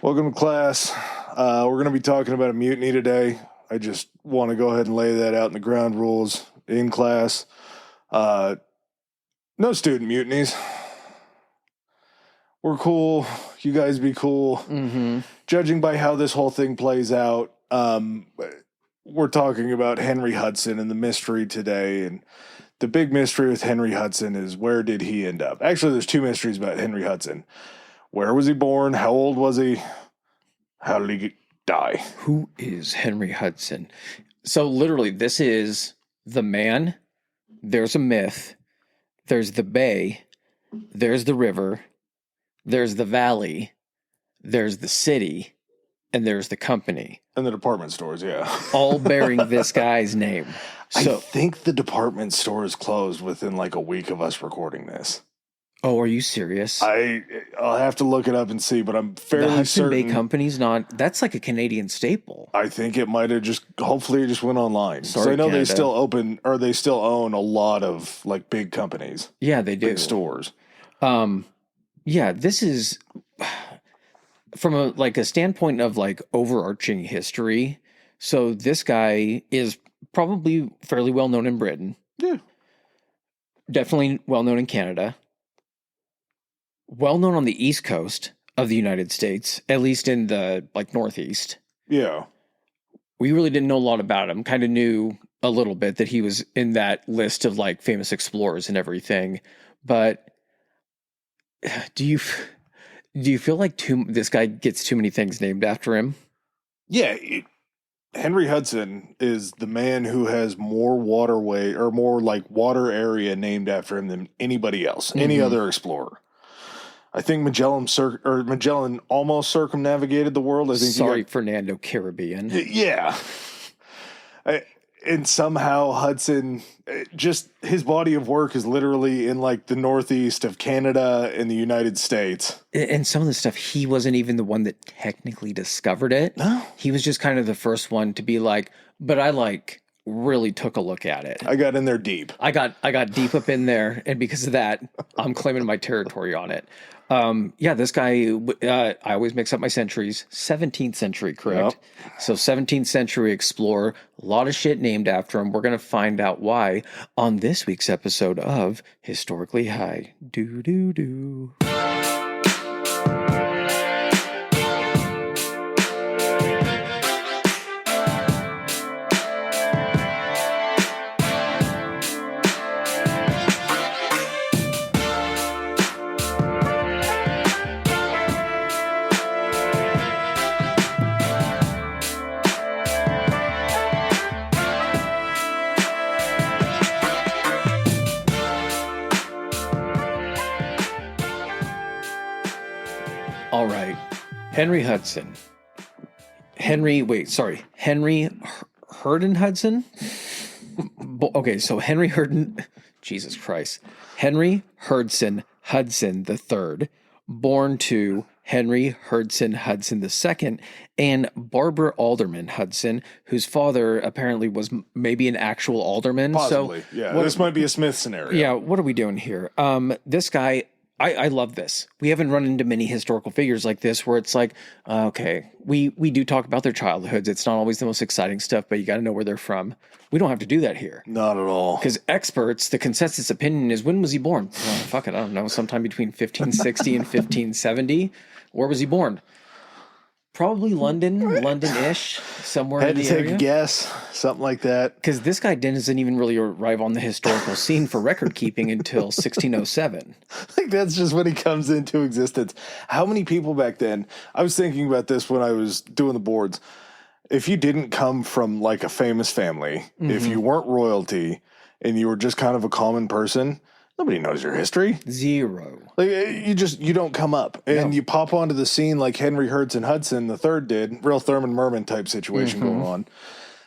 Welcome to class. We're going to be talking about a mutiny today. I just want to go ahead and lay that out in the ground rules in class. No student mutinies. We're cool. You guys be cool. Mm-hmm. Judging by how this whole thing plays out, we're talking about Henry Hudson and the mystery today. And the big mystery with Henry Hudson is, where did he end up? Actually, there's two mysteries about Henry Hudson. Where was he born? How old was he? How did he die? Who is Henry Hudson? So literally, this is the man. There's a myth. There's the bay. There's the river. There's the valley. There's the city. And there's the company. And the department stores, yeah. All bearing this guy's name. So, I think the department store is closed within like a week of us recording this. oh, are you serious? I'll have to look it up and see, but I'm The fairly Hudson certain. Bay Company's not. That's like a Canadian staple. I think it might have just. Hopefully, it just went online. So Sorry, I know Canada. they still open, or they still own a lot of like big companies, Yeah, they do. big stores. Yeah, this is from a standpoint of like overarching history. So this guy is probably fairly well known in Britain. Yeah. Definitely well known in Canada. Well known on the East Coast of the United States, at least in the Northeast. Yeah. We really didn't know a lot about him. Kind of knew a little bit that he was in that list of famous explorers and everything. But do you feel like this guy gets too many things named after him? Yeah. Henry Hudson is the man who has more waterway or more water area named after him than anybody else, any other explorer. I think Magellan almost circumnavigated the world. I think Fernando Caribbean. Yeah. And somehow Hudson, just his body of work is literally in the northeast of Canada and the United States. And some of the stuff, he wasn't even the one that technically discovered it. No. He was just kind of the first one to be but I really took a look at it. I got in there deep. I got deep up in there, and because of that, I'm claiming my territory on it. This guy, I always mix up my centuries. 17th century, correct? Yep. So 17th century explorer, a lot of shit named after him. We're going to find out why on this week's episode of Historically High. Do. All right. Henry Hudson. Henry Hurden Hudson? Okay, so Henry Hurden, Jesus Christ. Henry Hudson Hudson III, born to Henry Hudson Hudson II and Barbara Alderman Hudson, whose father apparently was maybe an actual alderman. Possibly, so yeah. This might be a Smith scenario. Yeah, what are we doing here? This guy, I love this. We haven't run into many historical figures like this where it's okay, we do talk about their childhoods. It's not always the most exciting stuff, but you got to know where they're from. We don't have to do that here. Not at all. Because experts, the consensus opinion is, when was he born? Well, fuck it, I don't know. Sometime between 1560 and 1570. Where was he born? Probably London-ish, somewhere in the area. Had to take a guess, something like that. Because this guy doesn't even really arrive on the historical scene for record keeping until 1607. That's just when he comes into existence. How many people back then? I was thinking about this when I was doing the boards. If you didn't come from a famous family, if you weren't royalty, and you were just kind of a common person, nobody knows your history. Zero. You don't come up. And you pop onto the scene like Henry Hudson III did. Real Thurman Merman type situation going on.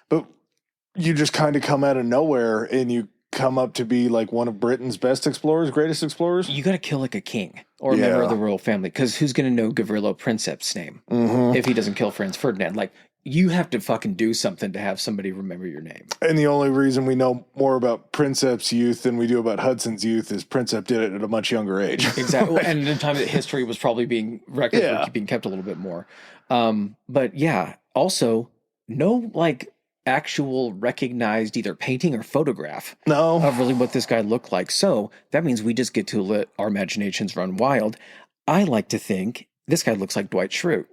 But you just kind of come out of nowhere and you come up to be one of Britain's best explorers, greatest explorers. You got to kill a king or a member of the royal family, because who's going to know Gavrilo Princip's name if he doesn't kill Franz Ferdinand? you have to fucking do something to have somebody remember your name. And the only reason we know more about Princep's youth than we do about Hudson's youth is Princep did it at a much younger age. Exactly. And in a time that history was probably being records were being kept a little bit more. But yeah, also no like actual recognized either painting or photograph of really what this guy looked like. So that means we just get to let our imaginations run wild. I like to think this guy looks like Dwight Schrute.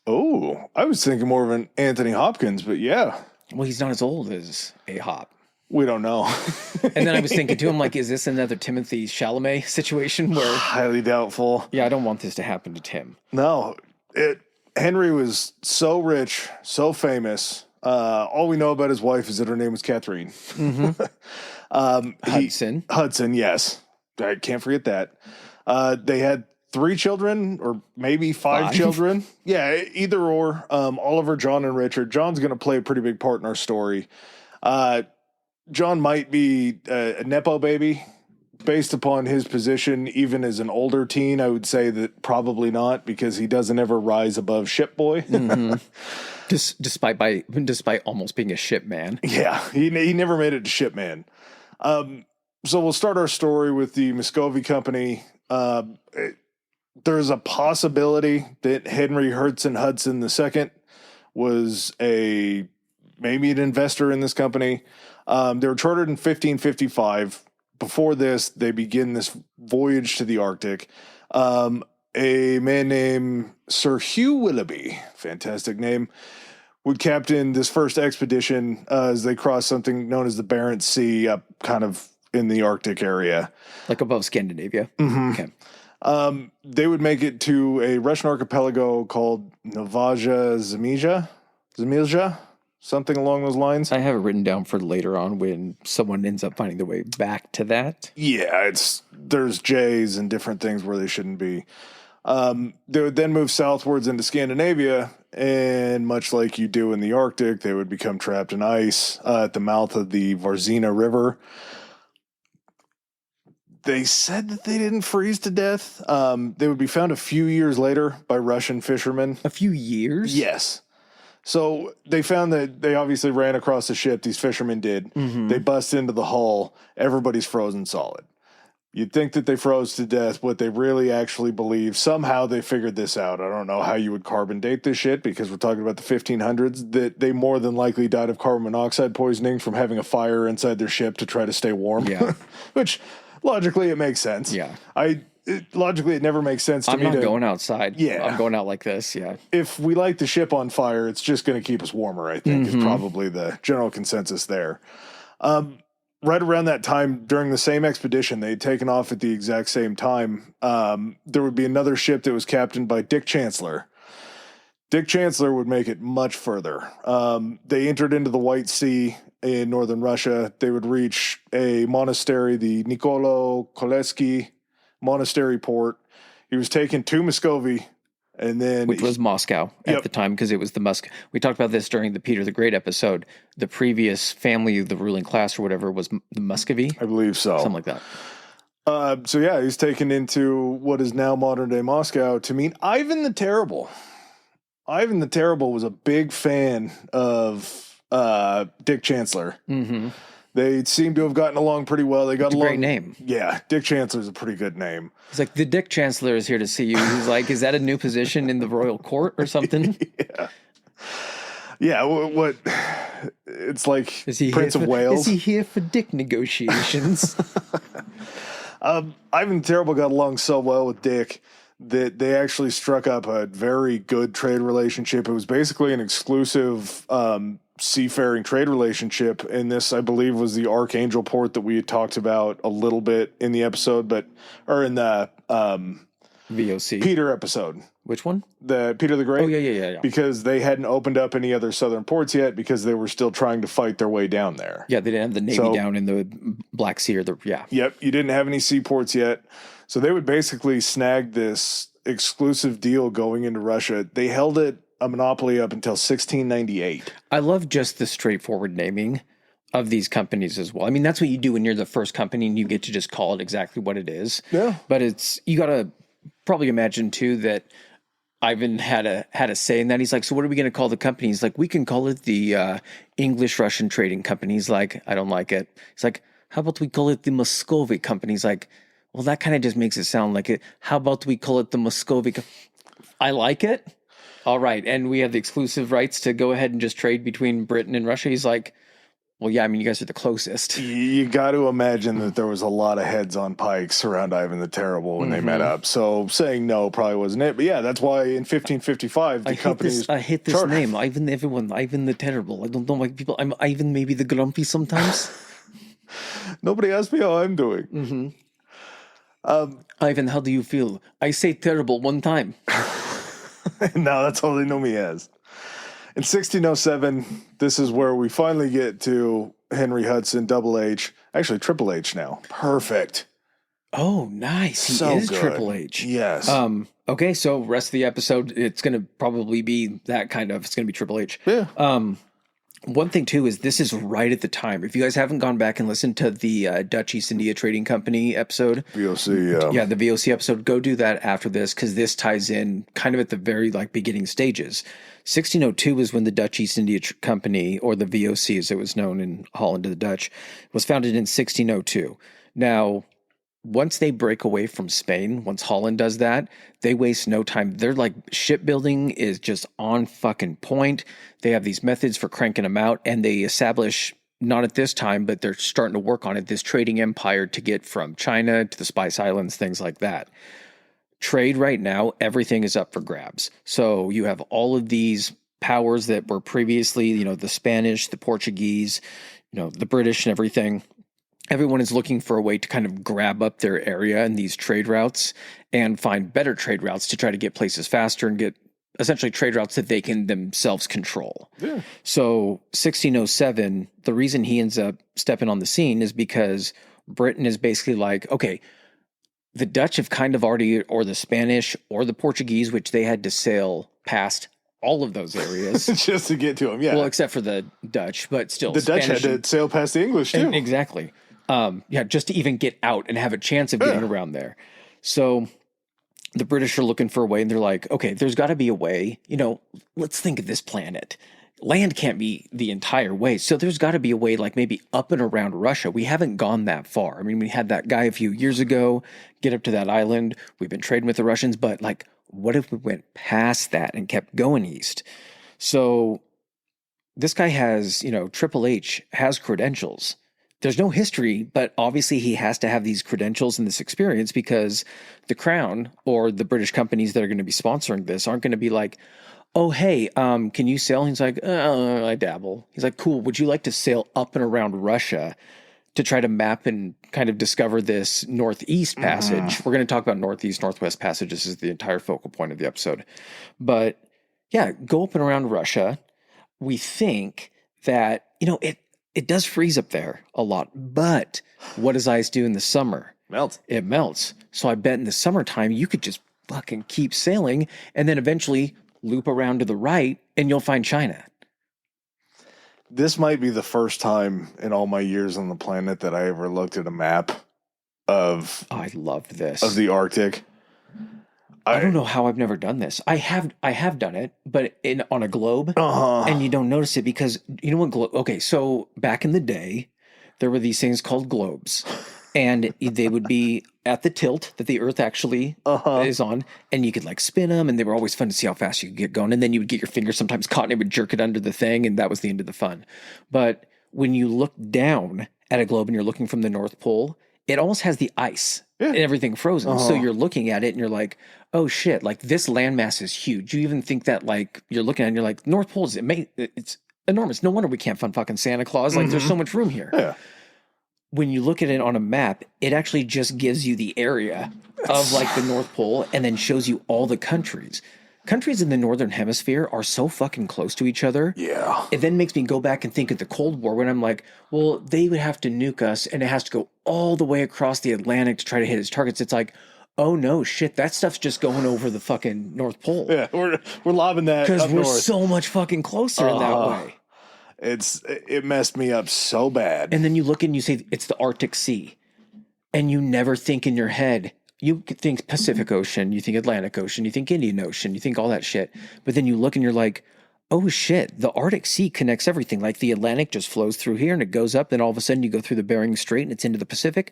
Oh, I was thinking more of an Anthony Hopkins, but yeah. Well, he's not as old as a Hop. We don't know. And then I was thinking too, I'm like, is this another Timothy Chalamet situation where... Highly doubtful. Yeah, I don't want this to happen to Tim. No. Henry was so rich, so famous. All we know about his wife is that her name was Catherine. Mm-hmm. Hudson, yes. I can't forget that. They had 3 children or maybe 5 children. Yeah, either or. Oliver, John, and Richard. John's going to play a pretty big part in our story. John might be a Nepo baby based upon his position, even as an older teen. I would say that probably not, because he doesn't ever rise above ship boy. Mm-hmm. Despite almost being a ship man. Yeah, he never made it to ship man. So we'll start our story with the Muscovy Company. There's a possibility that Henry Hudson II was maybe an investor in this company. They were chartered in 1555. Before this, they begin this voyage to the Arctic. A man named Sir Hugh Willoughby, fantastic name, would captain this first expedition as they crossed something known as the Barents Sea up kind of in the Arctic area. Like above Scandinavia? Mm-hmm. Okay. They would make it to a Russian archipelago called Novaya Zemlya, something along those lines. I have it written down for later on when someone ends up finding their way back to that. Yeah, there's J's and different things where they shouldn't be. They would then move southwards into Scandinavia, and much like you do in the Arctic, they would become trapped in ice at the mouth of the Varzina River. They said that they didn't freeze to death. They would be found a few years later by Russian fishermen. A few years? Yes. So they found that they obviously ran across the ship. These fishermen did. Mm-hmm. They bust into the hull. Everybody's frozen solid. You'd think that they froze to death. What they really actually believe, somehow they figured this out. I don't know how you would carbon date this shit, because we're talking about the 1500s, that they more than likely died of carbon monoxide poisoning from having a fire inside their ship to try to stay warm. Yeah. Which, logically, it makes sense. Yeah. Logically, it never makes sense to me. I'm not going outside. Yeah. I'm going out like this, yeah. If we light the ship on fire, it's just going to keep us warmer, I think, is probably the general consensus there. Right around that time, during the same expedition, they had taken off at the exact same time. There would be another ship that was captained by Dick Chancellor. Dick Chancellor would make it much further. They entered into the White Sea in northern Russia. They would reach a monastery, the Nikolo-Koleski Monastery port. He was taken to Muscovy, and then which was Moscow at the time, because it was the we talked about this during the Peter the Great episode. The previous family, the ruling class or whatever, was the Muscovy. I believe so. Something like that. So yeah, he's taken into what is now modern day Moscow to meet Ivan the Terrible. Ivan the Terrible was a big fan of Dick Chancellor. Mm-hmm. They seem to have gotten along pretty well. They got along. Great name. Yeah, Dick Chancellor's a pretty good name. He's like, the Dick Chancellor is here to see you. He's like, is that a new position in the royal court or something? Yeah. Yeah, what? It's like Prince of Wales. Is he here for dick negotiations? Ivan the Terrible got along so well with Dick that they actually struck up a very good trade relationship. It was basically an exclusive seafaring trade relationship, and this, I believe, was the Archangel port that we had talked about a little bit in the episode, or in the VOC Peter episode. Which one? The Peter the Great. Oh yeah. Because they hadn't opened up any other southern ports yet, because they were still trying to fight their way down there. Yeah, they didn't have the Navy down in the Black Sea Yep, you didn't have any seaports yet, so they would basically snag this exclusive deal going into Russia. They held it a monopoly up until 1698. I love just the straightforward naming of these companies as well. I mean, that's what you do when you're the first company and you get to just call it exactly what it is. Yeah. But you got to probably imagine too that Ivan had a say in that. He's like, so what are we going to call the company? He's like, we can call it the English-Russian Trading Company. He's like, I don't like it. He's like, how about we call it the Muscovy Company? He's like, well, that kind of just makes it sound like it. How about we call it the Muscovy? I like it. All right. And we have the exclusive rights to go ahead and just trade between Britain and Russia. He's like, well, yeah, I mean, you guys are the closest. You got to imagine that there was a lot of heads on pikes around Ivan the Terrible when they met up. So saying no probably wasn't it. But yeah, that's why in 1555 the company. I hate this name, Ivan the Terrible. I don't know why people. I'm Ivan, maybe the Grumpy sometimes. Nobody asked me how I'm doing. Ivan, how do you feel? I say terrible one time. No, that's all they know me as. In 1607, this is where we finally get to Henry Hudson, Double H, actually Triple H now. Perfect. Oh, nice. He is good. Triple H. Yes. Okay, so rest of the episode, it's going to probably be that kind of, it's going to be Triple H. Yeah. One thing, too, is this is right at the time. If you guys haven't gone back and listened to the Dutch East India Trading Company episode. VOC, yeah. The VOC episode, go do that after this because this ties in kind of at the very beginning stages. 1602 is when the Dutch East India Company, or the VOC as it was known in Holland to the Dutch, was founded in 1602. Now, once they break away from Spain, once Holland does that, they waste no time. They're like, shipbuilding is just on fucking point. They have these methods for cranking them out, and they establish, not at this time, but they're starting to work on it, this trading empire to get from China to the Spice Islands, things like that. Trade right now, everything is up for grabs. So you have all of these powers that were previously, the Spanish, the Portuguese, the British and everything. Everyone is looking for a way to kind of grab up their area in these trade routes and find better trade routes to try to get places faster and get essentially trade routes that they can themselves control. Yeah. So 1607, the reason he ends up stepping on the scene is because Britain is basically like, okay, the Dutch have kind of already, or the Spanish or the Portuguese, which they had to sail past all of those areas. Just to get to them, yeah. Well, except for the Dutch, but still. The Dutch had to sail past the English, too. Exactly. Just to even get out and have a chance of getting around there. So the British are looking for a way, and they're like, okay, there's got to be a way. Let's think of this planet. Land can't be the entire way. So there's got to be a way, like maybe up and around Russia. We haven't gone that far. I mean, we had that guy a few years ago get up to that island. We've been trading with the Russians, but what if we went past that and kept going east? So this guy has, Triple H has credentials. There's no history, but obviously he has to have these credentials and this experience because the Crown or the British companies that are going to be sponsoring this aren't going to be like, oh, hey, can you sail? He's like, I dabble. He's like, cool. Would you like to sail up and around Russia to try to map and kind of discover this northeast passage? We're going to talk about northeast, northwest passage. This is the entire focal point of the episode. But yeah, go up and around Russia. We think that, it does freeze up there a lot, but what does ice do in the summer? Melts. It melts. So I bet in the summertime, you could just fucking keep sailing and then eventually loop around to the right and you'll find China. This might be the first time in all my years on the planet that I ever looked at a map of... I love this. Of the Arctic. I don't know how I've never done this. I have done it, but on a globe, and you don't notice it because you know what globe? Okay, so back in the day, there were these things called globes, and they would be at the tilt that the Earth actually is on, and you could spin them, and they were always fun to see how fast you could get going. And then you would get your finger sometimes caught, and it would jerk it under the thing, and that was the end of the fun. But when you look down at a globe and you're looking from the North Pole, it almost has the ice and everything frozen. So you're looking at it and you're like, oh shit, this landmass is huge. You even think that you're looking at it and you're like, North Pole, it's enormous. No wonder we can't find fucking Santa Claus. There's so much room here. Yeah. When you look at it on a map, it actually just gives you the area of the North Pole and then shows you all the countries. Countries in the Northern Hemisphere are so fucking close to each other. Yeah. It then makes me go back and think of the Cold War when I'm like, well, they would have to nuke us and it has to go all the way across the Atlantic to try to hit its targets. It's like, oh no, shit, that stuff's just going over the fucking North Pole. Yeah, we're lobbing that because we're north. So much fucking closer in that way. It messed me up so bad. And then you look and you say it's the Arctic Sea, and you never think in your head, you think Pacific Ocean, you think Atlantic Ocean, you think Indian Ocean, you think all that shit. But then you look and you're like, oh shit, the Arctic Sea connects everything. Like the Atlantic just flows through here and it goes up. Then all of a sudden you go through the Bering Strait and it's into the Pacific.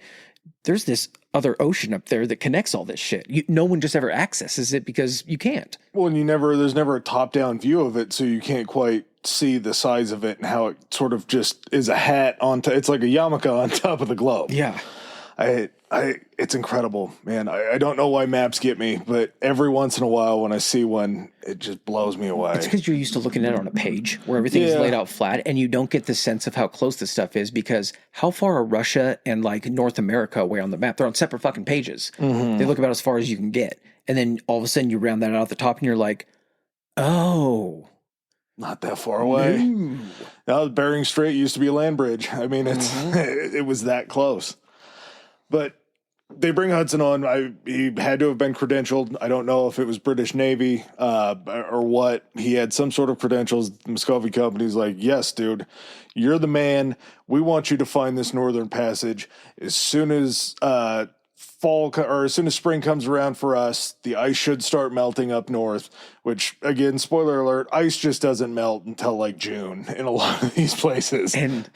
There's this other ocean up there that connects all this shit. No one just ever accesses it because you can't. Well, and there's never a top-down view of it, so you can't quite see the size of it and how it sort of just is a hat on it's like a yarmulke on top of the globe. Yeah. It's incredible, man. I don't know why maps get me, but every once in a while when I see one, it just blows me away. It's because you're used to looking at it on a page where everything is laid out flat and you don't get the sense of how close this stuff is, because how far are Russia and like North America away on the map? They're on separate fucking pages. Mm-hmm. They look about as far as you can get. And then all of a sudden you round that out at the top and you're like, oh, not that far away. No. Now the Bering Strait used to be a land bridge. I mean, it was that close. But they bring Hudson on. He had to have been credentialed. I don't know if it was British Navy or what. He had some sort of credentials. The Muscovy Company's like, yes, dude, you're the man. We want you to find this northern passage. As soon as as soon as spring comes around for us, the ice should start melting up north, which, again, spoiler alert, ice just doesn't melt until like June in a lot of these places. And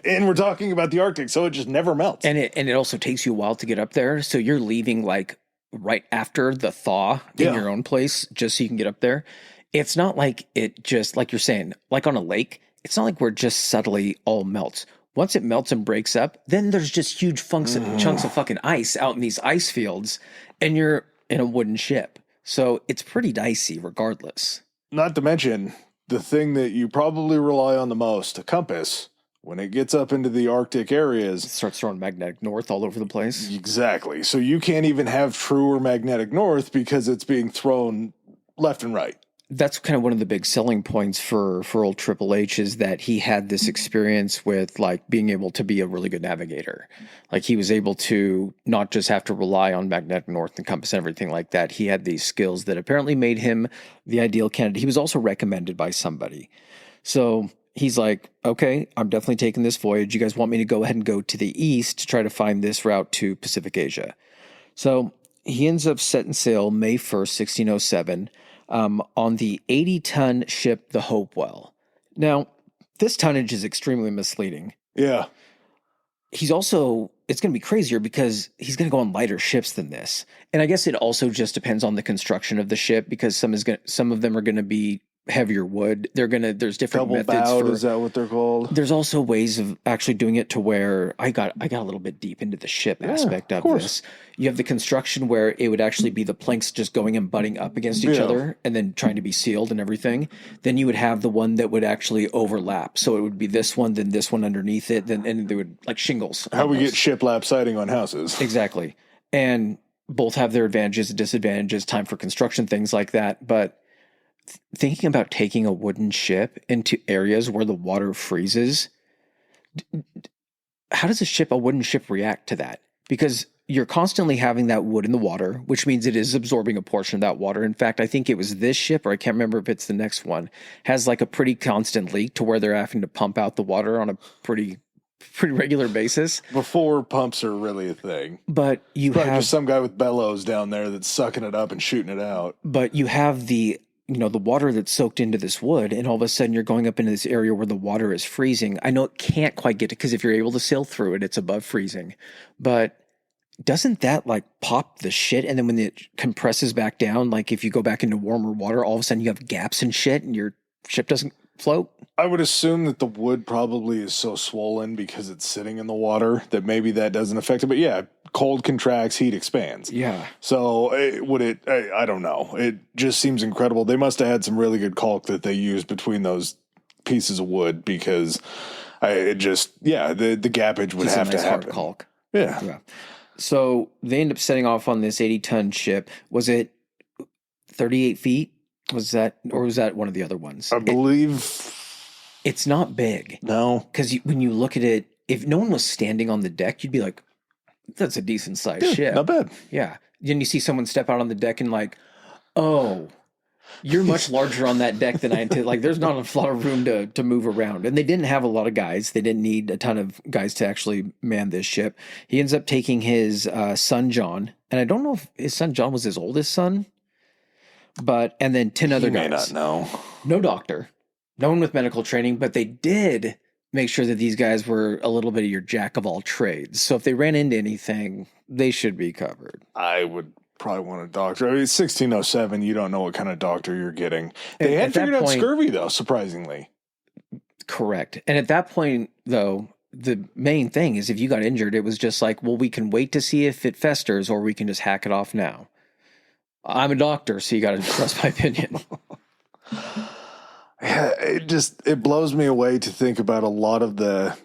we're talking about the Arctic, so it just never melts. And it also takes you a while to get up there. So you're leaving like right after the thaw in your own place just so you can get up there. It's not like it just, like you're saying, like on a lake, it's not like where it just subtly all melts. Once it melts and breaks up, then there's just huge chunks of fucking ice out in these ice fields, and you're in a wooden ship. So it's pretty dicey regardless. Not to mention the thing that you probably rely on the most, a compass, when it gets up into the Arctic areas. It starts throwing magnetic north all over the place. Exactly. So you can't even have truer magnetic north because it's being thrown left and right. That's kind of one of the big selling points for old Triple H, is that he had this experience with like being able to be a really good navigator. Like he was able to not just have to rely on magnetic north and compass and everything like that. He had these skills that apparently made him the ideal candidate. He was also recommended by somebody. So he's like, okay, I'm definitely taking this voyage. You guys want me to go ahead and go to the east to try to find this route to Pacific Asia. So he ends up setting sail May 1st, 1607. On the 80-ton ship, the Hopewell. Now, this tonnage is extremely misleading. Yeah. He's also, it's going to be crazier because he's going to go on lighter ships than this. And I guess it also just depends on the construction of the ship, because some of them are going to be heavier wood. There's different double methods. Bowed, is that what they're called? There's also ways of actually doing it to where I got a little bit deep into the ship aspect of this. You have the construction where it would actually be the planks just going and butting up against each other and then trying to be sealed and everything. Then you would have the one that would actually overlap. So it would be this one, then this one underneath it, and they would like shingles. How we get shiplap siding on houses. Exactly. And both have their advantages and disadvantages, time for construction, things like that. But thinking about taking a wooden ship into areas where the water freezes, how does a wooden ship react to that? Because you're constantly having that wood in the water, which means it is absorbing a portion of that water. In fact, I think it was this ship, or I can't remember if it's the next one, has like a pretty constant leak to where they're having to pump out the water on a pretty regular basis. Before pumps are really a thing. But you have just some guy with bellows down there that's sucking it up and shooting it out. But you have the water that's soaked into this wood, and all of a sudden you're going up into this area where the water is freezing. I know it can't quite get to, because if you're able to sail through it, it's above freezing. But doesn't that like pop the shit? And then when it compresses back down, like if you go back into warmer water, all of a sudden you have gaps and shit and your ship doesn't float? I would assume that the wood probably is so swollen because it's sitting in the water that maybe that doesn't affect it. But yeah, cold contracts, heat expands. Yeah. So I don't know. It just seems incredible. They must have had some really good caulk that they used between those pieces of wood, because the gappage would have to happen. Hard caulk. Yeah. So they end up setting off on this 80-ton ship. Was it 38 feet? Was that one of the other ones? I believe it's not big. No, because when you look at it, if no one was standing on the deck, you'd be like, "That's a decent sized ship." Not bad. Yeah. Then you see someone step out on the deck and like, "Oh, You're much larger on that deck than I anticipated. Like, there's not a lot of room to move around. And they didn't have a lot of guys. They didn't need a ton of guys to actually man this ship. He ends up taking his son, John. And I don't know if his son, John, was his oldest son. And then 10 other guys. May not know. No doctor. No one with medical training. But they did make sure that these guys were a little bit of your jack of all trades. So if they ran into anything, they should be covered. I would probably want a doctor. I mean, it's 1607. You don't know what kind of doctor you're getting. They had figured out scurvy, though, surprisingly. Correct. And at that point, though, the main thing is if you got injured, it was just like, well, we can wait to see if it festers or we can just hack it off now. I'm a doctor, so you got to trust my opinion. Yeah, it blows me away to think about a lot of the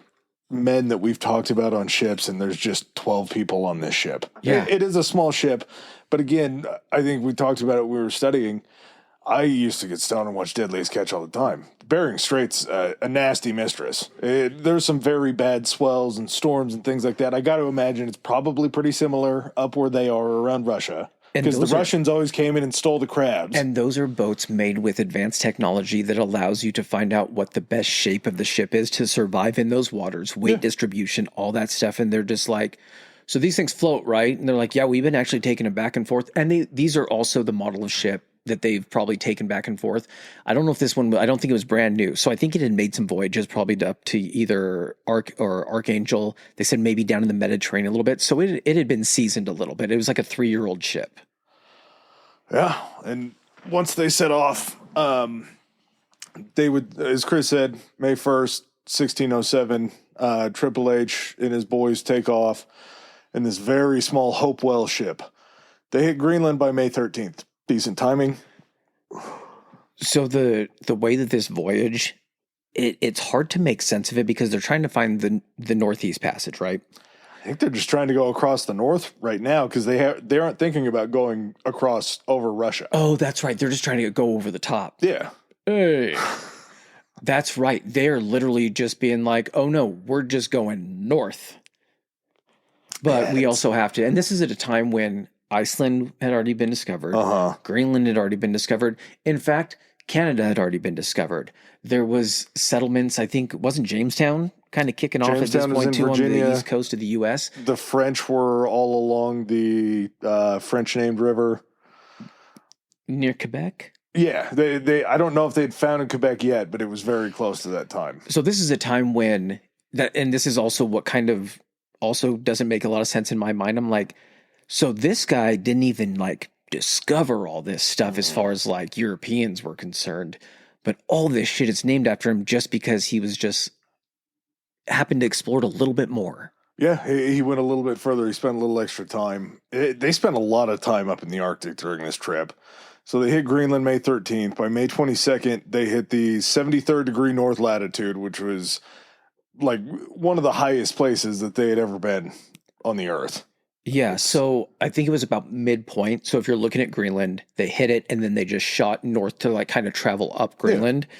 men that we've talked about on ships, and there's just 12 people on this ship. Yeah. It is a small ship, but again, I think we talked about it when we were studying. I used to get stoned and watch Deadliest Catch all the time. Bering Strait's a nasty mistress. There's some very bad swells and storms and things like that. I got to imagine it's probably pretty similar up where they are around Russia. Because the Russians always came in and stole the crabs. And those are boats made with advanced technology that allows you to find out what the best shape of the ship is to survive in those waters, weight distribution, all that stuff. And they're just like, so these things float, right? And they're like, yeah, we've been actually taking them back and forth. And these are also the model of ship that they've probably taken back and forth. I don't know if this one, I don't think it was brand new. So I think it had made some voyages probably up to either Archangel. They said maybe down in the Mediterranean a little bit. So it had been seasoned a little bit. It was like a 3-year-old ship. Yeah. And once they set off, they would, as Chris said, May 1st, 1607, Triple H and his boys take off in this very small Hopewell ship. They hit Greenland by May 13th. Decent timing. So the way that this voyage, it's hard to make sense of it because they're trying to find the Northeast Passage, right? I think they're just trying to go across the north right now because they aren't thinking about going across over Russia. Oh, that's right. They're just trying to go over the top. Yeah. Hey. That's right. They're literally just being like, oh no, we're just going north. But we also have to, and this is at a time when Iceland had already been discovered. Greenland had already been discovered. In fact, Canada had already been discovered. There was settlements, I think, wasn't Jamestown kind of kicking off at this point too Virginia, on the east coast of the U.S.? The French were all along the French-named river. Near Quebec? Yeah. They I don't know if they'd founded Quebec yet, but it was very close to that time. So this is a time when, and this is also what kind of also doesn't make a lot of sense in my mind. I'm like, so this guy didn't even like discover all this stuff as far as like Europeans were concerned, but all this shit is named after him just because he was just happened to explore it a little bit more. Yeah, he went a little bit further. He spent a little extra time. They spent a lot of time up in the Arctic during this trip. So they hit Greenland May 13th. By May 22nd, they hit the 73rd degree north latitude, which was like one of the highest places that they had ever been on the Earth. Yeah, so I think it was about midpoint. So if you're looking at Greenland, they hit it and then they just shot north to like kind of travel up Greenland. Yeah.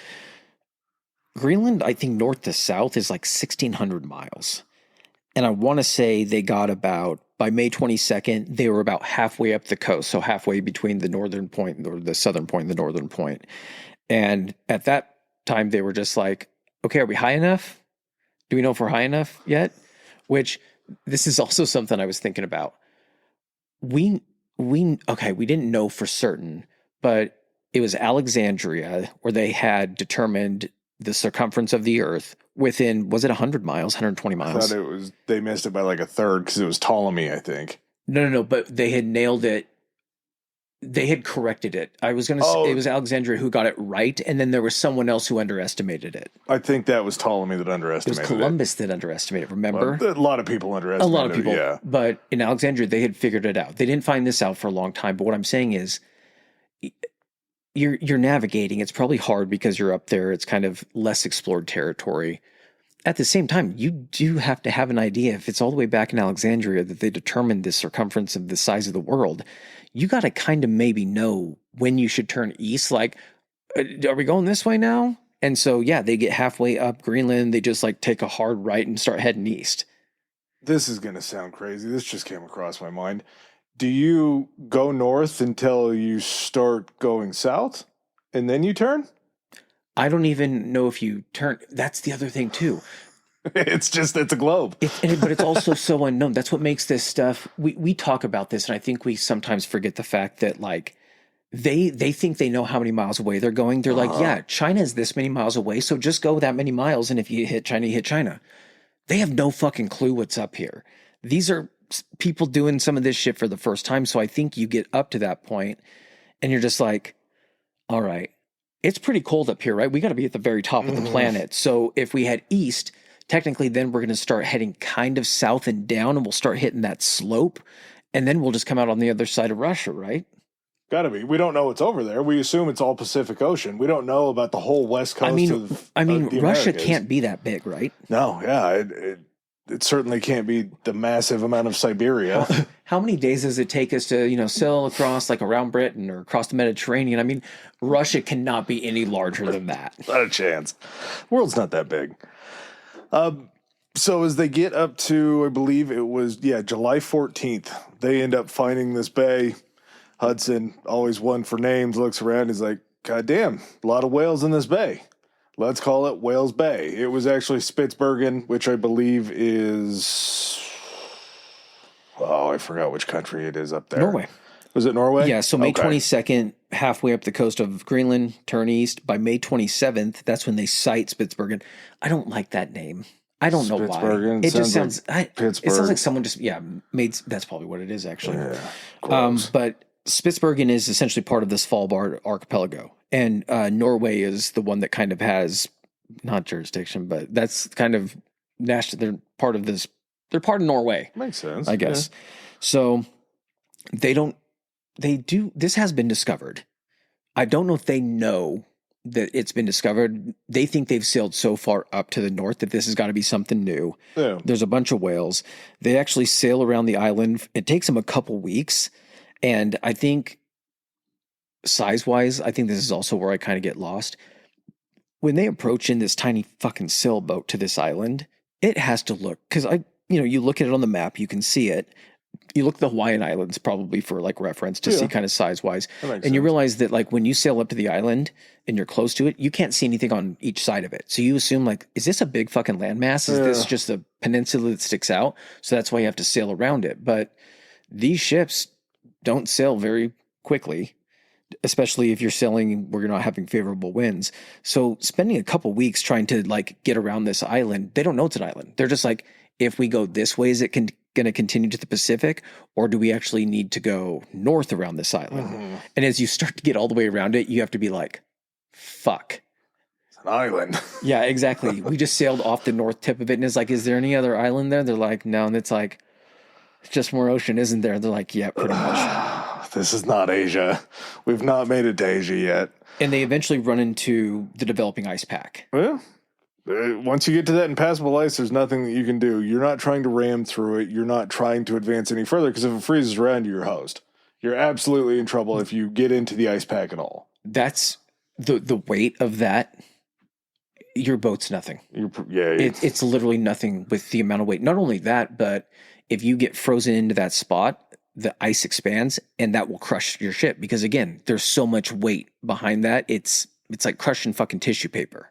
Greenland, I think north to south is like 1,600 miles. And I want to say they got about, by May 22nd, they were about halfway up the coast. So halfway between the northern point or the southern point and the northern point. And at that time, they were just like, okay, are we high enough? Do we know if we're high enough yet? Which... this is also something I was thinking about. We didn't know for certain, but it was Alexandria where they had determined the circumference of the Earth within, was it 100 miles, 120 miles? I thought they missed it by like a third because it was Ptolemy, I think. No, but they had nailed it. They had corrected it. I was going to say it was Alexandria who got it right, and then there was someone else who underestimated it. I think that was Ptolemy that underestimated it. It was Columbus that underestimated it, remember? Well, a lot of people underestimated it. A lot of people, yeah. But in Alexandria, they had figured it out. They didn't find this out for a long time, but what I'm saying is you're navigating. It's probably hard because you're up there. It's kind of less explored territory. At the same time, you do have to have an idea. If it's all the way back in Alexandria that they determined the circumference of the size of the world, you got to kind of maybe know when you should turn east. Like, are we going this way now? And so, yeah, they get halfway up Greenland. They just like take a hard right and start heading east. This is going to sound crazy. This just came across my mind. Do you go north until you start going south? And then you turn? I don't even know if you turn. That's the other thing too. It's a globe. But it's also so unknown. That's what makes this stuff. We talk about this, and I think we sometimes forget the fact that like they think they know how many miles away they're going. They're like, yeah, China is this many miles away, so just go that many miles, and if you hit China, you hit China. They have no fucking clue what's up here. These are people doing some of this shit for the first time. So I think you get up to that point, and you're just like, all right, it's pretty cold up here, right? We got to be at the very top of the planet. So if we head east, technically then we're going to start heading kind of south and down, and we'll start hitting that slope, and then we'll just come out on the other side of Russia, right? Gotta be. We don't know what's over there. We assume it's all Pacific Ocean. We don't know about the whole west coast of the Russia Americas. can't be that big, right? No, yeah. It certainly can't be the massive amount of Siberia. How many days does it take us to, sail across like around Britain or across the Mediterranean? I mean, Russia cannot be any larger than that. Not a chance. The world's not that big. So as they get up to, I believe it was, July 14th, they end up finding this bay. Hudson, always one for names, looks around. He's like, God damn, a lot of whales in this bay. Let's call it Whales Bay. It was actually Spitsbergen, which I believe is... Oh, I forgot which country it is up there. Norway. Was it Norway? Yeah, so May 22nd, halfway up the coast of Greenland, turn east. By May 27th, that's when they sight Spitsbergen. I don't like that name. I don't know why. It just sounds... Pittsburgh. It sounds like someone just... Yeah, made... That's probably what it is, actually. Yeah, but Spitsbergen is essentially part of the Svalbard archipelago. And Norway is the one that kind of has... Not jurisdiction, but that's kind of... national. They're part of this... They're part of Norway. Makes sense. I guess. Yeah. So they don't... They do... This has been discovered. I don't know if they know that it's been discovered. They think they've sailed so far up to the north that this has got to be something new. Yeah. There's a bunch of whales. They actually sail around the island. It takes them a couple weeks. And I think size-wise, I think this is also where I kind of get lost. When they approach in this tiny fucking sailboat to this island, it has to look... Because you look at it on the map, you can see it. You look at the Hawaiian Islands probably for like reference to see kind of size-wise. And you realize that like when you sail up to the island and you're close to it, you can't see anything on each side of it. So you assume like, is this a big fucking landmass? Is this just a peninsula that sticks out? So that's why you have to sail around it. But these ships don't sail very quickly, especially if you're sailing where you're not having favorable winds. So spending a couple weeks trying to like get around this island, they don't know it's an island. They're just like, if we go this way, is it going to continue to the Pacific, or do we actually need to go north around this island? Mm-hmm. And as you start to get all the way around it, you have to be like, fuck. It's an island. Yeah, exactly. We just sailed off the north tip of it, and it's like, is there any other island there? They're like, no. And it's like, it's just more ocean, isn't there? They're like, yeah, pretty much. This is not Asia. We've not made it to Asia yet. And they eventually run into the developing ice pack. Well, once you get to that impassable ice, there's nothing that you can do. You're not trying to ram through it. You're not trying to advance any further, because if it freezes around you, you're host. You're absolutely in trouble if you get into the ice pack at all. That's the weight of that. Your boat's nothing. It's literally nothing with the amount of weight. Not only that, but if you get frozen into that spot, the ice expands and that will crush your ship, because again, there's so much weight behind that. It's like crushing fucking tissue paper.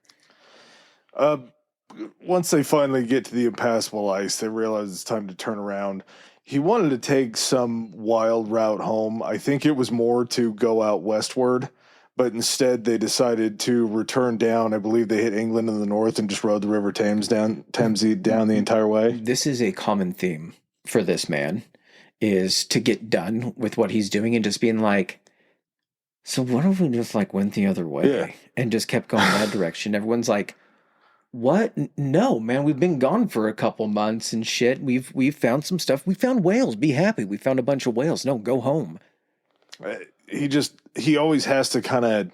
Once they finally get to the impassable ice, they realize it's time to turn around. He wanted to take some wild route home. I think it was more to go out westward, but instead they decided to return down. I believe they hit England in the north and just rode the River Thames down the entire way. This is a common theme for this man, is to get done with what he's doing and just being like, so what if we just like went the other way and just kept going that direction? Everyone's like, what? No, man, we've been gone for a couple months and shit. We've found some stuff. We found whales. Be happy. We found a bunch of whales. No, go home. He always has to kind of,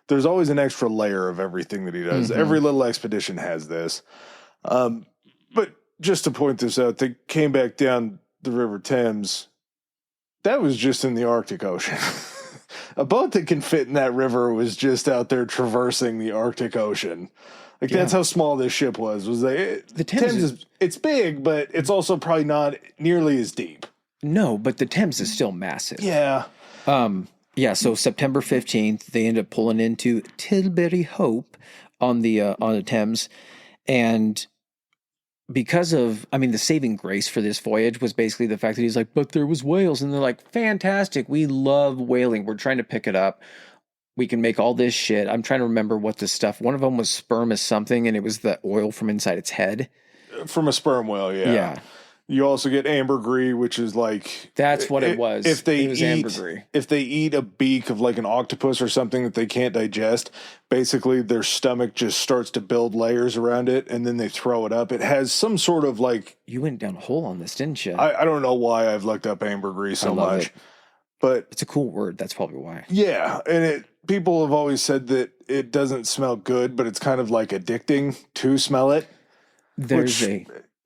there's always an extra layer of everything that he does. Mm-hmm. Every little expedition has this. But just to point this out, they came back down the River Thames. That was just in the Arctic Ocean. A boat that can fit in that river was just out there traversing the Arctic Ocean. Like, that's how small this ship was. The Thames is it's big, but it's also probably not nearly as deep. No, but the Thames is still massive. Yeah. Yeah, so September 15th, they end up pulling into Tilbury Hope on the Thames, and because of, I mean, the saving grace for this voyage was basically the fact that he's like, but there was whales, and they're like, fantastic, we love whaling, we're trying to pick it up, we can make all this shit. I'm trying to remember what the stuff. One of them was sperm is something, and it was the oil from inside its head. From a sperm whale, yeah. Yeah. You also get ambergris, which is like That's what it was. If they it was ambergris. If they eat a beak of like an octopus or something that they can't digest, basically their stomach just starts to build layers around it, and then they throw it up. It has some sort of like. You went down a hole on this, didn't you? I don't know why I've looked up ambergris so much, but it's a cool word. That's probably why. Yeah, and people have always said that it doesn't smell good, but it's kind of like addicting to smell it.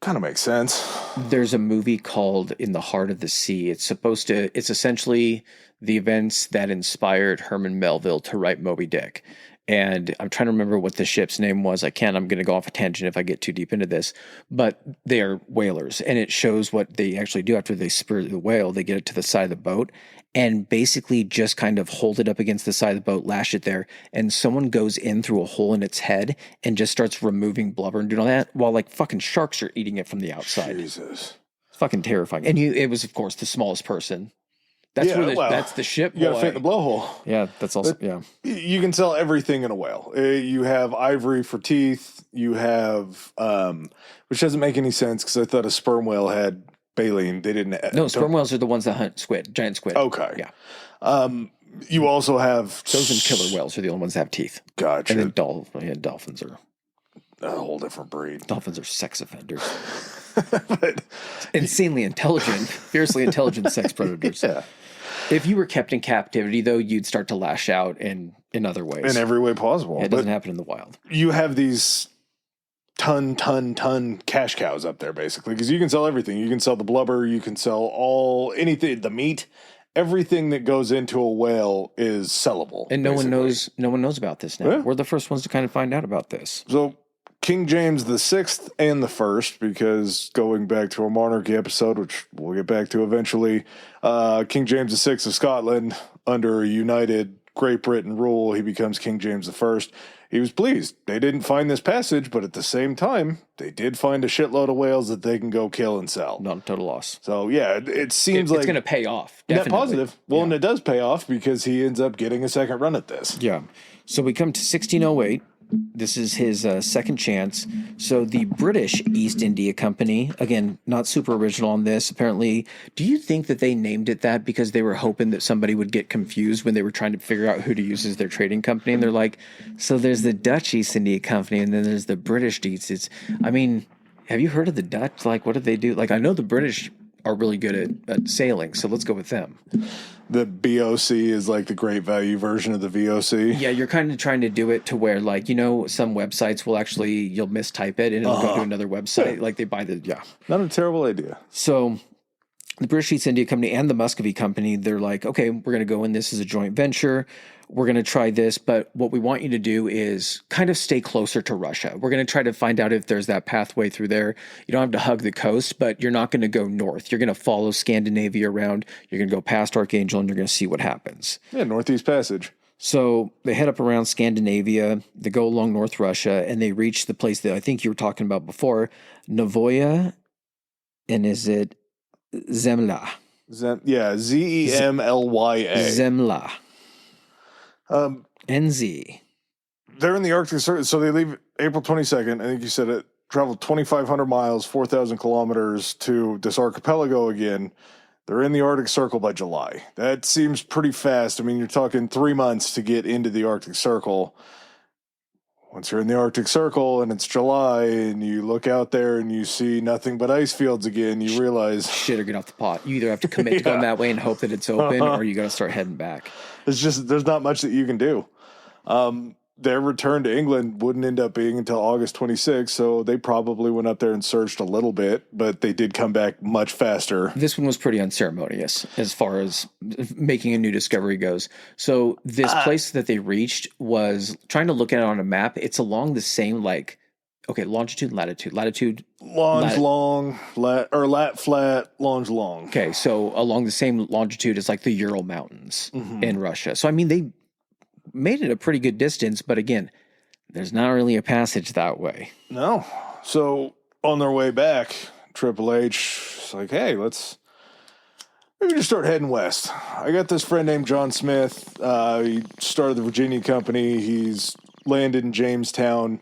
Kind of makes sense. There's a movie called In the Heart of the Sea. It's essentially the events that inspired Herman Melville to write Moby Dick. And I'm trying to remember what the ship's name was. I'm going to go off a tangent if I get too deep into this. But they are whalers, and it shows what they actually do after they spear the whale. They get it to the side of the boat and basically just kind of hold it up against the side of the boat, lash it there, and someone goes in through a hole in its head and just starts removing blubber and doing all that while like fucking sharks are eating it from the outside. Jesus. It's fucking terrifying. And it was, of course, the smallest person. That's that's the ship. You gotta fit in the blowhole. Yeah, that's also, yeah. You can sell everything in a whale. You have ivory for teeth. You have, which doesn't make any sense because I thought a sperm whale had baleen. They didn't. No, sperm whales are the ones that hunt squid, giant squid. Okay. Yeah. You also have those and killer whales are the only ones that have teeth. Gotcha. And then dolphins are a whole different breed. Dolphins are sex offenders. But insanely intelligent, fiercely intelligent sex predators. Yeah. If you were kept in captivity, though, you'd start to lash out in other ways. In every way possible. It doesn't happen in the wild. You have these ton cash cows up there, basically, because you can sell everything. You can sell the blubber. You can sell anything, the meat. Everything that goes into a whale is sellable. And no one knows about this now. Yeah. We're the first ones to kind of find out about this. So King James the Sixth and the First, because going back to a monarchy episode, which we'll get back to eventually, King James the Sixth of Scotland, under a united Great Britain rule, he becomes King James the First. He was pleased. They didn't find this passage, but at the same time, they did find a shitload of whales that they can go kill and sell. Not a total loss. So, yeah, it seems like it's going to pay off. Net positive. Well, and it does pay off because he ends up getting a second run at this. Yeah. So we come to 1608. This is his second chance. So the British East India Company, again, not super original on this. Apparently, do you think that they named it that because they were hoping that somebody would get confused when they were trying to figure out who to use as their trading company? And they're like, so there's the Dutch East India Company and then there's the British East. I mean, have you heard of the Dutch? Like, what did they do? Like, I know the British are really good at sailing, so let's go with them. The BOC is like the great value version of the VOC. Yeah, you're kind of trying to do it to where, like, some websites will actually, you'll mistype it and it'll go to another website. Like they buy Not a terrible idea. So the British East India Company and the Muscovy Company, they're like, okay, we're going to go in this as a joint venture. We're going to try this, but what we want you to do is kind of stay closer to Russia. We're going to try to find out if there's that pathway through there. You don't have to hug the coast, but you're not going to go north. You're going to follow Scandinavia around. You're going to go past Archangel, and you're going to see what happens. Yeah, Northeast Passage. So they head up around Scandinavia. They go along North Russia, and they reach the place that I think you were talking about before, Novoya, and is it Zemlya? Zemlya. Zemlya. NZ. They're in the Arctic Circle, so they leave April 22nd. I think you said it. Traveled 2,500 miles, 4,000 kilometers to this archipelago again. They're in the Arctic Circle by July. That seems pretty fast. I mean, you're talking 3 months to get into the Arctic Circle. Once you're in the Arctic Circle and it's July and you look out there and you see nothing but ice fields again, you realize... Shit, or get off the pot. You either have to commit to going that way and hope that it's open, or you got to start heading back. There's not much that you can do. Their return to England wouldn't end up being until August 26th, so they probably went up there and searched a little bit, but they did come back much faster. This one was pretty unceremonious as far as making a new discovery goes. So this place that they reached was, trying to look at it on a map, it's along the same, like, okay, longitude and latitude. Latitude. Longe long, lat flat, longe long. Okay, so along the same longitude as like the Ural Mountains in Russia. So, I mean, they made it a pretty good distance, but again, there's not really a passage that way. No. So on their way back, Triple H is like, hey, let's maybe just start heading west. I got this friend named John Smith. He started the Virginia Company. He's landed in Jamestown.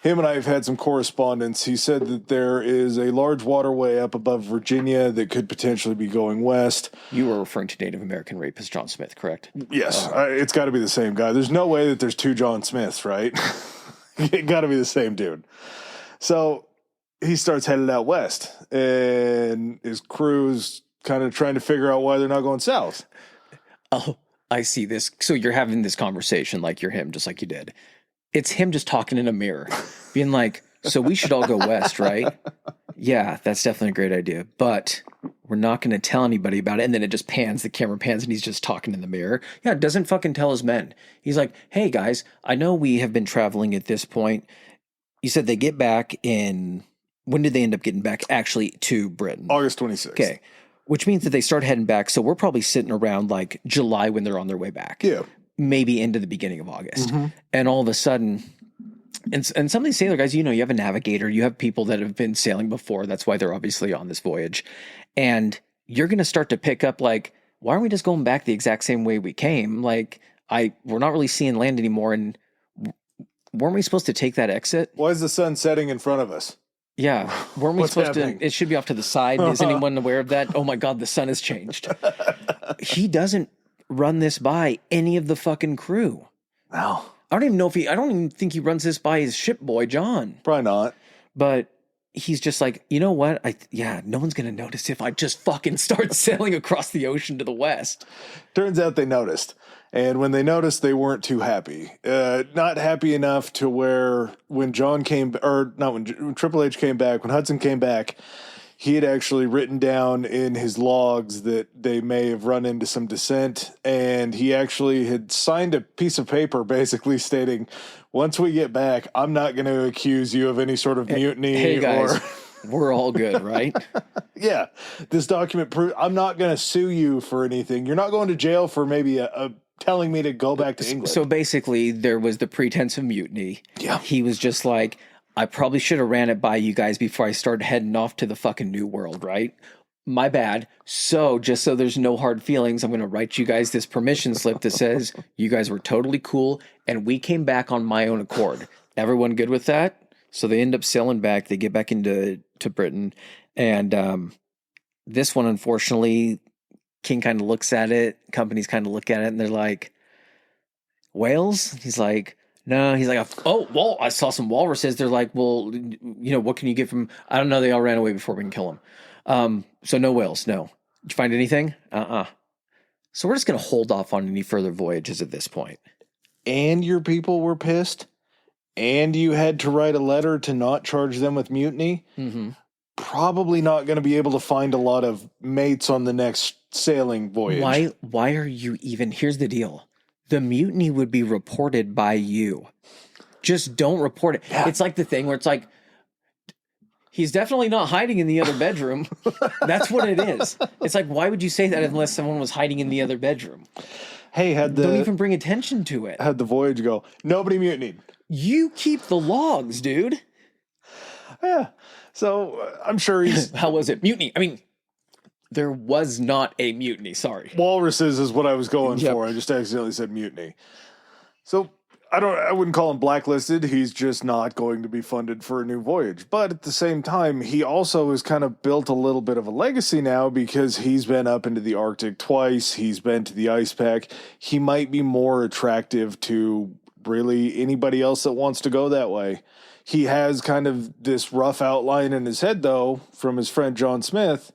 Him and I have had some correspondence. He said that there is a large waterway up above Virginia that could potentially be going west. You were referring to Native American rapist John Smith, correct? Yes. It's got to be the same guy. There's no way that there's two John Smiths, right? It got to be the same dude. So he starts headed out west, and his crew's kind of trying to figure out why they're not going south. Oh, I see this. So you're having this conversation like you're him, just like you did. It's him just talking in a mirror, being like, so we should all go west, right? Yeah, that's definitely a great idea, but we're not going to tell anybody about it. And then it just pans, the camera pans, and he's just talking in the mirror. Yeah, doesn't fucking tell his men. He's like, hey guys, I know we have been traveling at this point. You said they get back in, when did they end up getting back actually to Britain? August 26th. Okay, which means that they start heading back. So we're probably sitting around like July when they're on their way back. Yeah. Maybe into the beginning of August. And all of a sudden, and some of these sailor guys, you know, you have a navigator, you have people that have been sailing before. That's why they're obviously on this voyage. And you're going to start to pick up like, why aren't we just going back the exact same way we came? Like, we're not really seeing land anymore. And weren't we supposed to take that exit? Why is the sun setting in front of us? Yeah. Weren't we What's supposed happening? to, it should be off to the side. Is anyone aware of that? Oh my God, the sun has changed. He doesn't run this by any of the fucking crew. No. I don't even think he runs this by his ship boy, John. Probably not. But he's just like, you know what? No one's going to notice if I just fucking start sailing across the ocean to the west. Turns out they noticed. And when they noticed, they weren't too happy. Not happy enough to where when John came, or not when Triple H came back, when Hudson came back, he had actually written down in his logs that they may have run into some dissent, and he actually had signed a piece of paper basically stating, once we get back, I'm not going to accuse you of any sort of mutiny. Hey guys, or we're all good, right? yeah, this document proves I'm not going to sue you for anything. You're not going to jail for maybe telling me to go back to England. So basically, there was the pretense of mutiny. Yeah. He was just like, I probably should have ran it by you guys before I started heading off to the fucking new world, right? My bad. So just so there's no hard feelings, I'm going to write you guys this permission slip that says you guys were totally cool and we came back on my own accord. Everyone good with that? So they end up sailing back. They get back into Britain. And this one, unfortunately, King kind of looks at it. Companies kind of look at it and they're like, whales? He's like, no, he's like, oh, well, I saw some walruses. They're like, well, you know, what can you get from, I don't know. They all ran away before we can kill them. So no whales, no. Did you find anything? So we're just going to hold off on any further voyages at this point. And your people were pissed? And you had to write a letter to not charge them with mutiny? Mm-hmm. Probably not going to be able to find a lot of mates on the next sailing voyage. Why are you even, here's the deal. The mutiny would be reported by you. Just don't report it. Yeah. It's like the thing where it's like, he's definitely not hiding in the other bedroom. That's what it is. It's like, why would you say that unless someone was hiding in the other bedroom? Hey, don't even bring attention to it. How'd the voyage go? Nobody mutinied. You keep the logs, dude. Yeah. So I'm sure he's... How was it? Mutiny. I mean, there was not a mutiny. Sorry. Walruses is what I was going for. I just accidentally said mutiny. So I wouldn't call him blacklisted. He's just not going to be funded for a new voyage. But at the same time, he also has kind of built a little bit of a legacy now because he's been up into the Arctic twice. He's been to the ice pack. He might be more attractive to really anybody else that wants to go that way. He has kind of this rough outline in his head, though, from his friend John Smith,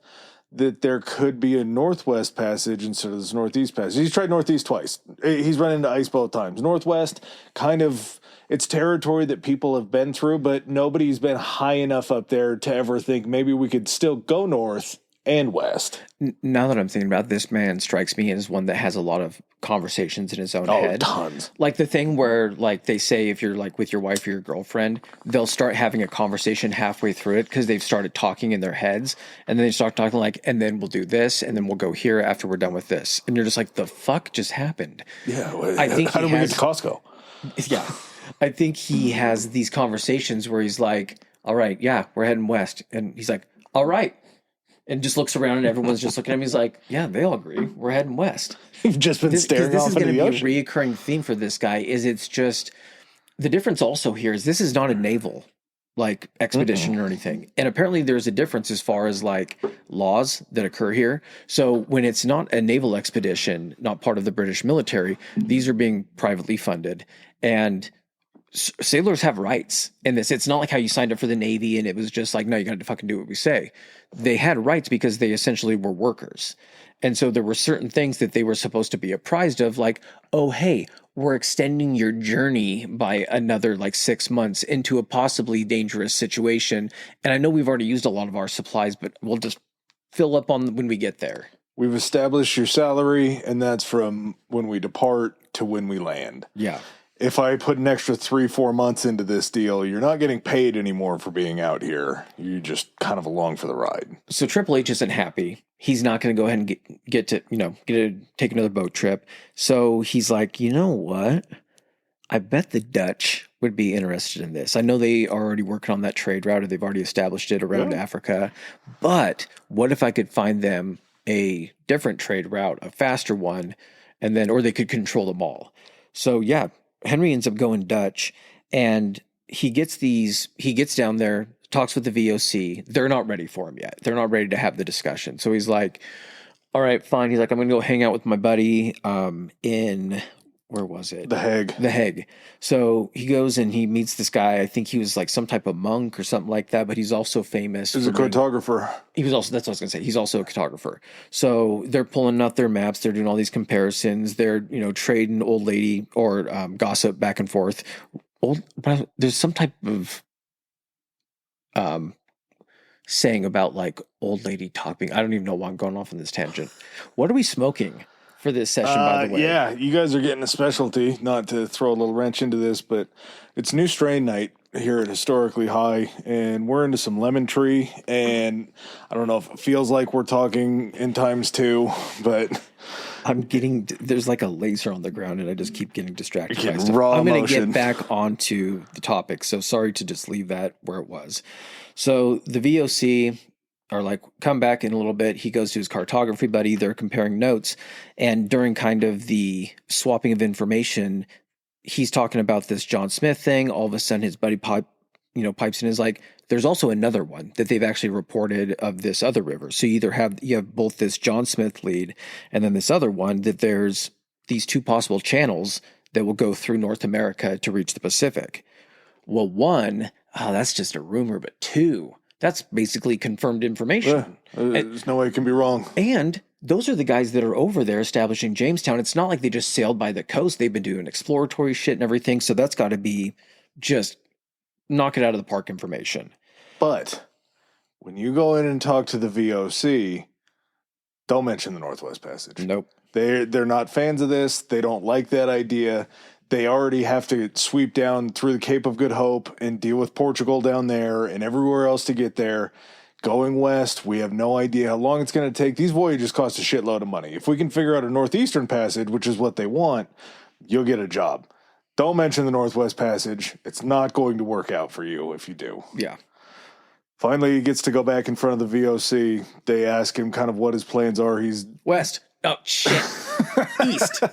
that there could be a northwest passage instead of this northeast passage. He's tried northeast twice. He's run into ice both times. Northwest, kind of, it's territory that people have been through, but nobody's been high enough up there to ever think maybe we could still go north and west. Now that I'm thinking about it, this man strikes me as one that has a lot of conversations in his own head. Tons. Like the thing where, like, they say if you're like with your wife or your girlfriend, they'll start having a conversation halfway through it because they've started talking in their heads, and then they start talking like, and then we'll do this, and then we'll go here after we're done with this, and you're just like, the fuck just happened? Yeah, I think how did we get to Costco? Yeah, I think he has these conversations where he's like, all right, yeah, we're heading west, and he's like, all right. And just looks around and everyone's just looking at him. He's like, yeah, they all agree. We're heading west. You've just been staring off into the ocean. This is going to be a reoccurring theme for this guy. Is it's just the difference also here is this is not a naval like expedition or anything. And apparently there's a difference as far as like laws that occur here. So when it's not a naval expedition, not part of the British military, these are being privately funded. And sailors have rights in this. It's not like how you signed up for the Navy and it was just like, no, you got to fucking do what we say. They had rights because they essentially were workers. And so there were certain things that they were supposed to be apprised of, like, oh, hey, we're extending your journey by another like 6 months into a possibly dangerous situation. And I know we've already used a lot of our supplies, but we'll just fill up on when we get there. We've established your salary, and that's from when we depart to when we land. Yeah. If I put an extra 3-4 months into this deal, you're not getting paid anymore for being out here. You're just kind of along for the ride. So Triple H isn't happy. He's not going to go ahead and get to take another boat trip. So he's like, you know what? I bet the Dutch would be interested in this. I know they are already working on that trade route, or they've already established it around Africa. But what if I could find them a different trade route, a faster one, and then, or they could control them all. So yeah, Henry ends up going Dutch, and he gets down there, talks with the VOC. They're not ready for him yet. They're not ready to have the discussion. So he's like, all right, fine. He's like, I'm going to go hang out with my buddy in, where was it? The Hague. So he goes and he meets this guy. I think he was like some type of monk or something like that, but he's also famous. He's a cartographer. That's what I was going to say. He's also a cartographer. So they're pulling out their maps. They're doing all these comparisons. They're, trading old lady or gossip back and forth. There's some type of saying about like old lady talking. I don't even know why I'm going off on this tangent. What are we smoking for this session, by the way? Yeah, you guys are getting a specialty, not to throw a little wrench into this, but it's new strain night here at Historically High, and we're into some lemon tree, and I don't know if it feels like we're talking in times two, but there's like a laser on the ground, and I just keep getting distracted by getting stuff. raw I'm going to emotion. get back onto the topic, so sorry to just leave that where it was. So the VOC are like, come back in a little bit. He goes to his cartography buddy. They're comparing notes. And during kind of the swapping of information, he's talking about this John Smith thing. All of a sudden his buddy pipes in and is like, there's also another one that they've actually reported of this other river. So you have both this John Smith lead and then this other one that there's these two possible channels that will go through North America to reach the Pacific. Well, one, that's just a rumor, but two, that's basically confirmed information. Yeah, there's no way it can be wrong. And those are the guys that are over there establishing Jamestown. It's not like they just sailed by the coast. They've been doing exploratory shit and everything. So that's got to be just knock it out of the park information. But when you go in and talk to the VOC, don't mention the Northwest Passage. Nope. They're not fans of this. They don't like that idea. They already have to sweep down through the Cape of Good Hope and deal with Portugal down there and everywhere else to get there. Going west, we have no idea how long it's going to take. These voyages cost a shitload of money. If we can figure out a Northeastern Passage, which is what they want, you'll get a job. Don't mention the Northwest Passage. It's not going to work out for you if you do. Yeah. Finally, he gets to go back in front of the VOC. They ask him kind of what his plans are. He's west. Oh, shit. East.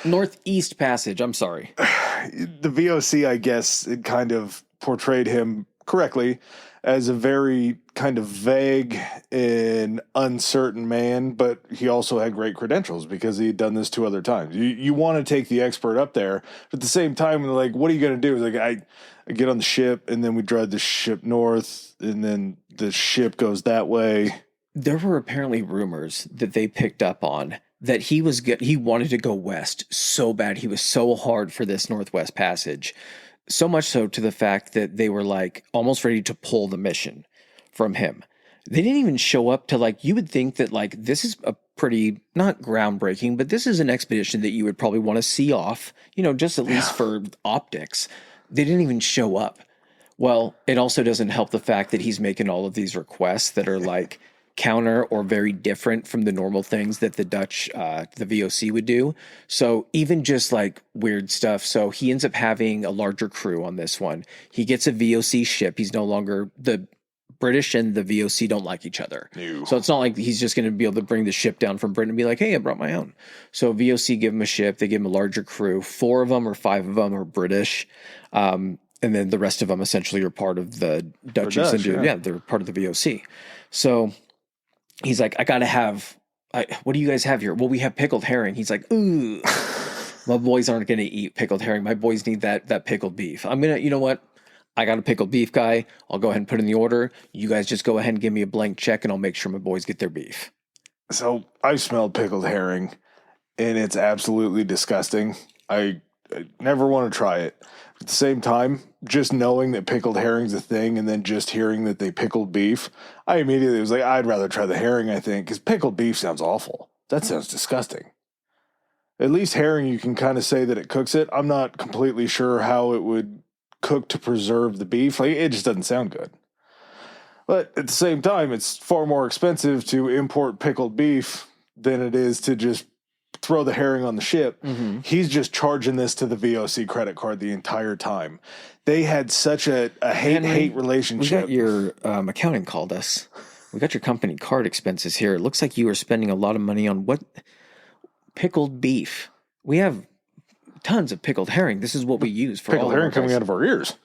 Northeast Passage. I'm sorry. The VOC, I guess, it kind of portrayed him correctly as a very kind of vague and uncertain man, but he also had great credentials because he had done this 2 other times. You want to take the expert up there, but at the same time, like, what are you going to do? It's like, I get on the ship, and then we drive the ship north, and then the ship goes that way. There were apparently rumors that they picked up on that he wanted to go west so bad. He was so hard for this Northwest Passage. So much so to the fact that they were like almost ready to pull the mission from him. They didn't even show up to, like, you would think that, like, this is a pretty, not groundbreaking, but this is an expedition that you would probably want to see off, just at least for optics. They didn't even show up. Well, it also doesn't help the fact that he's making all of these requests that are like counter or very different from the normal things that the Dutch, the VOC would do. So even just like weird stuff. So he ends up having a larger crew on this one. He gets a VOC ship. He's no longer the British and the VOC don't like each other. Ew. So it's not like he's just going to be able to bring the ship down from Britain and be like, hey, I brought my own. So VOC give him a ship. They give him a larger crew. 4 of them or 5 of them are British. And then the rest of them essentially are part of the Dutchies. They're part of the VOC. So he's like, I got to have, what do you guys have here? Well, we have pickled herring. He's like, ooh, my boys aren't going to eat pickled herring. My boys need that pickled beef. I'm going to, you know what? I got a pickled beef guy. I'll go ahead and put in the order. You guys just go ahead and give me a blank check and I'll make sure my boys get their beef. So I smelled pickled herring and it's absolutely disgusting. I never want to try it. At the same time, just knowing that pickled herring's a thing and then just hearing that they pickled beef, I immediately was like, I'd rather try the herring, I think, because pickled beef sounds awful. That sounds disgusting. At least herring, you can kind of say that it cooks it. I'm not completely sure how it would cook to preserve the beef. Like, it just doesn't sound good. But at the same time, it's far more expensive to import pickled beef than it is to just throw the herring on the ship. Mm-hmm. He's just charging this to the VOC credit card the entire time. They had such a hate relationship. We got your accountant called us. We got your company card expenses here. It looks like you are spending a lot of money on what? Pickled beef. We have tons of pickled herring. This is what we use for pickled all herring coming out of our ears.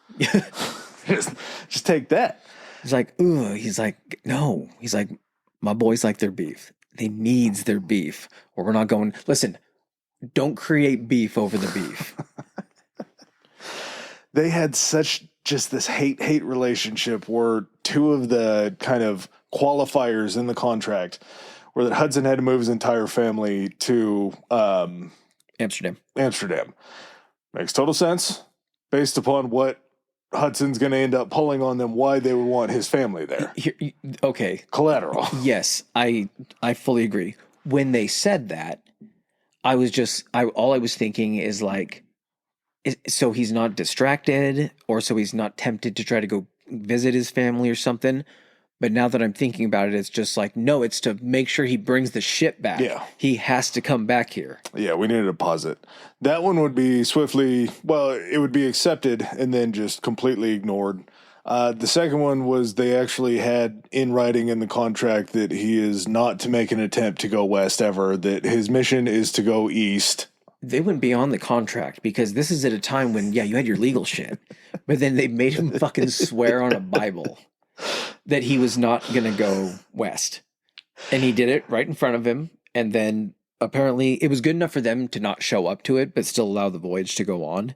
just take that. He's like, ugh. He's like, no. He's like, my boys like their beef. They needs their beef, or we're not going. Listen, don't create beef over the beef. They had such just this hate relationship where 2 of the kind of qualifiers in the contract were that Hudson had to move his entire family to Amsterdam. Makes total sense based upon what Hudson's going to end up pulling on them, why they would want his family there. Okay. Collateral. Yes, I fully agree. When they said that, all I was thinking is like, so he's not distracted, or so he's not tempted to try to go visit his family or something. But now that I'm thinking about it, it's just like, no, it's to make sure he brings the ship back. Yeah. He has to come back here. Yeah, we needed a deposit. That one would be it would be accepted and then just completely ignored. The second one was they actually had in writing in the contract that he is not to make an attempt to go west ever, that his mission is to go east. They went beyond the contract because this is at a time when, you had your legal shit. But then they made him fucking swear on a Bible that he was not going to go west. And he did it right in front of him. And then apparently it was good enough for them to not show up to it, but still allow the voyage to go on.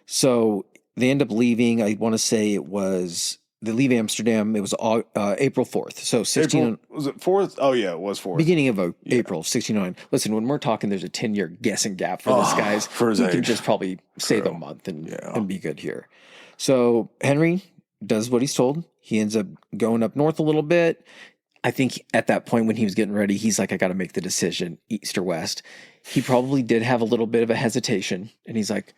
So they end up leaving. I want to say they leave Amsterdam. It was April 4th. So 16. Was it 4th? Oh, yeah, it was 4th. Beginning of April, 69. Listen, when we're talking, there's a 10-year guessing gap for this, guys. For his age. Can just probably say the month and be good here. So Henry does what he's told. He ends up going up north a little bit. I think at that point when he was getting ready, he's like, I got to make the decision, east or west. He probably did have a little bit of a hesitation. And he's like,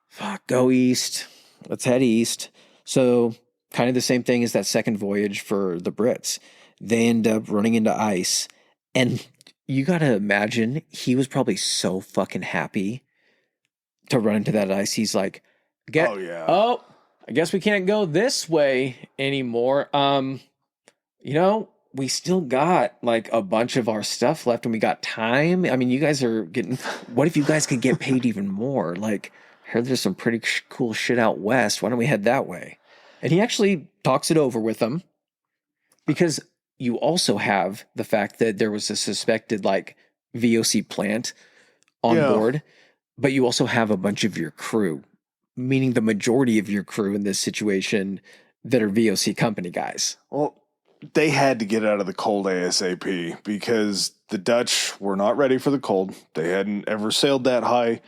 fuck, go east. Let's head east. So kind of the same thing as that second voyage for the Brits. They end up running into ice. And you got to imagine, he was probably so fucking happy to run into that ice. He's like, I guess we can't go this way anymore. We still got like a bunch of our stuff left and we got time. I mean, you guys are getting, what if you guys could get paid even more? Like, I heard there's some pretty cool shit out west. Why don't we head that way? And he actually talks it over with them because you also have the fact that there was a suspected like VOC plant on board, but you also have a bunch of your crew, meaning the majority of your crew in this situation that are VOC company guys. Well, they had to get out of the cold ASAP because the Dutch were not ready for the cold. They hadn't ever sailed that high.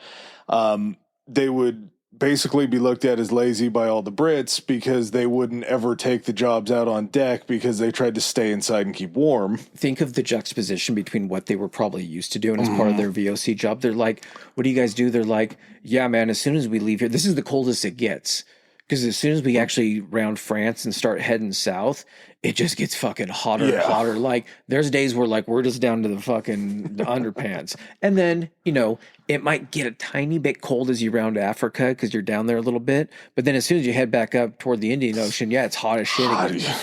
They would basically be looked at as lazy by all the Brits because they wouldn't ever take the jobs out on deck because they tried to stay inside and keep warm. Think of the juxtaposition between what they were probably used to doing as part of their VOC job. They're like, what do you guys do? They're like, yeah, man, as soon as we leave here, this is the coldest it gets. Because as soon as we actually round France and start heading south, it just gets fucking hotter and hotter. Like, there's days where, like, we're just down to the fucking underpants. And then, you know, it might get a tiny bit cold as you round Africa because you're down there a little bit. But then as soon as you head back up toward the Indian Ocean, yeah, it's hot as shit again.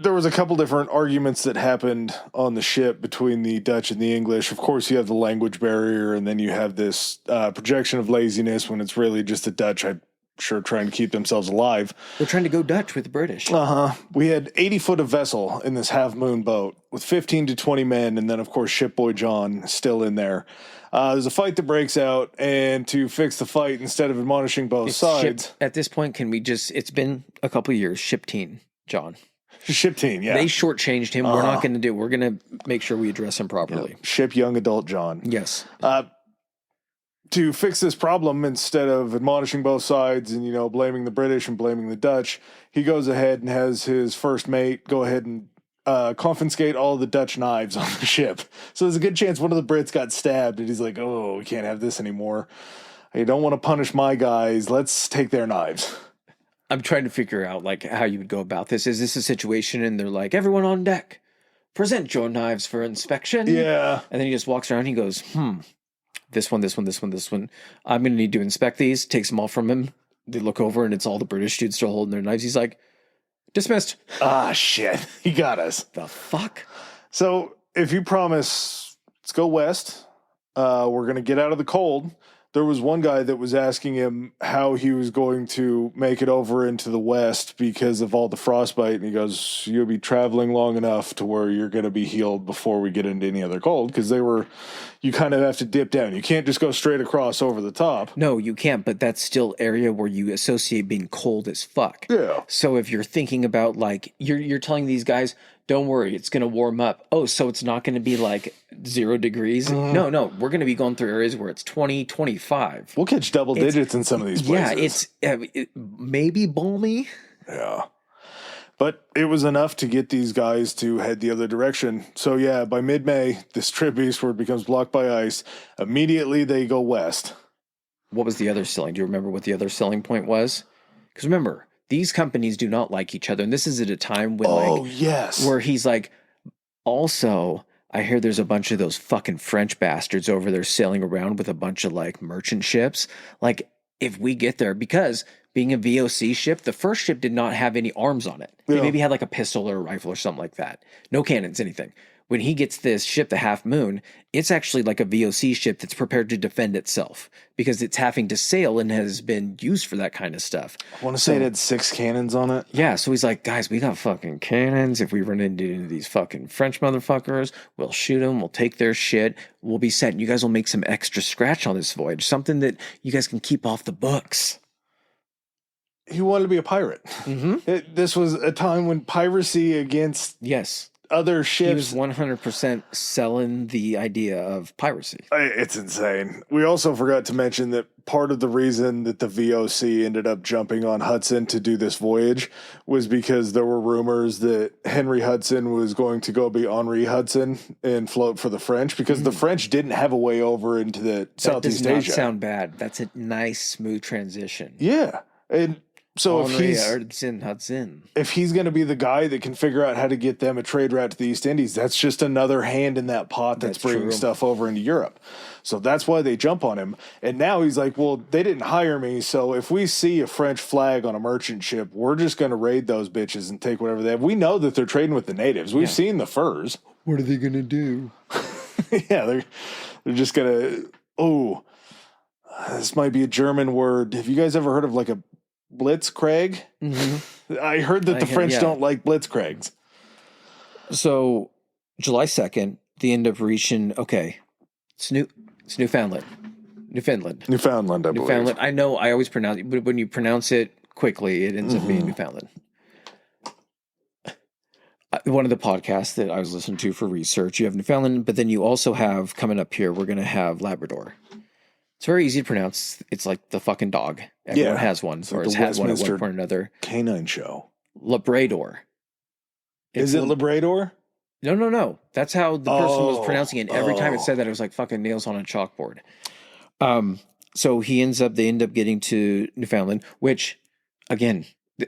There was a couple different arguments that happened on the ship between the Dutch and the English. Of course, you have the language barrier, and then you have this projection of laziness when it's really just the Dutch, I'm sure, trying to keep themselves alive. They're trying to go Dutch with the British. We had 80 foot of vessel in this half-moon boat with 15 to 20 men, and then, of course, Shipboy John still in there. There's a fight that breaks out, and to fix the fight, instead of admonishing both sides... At this point, can we just... It's been a couple of years. Ship teen, John. Ship teen, yeah. They shortchanged him. We're not going to do it. We're going to make sure we address him properly. Yeah. Ship young adult John. Yes. To fix this problem, instead of admonishing both sides and, you know, blaming the British and blaming the Dutch, he goes ahead and has his first mate go ahead and confiscate all the Dutch knives on the ship. So there's a good chance one of the Brits got stabbed, and he's like, oh, we can't have this anymore. I don't want to punish my guys. Let's take their knives. I'm trying to figure out, like, how you would go about this. Is this a situation and they're like, everyone on deck, present your knives for inspection? Yeah. And then he just walks around and he goes, this one, this one, this one, this one. I'm going to need to inspect these. Takes them all from him. They look over and it's all the British dudes still holding their knives. He's like, dismissed. Ah, shit. He got us. The fuck? So if you promise, let's go west, we're going to get out of the cold. There was one guy that was asking him how he was going to make it over into the west because of all the frostbite. And he goes, you'll be traveling long enough to where you're going to be healed before we get into any other cold. Because you kind of have to dip down. You can't just go straight across over the top. No, you can't. But that's still area where you associate being cold as fuck. Yeah. So if you're thinking about, like, you're telling these guys, don't worry, it's going to warm up. Oh, so it's not going to be like 0 degrees? No, we're going to be going through areas where it's 20, 25. We'll catch double digits in some of these places. Yeah, it's maybe balmy. Yeah. But it was enough to get these guys to head the other direction. So yeah, by mid-May, this trip eastward becomes blocked by ice. Immediately they go west. What was the other selling? Do you remember what the other selling point was? Because remember, these companies do not like each other. And this is at a time when, where he's like, also, I hear there's a bunch of those fucking French bastards over there sailing around with a bunch of, like, merchant ships. Like, if we get there, because being a VOC ship, the first ship did not have any arms on it. They maybe had like a pistol or a rifle or something like that. No cannons, anything. When he gets this ship, the Half Moon, it's actually like a VOC ship that's prepared to defend itself because it's having to sail and has been used for that kind of stuff. I want to say it had 6 cannons on it. Yeah, so he's like, guys, we got fucking cannons. If we run into these fucking French motherfuckers, we'll shoot them, we'll take their shit, we'll be set. And you guys will make some extra scratch on this voyage, something that you guys can keep off the books. He wanted to be a pirate. Mm-hmm. This was a time when piracy against other ships. He was 100% selling the idea of piracy. It's insane. We also forgot to mention that part of the reason that the VOC ended up jumping on Hudson to do this voyage was because there were rumors that Henry Hudson was going to go be Henry Hudson and float for the French because the French didn't have a way over into the Southeast Asia. That does not sound bad. That's a nice, smooth transition. Yeah. And so Henry Hudson. if he's going to be the guy that can figure out how to get them a trade route to the East Indies, that's just another hand in that pot that's bringing stuff over into Europe. So that's why they jump on him. And now he's like, well, they didn't hire me, so if we see a French flag on a merchant ship, we're just going to raid those bitches and take whatever they have. We know that they're trading with the natives. We've seen the furs. What are they going to do? Yeah, they're just going to, this might be a German word. Have you guys ever heard of like a blitzkrieg? Mm-hmm. I heard that the French don't like blitzkriegs. So July 2nd, they end up reaching, it's Newfoundland. Newfoundland, I believe. I know I always pronounce it, but when you pronounce it quickly, it ends up being Newfoundland. One of the podcasts that I was listening to for research, you have Newfoundland, but then you also have, coming up here, we're going to have Labrador. It's very easy to pronounce. It's like the fucking dog. Everyone has one, It's or like has the had one at Westminster one point or another. Canine Show. Labrador. Is it Labrador? No. That's how the person was pronouncing it. Every time it Oh. said that, it was like fucking nails on a chalkboard. So they end up getting to Newfoundland, which, again,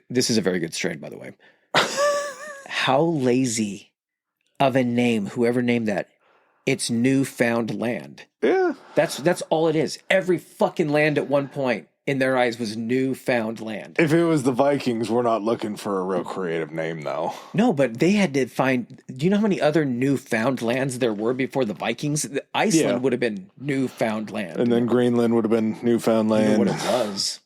this is a very good strain, by the way. How lazy of a name, whoever named that. It's Newfoundland. Yeah. That's all it is. Every fucking land at one point in their eyes was Newfoundland. If it was the Vikings, we're not looking for a real creative name, though. No, but they had to find. Do you know how many other Newfoundlands there were before the Vikings? Iceland would have been Newfoundland, and then Greenland would have been Newfoundland. You know what it was.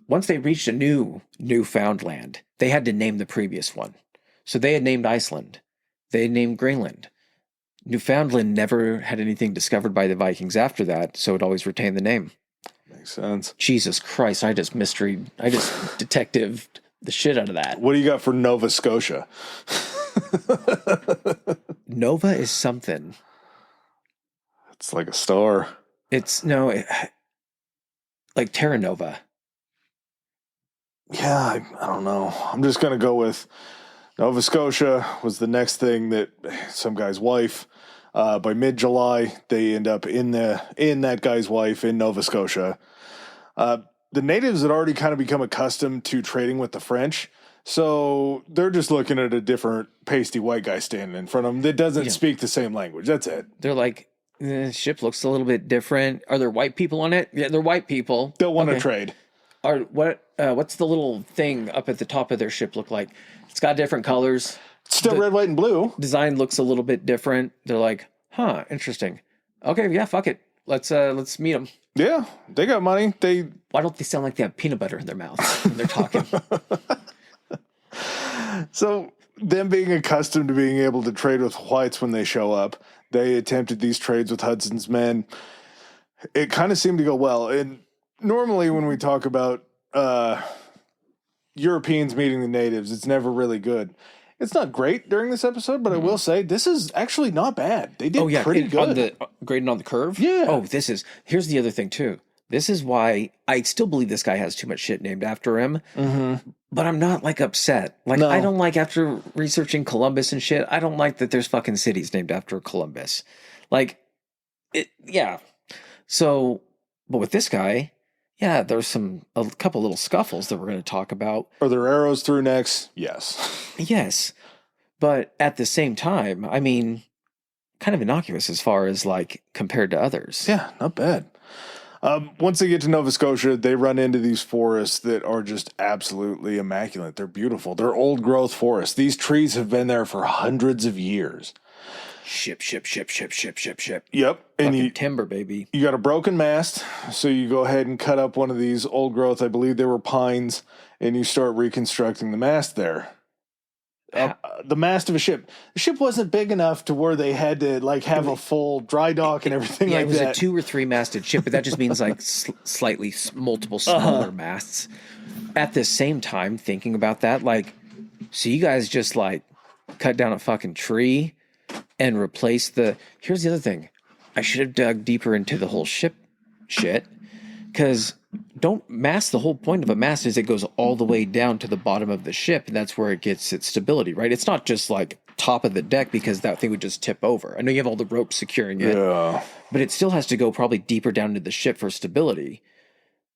Once they reached a new Newfoundland, they had to name the previous one. So they had named Iceland. They had named Greenland. Newfoundland never had anything discovered by the Vikings after that, so it always retained the name. Makes sense. Jesus Christ, I just detectived the shit out of that. What do you got for Nova Scotia? Nova is something. It's like a star. Like Terra Nova. Yeah, I don't know. I'm just going to go with Nova Scotia was the next thing that some guy's wife, by mid-July, they end up in that guy's wife in Nova Scotia. The natives had already kind of become accustomed to trading with the French, so they're just looking at a different pasty white guy standing in front of them that doesn't speak the same language. That's it. They're like, the ship looks a little bit different. Are there white people on it? Yeah, they're white people. They'll want to trade. What's the little thing up at the top of their ship look like? It's got different colors. It's still red, white, and blue. Design looks a little bit different. They're like, huh, interesting. Okay, yeah, fuck it. Let's meet them. Yeah, they got money. Why don't they sound like they have peanut butter in their mouth when they're talking? So, them being accustomed to being able to trade with whites when they show up, they attempted these trades with Hudson's men. It kind of seemed to go well. And normally when we talk about Europeans meeting the natives, it's never really good. It's not great during this episode, but I will say this is actually not bad. They did pretty good. Grading on the curve? Yeah. Oh, here's the other thing too. This is why I still believe this guy has too much shit named after him. Mm-hmm. But I'm not like upset. Like I don't like, after researching Columbus and shit, I don't like that there's fucking cities named after Columbus. Like, So, but with this guy, there's a couple little scuffles that we're going to talk about. Are there arrows through necks? Yes. Yes. But at the same time, I mean, kind of innocuous as far as like compared to others. Yeah, not bad. Once they get to Nova Scotia, they run into these forests that are just absolutely immaculate. They're beautiful. They're old growth forests. These trees have been there for hundreds of years. Ship. Yep. And timber, baby. You got a broken mast, so you go ahead and cut up one of these old growth, I believe they were pines, and you start reconstructing the mast there. The mast of a ship. The ship wasn't big enough to where they had to like have a full dry dock and everything like that. Yeah, it was a 2 or 3 masted ship, but that just means like slightly multiple smaller masts. At the same time, thinking about that, like, so you guys just like cut down a fucking tree and replace here's the other thing. I should have dug deeper into the whole ship shit, because don't mast, the whole point of a mast is it goes all the way down to the bottom of the ship, and that's where it gets its stability, right? It's not just like top of the deck, because that thing would just tip over. I know you have all the ropes securing it, but it still has to go probably deeper down into the ship for stability.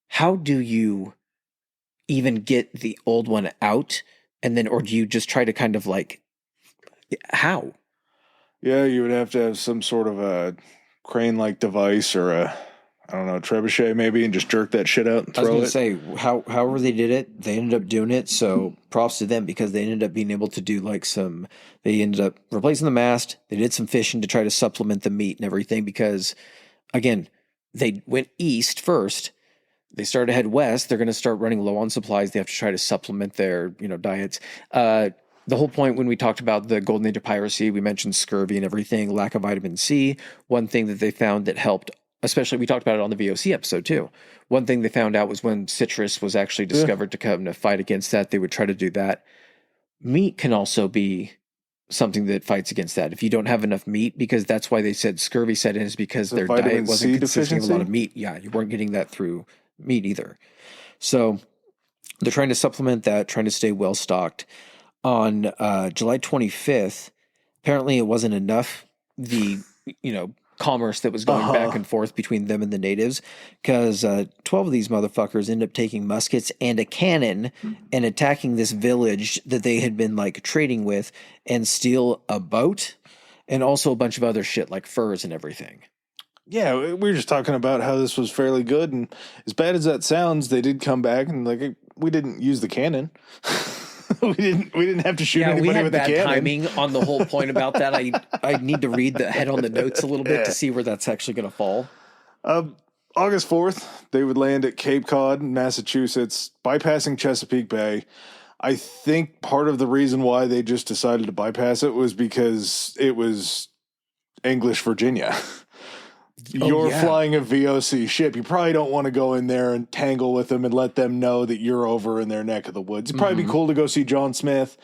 How do you even get the old one out, and then, or do you just try to kind of like, how? Yeah, you would have to have some sort of a crane-like device, or a trebuchet maybe, and just jerk that shit out and throw it. I was going to say, however they did it, they ended up doing it, so props to them, because they ended up being able to do like they ended up replacing the mast, they did some fishing to try to supplement the meat and everything, because, again, they went east first, they started to head west, they're going to start running low on supplies, they have to try to supplement their, diets. The whole point when we talked about the Golden Age of piracy, we mentioned scurvy and everything, lack of vitamin C. One thing that they found that helped, especially we talked about it on the VOC episode too. One thing they found out was when citrus was actually discovered to come to fight against that, they would try to do that. Meat can also be something that fights against that. If you don't have enough meat, because that's why they said scurvy set in, is because their vitamin diet wasn't C consisting of a lot of deficiency? meat. Yeah, you weren't getting that through meat either. So they're trying to supplement that, trying to stay well stocked. On July 25th, apparently it wasn't enough. The commerce that was going back and forth between them and the natives, because 12 of these motherfuckers end up taking muskets and a cannon and attacking this village that they had been like trading with, and steal a boat and also a bunch of other shit like furs and everything. Yeah, we were just talking about how this was fairly good, and as bad as that sounds, they did come back and like we didn't use the cannon. we didn't have to shoot We anybody had with the bad cannon. timing on the whole point about that. I need to read the head on the notes a little bit to see where that's actually going to fall. August 4th, they would land at Cape Cod, Massachusetts, bypassing Chesapeake Bay. I think part of the reason why they just decided to bypass it was because it was English Virginia. You're flying a VOC ship. You probably don't want to go in there and tangle with them and let them know that you're over in their neck of the woods. It'd probably be cool to go see John Smith,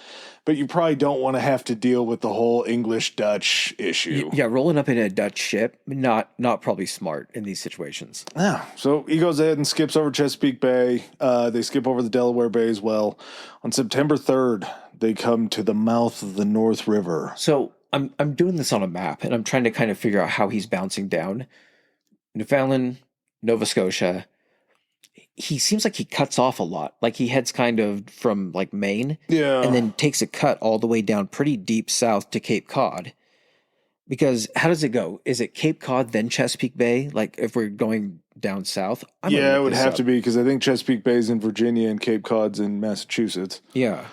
but you probably don't want to have to deal with the whole English-Dutch issue. Yeah, rolling up in a Dutch ship, not probably smart in these situations. Yeah, so he goes ahead and skips over Chesapeake Bay. They skip over the Delaware Bay as well. On September 3rd, they come to the mouth of the North River. So I'm doing this on a map, and I'm trying to kind of figure out how he's bouncing down. Newfoundland, Nova Scotia. He seems like he cuts off a lot. Like he heads kind of from like Maine, and then takes a cut all the way down pretty deep south to Cape Cod. Because how does it go? Is it Cape Cod then Chesapeake Bay? Like if we're going down south? Yeah, it would have to be, because I think Chesapeake Bay's in Virginia and Cape Cod's in Massachusetts. Yeah.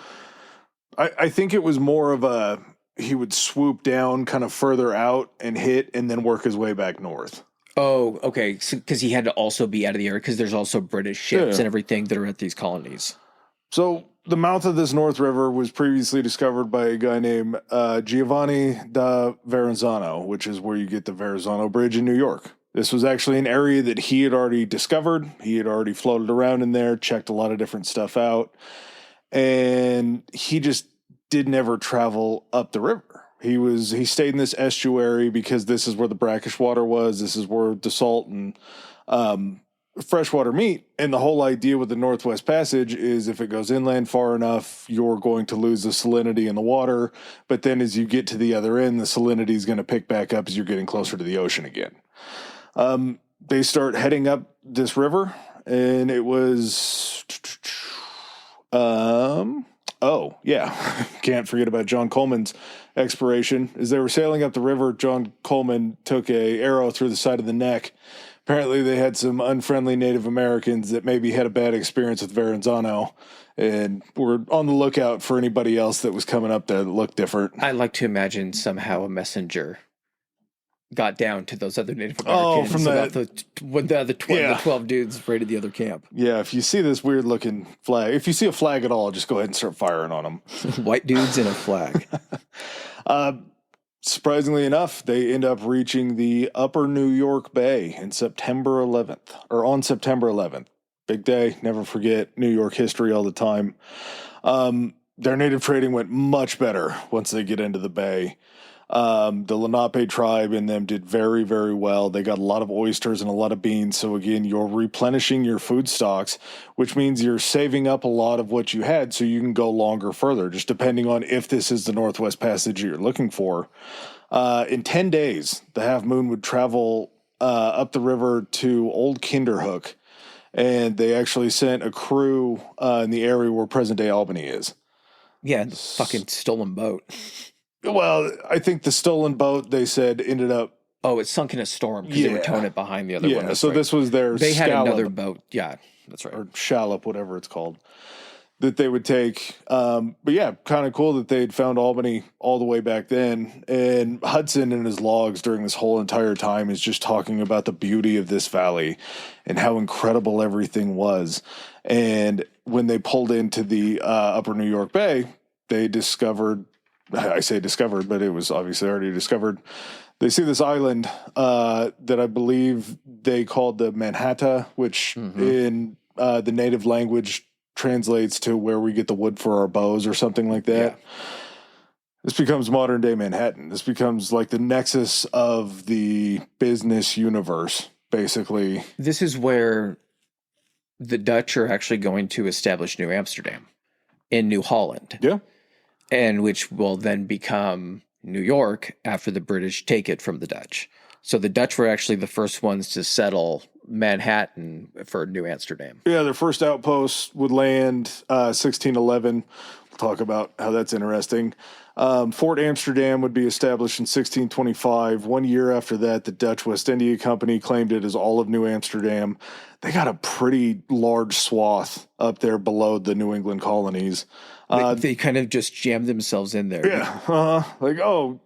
I think it was more of a, he would swoop down kind of further out and hit and then work his way back north. Oh, okay. Because he had to also be out of the area, because there's also British ships and everything that are at these colonies. So the mouth of this North River was previously discovered by a guy named Giovanni da Verrazzano, which is where you get the Verrazzano Bridge in New York. This was actually an area that he had already discovered. He had already floated around in there, checked a lot of different stuff out, and he just didn't ever travel up the river. He stayed in this estuary because this is where the brackish water was. This is where the salt and freshwater meet. And the whole idea with the Northwest Passage is if it goes inland far enough, you're going to lose the salinity in the water. But then as you get to the other end, the salinity is going to pick back up as you're getting closer to the ocean again. They start heading up this river, and it was... Oh, yeah. Can't forget about John Coleman's exploration. As they were sailing up the river, John Coleman took a arrow through the side of the neck. Apparently, they had some unfriendly Native Americans that maybe had a bad experience with Verrazzano and were on the lookout for anybody else that was coming up there that looked different. I like to imagine somehow a messenger got down to those other Native Americans. From that, the 12 dudes raided the other camp. Yeah, if you see this weird looking flag, if you see a flag at all, just go ahead and start firing on them. White dudes and a flag. Surprisingly enough, they end up reaching the upper New York Bay on September 11th. Big day, never forget, New York history all the time. Their native trading went much better once they get into the bay. The Lenape tribe and them did very, very well. They got a lot of oysters and a lot of beans. So again, you're replenishing your food stocks, which means you're saving up a lot of what you had so you can go longer further, just depending on if this is the Northwest Passage you're looking for. In 10 days, the Half Moon would travel up the river to Old Kinderhook, and they actually sent a crew in the area where present-day Albany is. Yeah, the fucking stolen boat. Well, I think the stolen boat, they said, ended up... Oh, it sunk in a storm because they were towing it behind the other one. Yeah, so this was their They had scallop, another boat. Yeah, that's right. or shallop, whatever it's called, that they would take. But yeah, kind of cool that they had found Albany all the way back then. And Hudson in his logs during this whole entire time is just talking about the beauty of this valley and how incredible everything was. And when they pulled into the upper New York Bay, they discovered... I say discovered, but it was obviously already discovered. They see this island that I believe they called the Manhattan, which in the native language translates to where we get the wood for our bows or something like that. This becomes modern day Manhattan. This becomes like the nexus of the business universe, basically. This is where the Dutch are actually going to establish New Amsterdam in New Holland. Yeah. And which will then become New York after the British take it from the Dutch. So the Dutch were actually the first ones to settle Manhattan for New Amsterdam. Yeah, their first outpost would land 1611. We'll talk about how that's interesting. Fort Amsterdam would be established in 1625. 1 year after that, the Dutch West India Company claimed it as all of New Amsterdam. They got a pretty large swath up there below the New England colonies. They kind of just jammed themselves in there. Yeah. Like, oh,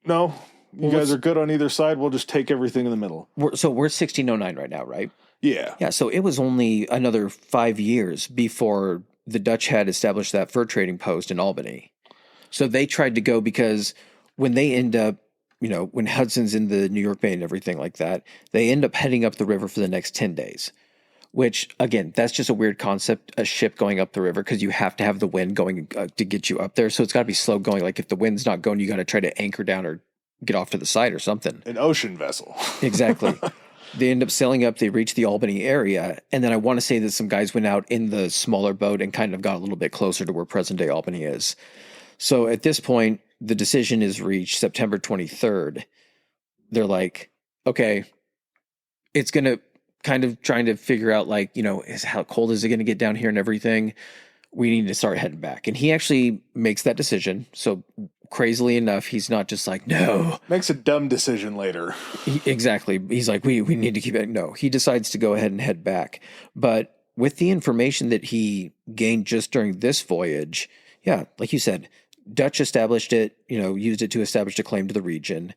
no, you guys are good on either side. We'll just take everything in the middle. We're 1609 right now, right? Yeah. Yeah, so it was only another 5 years before the Dutch had established that fur trading post in Albany. So they tried to go because when they end up, when Hudson's in the New York Bay and everything like that, they end up heading up the river for the next 10 days, which, again, that's just a weird concept, a ship going up the river, because you have to have the wind going to get you up there. So it's got to be slow going. Like if the wind's not going, you got to try to anchor down or get off to the side or something. An ocean vessel. Exactly. They end up sailing up. They reach the Albany area. And then I want to say that some guys went out in the smaller boat and kind of got a little bit closer to where present-day Albany is. So at this point, the decision is reached September 23rd. They're like, okay, it's going to kind of trying to figure out like, how cold is it going to get down here and everything. We need to start heading back. And he actually makes that decision. So crazily enough, he's not just like, no. Makes a dumb decision later. Exactly. He's like, we need to keep it. No, he decides to go ahead and head back. But with the information that he gained just during this voyage, yeah, like you said, Dutch established it, used it to establish a claim to the region.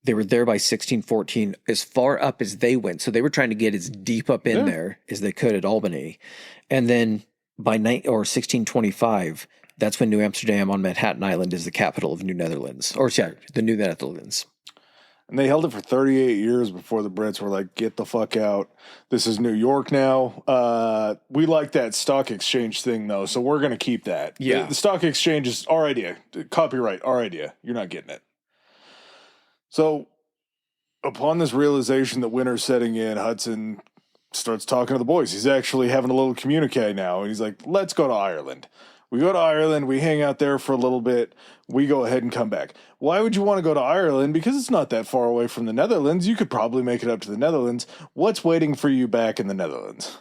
They were there by 1614, as far up as they went. So they were trying to get as deep up in there as they could at Albany. And then by 1625, that's when New Amsterdam on Manhattan Island is the capital of New Netherlands. The New Netherlands. And they held it for 38 years before the Brits were like, get the fuck out. This is New York now. We like that stock exchange thing, though, so we're going to keep that. Yeah. The stock exchange is our idea. Copyright, our idea. You're not getting it. So upon this realization that winter's setting in, Hudson starts talking to the boys. He's actually having a little communique now, and he's like, let's go to Ireland. We go to Ireland, we hang out there for a little bit, we go ahead and come back. Why would you want to go to Ireland? Because it's not that far away from the Netherlands. You could probably make it up to the Netherlands. What's waiting for you back in the Netherlands?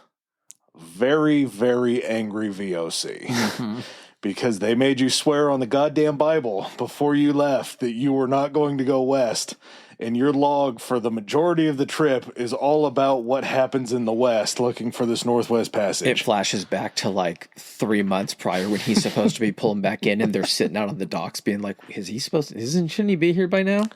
Very, very angry VOC. Mm-hmm. Because they made you swear on the goddamn Bible before you left that you were not going to go west. And your log for the majority of the trip is all about what happens in the West looking for this Northwest Passage. It flashes back to like 3 months prior when he's supposed to be pulling back in and they're sitting out on the docks being like, shouldn't he be here by now?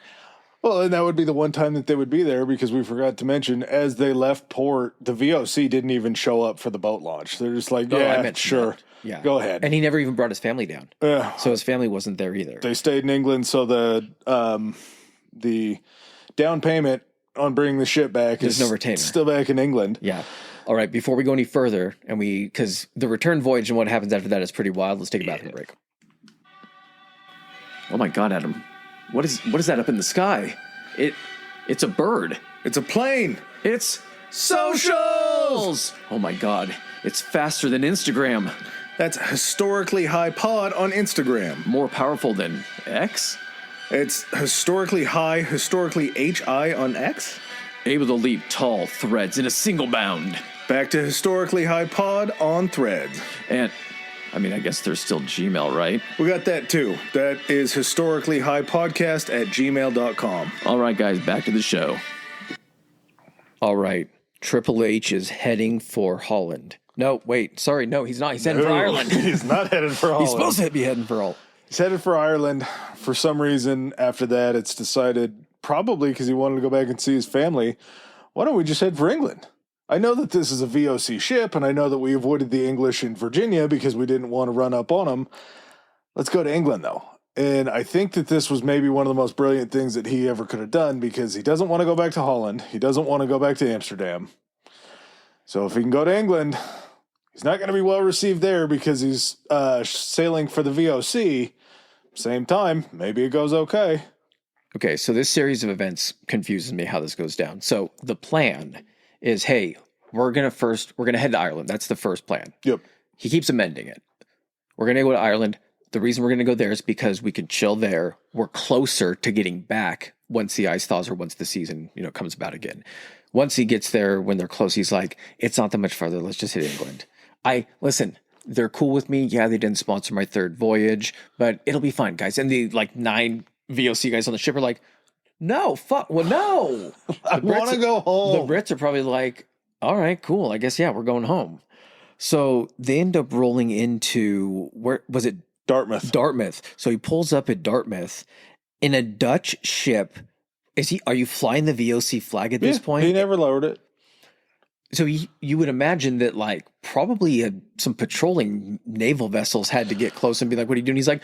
Well, and that would be the one time that they would be there because we forgot to mention as they left port, the VOC didn't even show up for the boat launch. They're just like, sure. That. Yeah. Go ahead. And he never even brought his family down. So his family wasn't there either. They stayed in England, so the down payment on bringing the ship back is no retainer. Still back in England. Yeah. All right. Before we go any further, because the return voyage and what happens after that is pretty wild. Let's take a bathroom break. Oh my God, Adam! What is that up in the sky? It's a bird. It's a plane. It's socials. Oh my God! It's faster than Instagram. That's historically high pod on Instagram. More powerful than X. It's historically high, historically HI on X. Able to leap tall threads in a single bound. Back to historically high pod on Threads. And, I guess there's still Gmail, right? We got that too. That is historically high podcast at gmail.com. All right, guys, back to the show. All right. Triple H is heading for Holland. No, wait. Sorry. No, he's not. He's heading for Ireland. He's not headed for Holland. He's supposed to be heading for Holland. He's headed for Ireland. For some reason, after that, it's decided, probably because he wanted to go back and see his family, why don't we just head for England? I know that this is a VOC ship, and I know that we avoided the English in Virginia because we didn't want to run up on them. Let's go to England, though. And I think that this was maybe one of the most brilliant things that he ever could have done because he doesn't want to go back to Holland. He doesn't want to go back to Amsterdam. So if he can go to England, he's not going to be well received there because he's sailing for the VOC. Same time, maybe it goes okay. Okay, so this series of events confuses me how this goes down. So the plan is, hey, we're gonna head to Ireland. That's the first plan. Yep. He keeps amending it. We're gonna go to Ireland. The reason we're gonna go there is because we can chill there. We're closer to getting back once the ice thaws or once the season, comes about again. Once he gets there, when they're close, he's like, it's not that much farther. Let's just hit England. Listen, they're cool with me. Yeah, they didn't sponsor my third voyage, but it'll be fine, guys. And the 9 VOC guys on the ship are like, no, fuck, well, no. I want to go home. The Brits are probably like, all right, cool. I guess, yeah, we're going home. So they end up rolling into, where was it? Dartmouth. So he pulls up at Dartmouth in a Dutch ship. Are you flying the VOC flag at this point? He never lowered it. So you would imagine that probably some patrolling naval vessels had to get close and be like, what are you doing? He's like,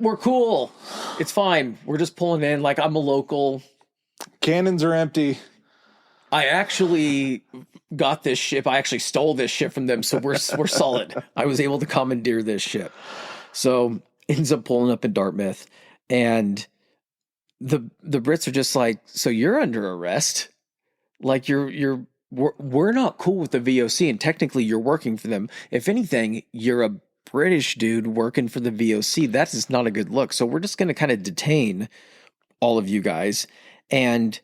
we're cool. It's fine. We're just pulling in. I'm a local. Cannons are empty. I actually got this ship. I actually stole this ship from them. So we're solid. I was able to commandeer this ship. So ends up pulling up in Dartmouth, and the Brits are just like, so you're under arrest. We're not cool with the VOC, and technically you're working for them. If anything, you're a British dude working for the VOC. That is not a good look. So we're just going to kind of detain all of you guys. And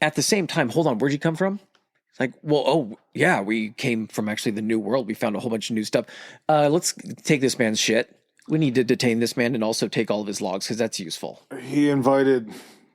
at the same time, hold on, where'd you come from? It's like, well, oh yeah, we came from actually the New World. We found a whole bunch of new stuff. Let's take this man's shit. We need to detain this man and also take all of his logs because that's useful. He invited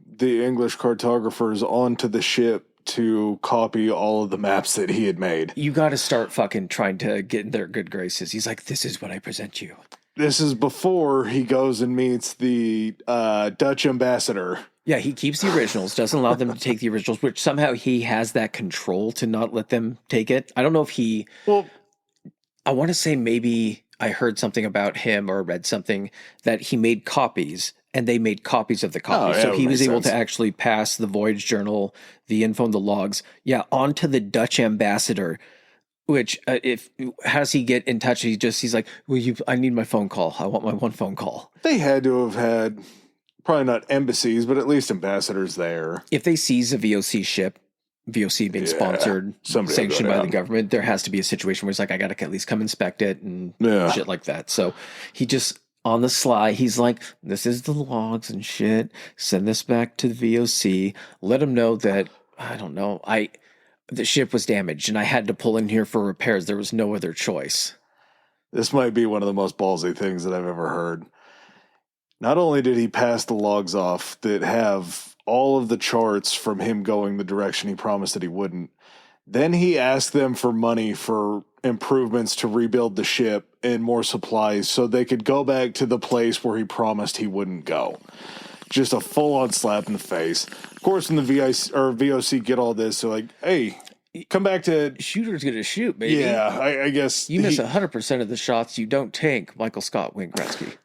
the English cartographers onto the ship to copy all of the maps that he had made. You got to start fucking trying to get in their good graces. He's like, this is what I present you. This is before he goes and meets the Dutch ambassador. Yeah, he keeps the originals, doesn't allow them to take the originals, which somehow he has that control to not let them take it. I don't know if he... Well, I want to say maybe I heard something about him or read something that he made copies and they made copies of the copies. So he was able to actually pass the voyage journal, the info and the logs, onto the Dutch ambassador, which how does he get in touch? He's like, I need my phone call. I want my one phone call. They had to have had probably not embassies, but at least ambassadors there. If they seize a VOC ship, VOC being sponsored, sanctioned by the government, there has to be a situation where it's like, I got to at least come inspect it and shit like that. So he just, on the sly, he's like, this is the logs and shit. Send this back to the VOC. Let them know that, I don't know, the ship was damaged and I had to pull in here for repairs. There was no other choice. This might be one of the most ballsy things that I've ever heard. Not only did he pass the logs off that have all of the charts from him going the direction he promised that he wouldn't, then he asked them for money for improvements to rebuild the ship and more supplies so they could go back to the place where he promised he wouldn't go. Just a full-on slap in the face. Of course, when the VOC get all this, they're like, hey, come back to... Shooter's going to shoot, baby. Yeah, I guess... You miss 100% of the shots you don't take, Michael Scott, Wayne Gretzky.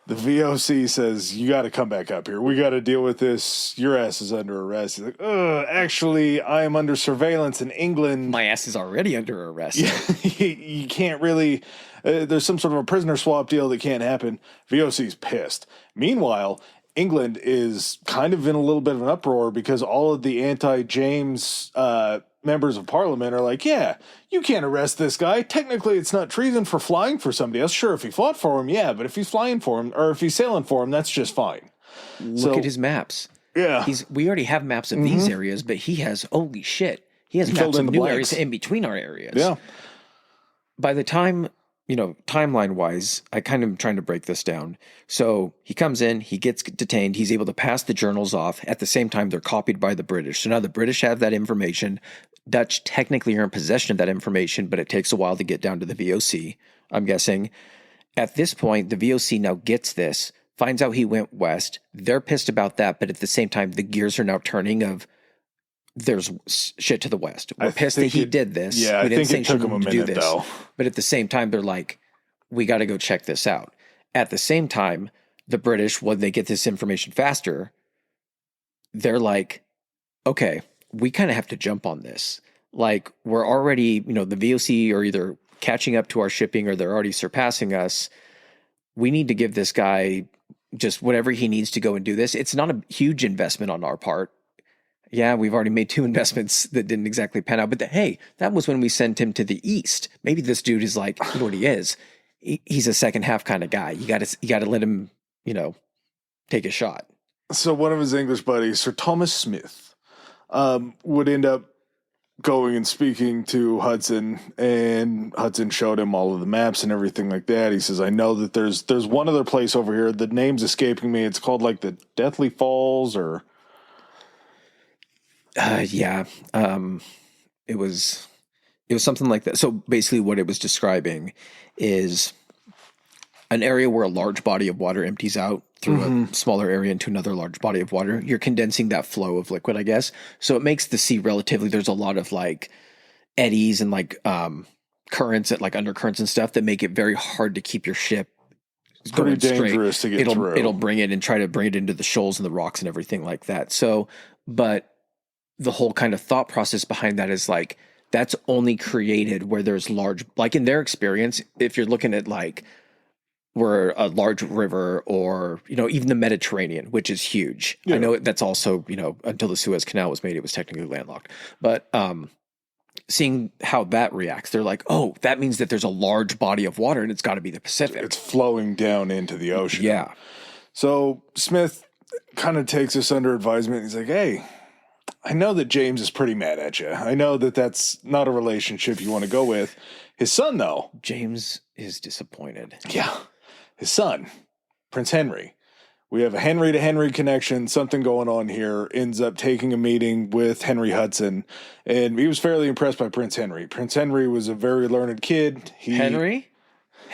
The VOC says, you got to come back up here. We got to deal with this. Your ass is under arrest. He's like, actually, I am under surveillance in England. My ass is already under arrest. You can't really... there's some sort of a prisoner swap deal that can't happen. VOC's pissed. Meanwhile, England is kind of in a little bit of an uproar because all of the anti-James members of parliament are like, yeah, you can't arrest this guy. Technically, it's not treason for flying for somebody else. Sure, if he fought for him, yeah, but if he's flying for him or if he's sailing for him, that's just fine. Look at his maps. Yeah. We already have maps of these areas, but he has, holy shit, he has maps of new areas in between our areas. Yeah. By the time... timeline wise, I kind of am trying to break this down. So he comes in, he gets detained, he's able to pass the journals off. At the same time, they're copied by the British. So now the British have that information. Dutch technically are in possession of that information, but it takes a while to get down to the VOC, I'm guessing. At this point, the VOC now gets this, finds out he went west. They're pissed about that, but at the same time, the gears are now turning of there's shit to the west. We're pissed that he did this. Yeah, I think it took him a minute, though. But at the same time, they're like, we got to go check this out. At the same time, the British, when they get this information faster, they're like, okay, we kind of have to jump on this. Like, we're already, the VOC are either catching up to our shipping or they're already surpassing us. we need to give this guy just whatever he needs to go and do this. It's not a huge investment on our part. Yeah, we've already made 2 investments that didn't exactly pan out. But hey, that was when we sent him to the east. Maybe this dude is like, you know what he is? He's a second half kind of guy. You got to let him, take a shot. So one of his English buddies, Sir Thomas Smith, would end up going and speaking to Hudson, and Hudson showed him all of the maps and everything like that. He says, I know that there's one other place over here. The name's escaping me. It's called like the Deathly Falls or... Yeah. It was something like that. So basically what it was describing is an area where a large body of water empties out through a smaller area into another large body of water. You're condensing that flow of liquid, I guess. So it makes the sea relatively, there's a lot of like eddies and like currents and like undercurrents and stuff that make it very hard to keep your ship pretty dangerous to get through. It'll bring it and try to bring it into the shoals and the rocks and everything like that. So, but the whole kind of thought process behind that is like, that's only created where there's large, like in their experience, if you're looking at like where a large river or, even the Mediterranean, which is huge. Yeah. I know that's also, until the Suez Canal was made, it was technically landlocked, but, seeing how that reacts, they're like, oh, that means that there's a large body of water and it's got to be the Pacific. It's flowing down into the ocean. Yeah. So Smith kind of takes us under advisement. He's like, hey, I know that James is pretty mad at you. I know that that's not a relationship you want to go with. His son, though. James is disappointed. Yeah. His son, Prince Henry. We have a Henry to Henry connection, something going on here, ends up taking a meeting with Henry Hudson, and he was fairly impressed by Prince Henry. Prince Henry was a very learned kid. Henry?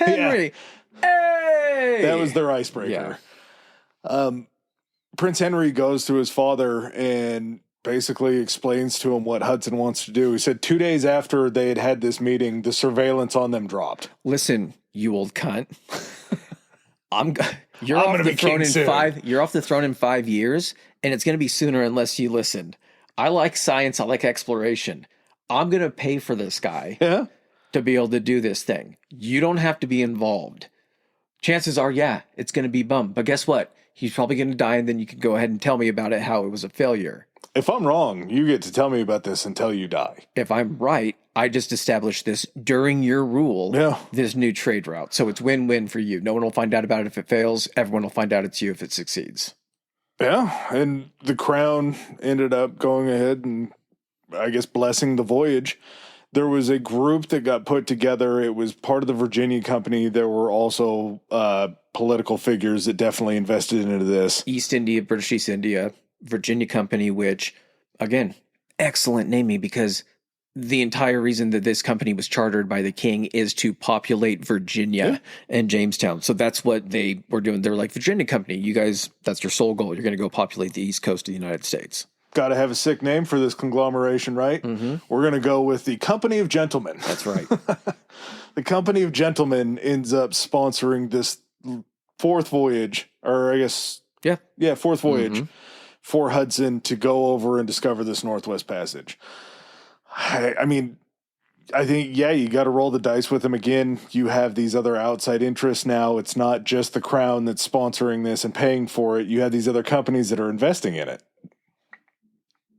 Yeah. Hey! That was their icebreaker. Yeah. Prince Henry goes to his father and basically explains to him what Hudson wants to do. He said 2 days after they had this meeting, the surveillance on them dropped. Listen, you old cunt. You're off the throne in 5 years, and it's going to be sooner unless you listened. I like science. I like exploration. I'm going to pay for this guy to be able to do this thing. You don't have to be involved. Chances are, it's going to be bum. But guess what? He's probably going to die, and then you can go ahead and tell me about it, how it was a failure. If I'm wrong, you get to tell me about this until you die. If I'm right, I just established this during your rule, this new trade route. So it's win-win for you. No one will find out about it if it fails. Everyone will find out it's you if it succeeds. Yeah, and the crown ended up going ahead and, I guess, blessing the voyage. There was a group that got put together. It was part of the Virginia Company. There were also political figures that definitely invested into this. East India, British East India, Virginia Company, which, again, excellent naming because the entire reason that this company was chartered by the king is to populate Virginia and Jamestown. So that's what they were doing. They're like, Virginia Company, you guys, that's your sole goal. You're going to go populate the East Coast of the United States. Got to have a sick name for this conglomeration, right? Mm-hmm. We're going to go with the Company of Gentlemen. That's right. The Company of Gentlemen ends up sponsoring this fourth voyage, or I guess, fourth voyage for Hudson to go over and discover this Northwest Passage. I mean, I think, you got to roll the dice with him again. You have these other outside interests now. It's not just the crown that's sponsoring this and paying for it. You have these other companies that are investing in it.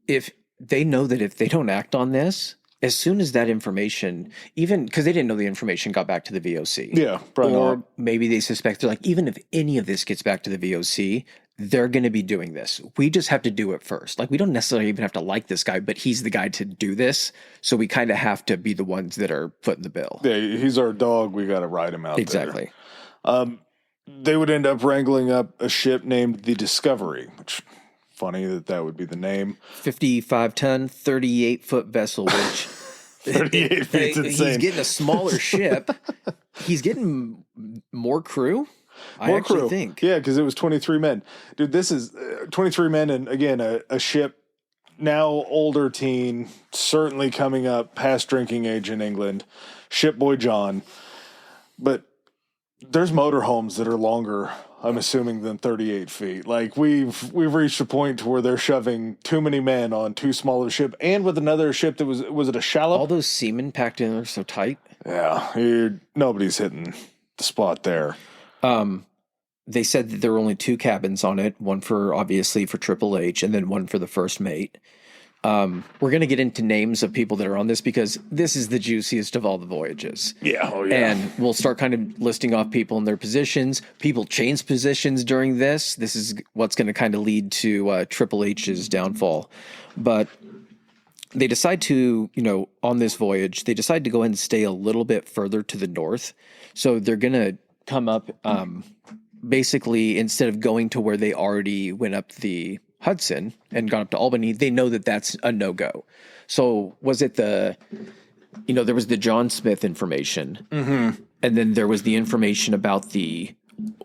If they know that if they don't act on this, as soon as that information, even because they didn't know the information got back to the VOC. Yeah, probably or not. Maybe they suspect they're like, even if any of this gets back to the VOC, they're going to be doing this. We just have to do it first. Like, we don't necessarily even have to like this guy, but he's the guy to do this. So we kind of have to be the ones that are footing the bill. Yeah, he's our dog. We got to ride him out exactly. there. They would end up wrangling up a ship named the Discovery, which... funny that would be the name. 55-ton, 38-foot vessel, which 38 feet's insane. He's getting a smaller ship. He's getting more crew. More I crew. think. Yeah, because it was 23 men. Dude, this is 23 men, and again, a ship now older teen, certainly coming up past drinking age in England. Shipboy John, but there's motorhomes that are longer, I'm assuming, than 38 feet. Like, we've reached a point to where they're shoving too many men on too small a ship, and with another ship that was it a shallop? All those seamen packed in there so tight. Yeah, nobody's hitting the spot there. They said that there were only 2 cabins on it, one obviously for Triple H, and then one for the first mate. We're going to get into names of people that are on this because this is the juiciest of all the voyages. Yeah. Oh, yeah. And we'll start kind of listing off people in their positions. People change positions during this. This is what's going to kind of lead to Triple H's downfall. But they decide to, on this voyage, they decide to go ahead and stay a little bit further to the north. So they're going to come up, basically, instead of going to where they already went up the Hudson and gone up to Albany, they know that that's a no-go. So was it there was the John Smith information, and then there was the information about the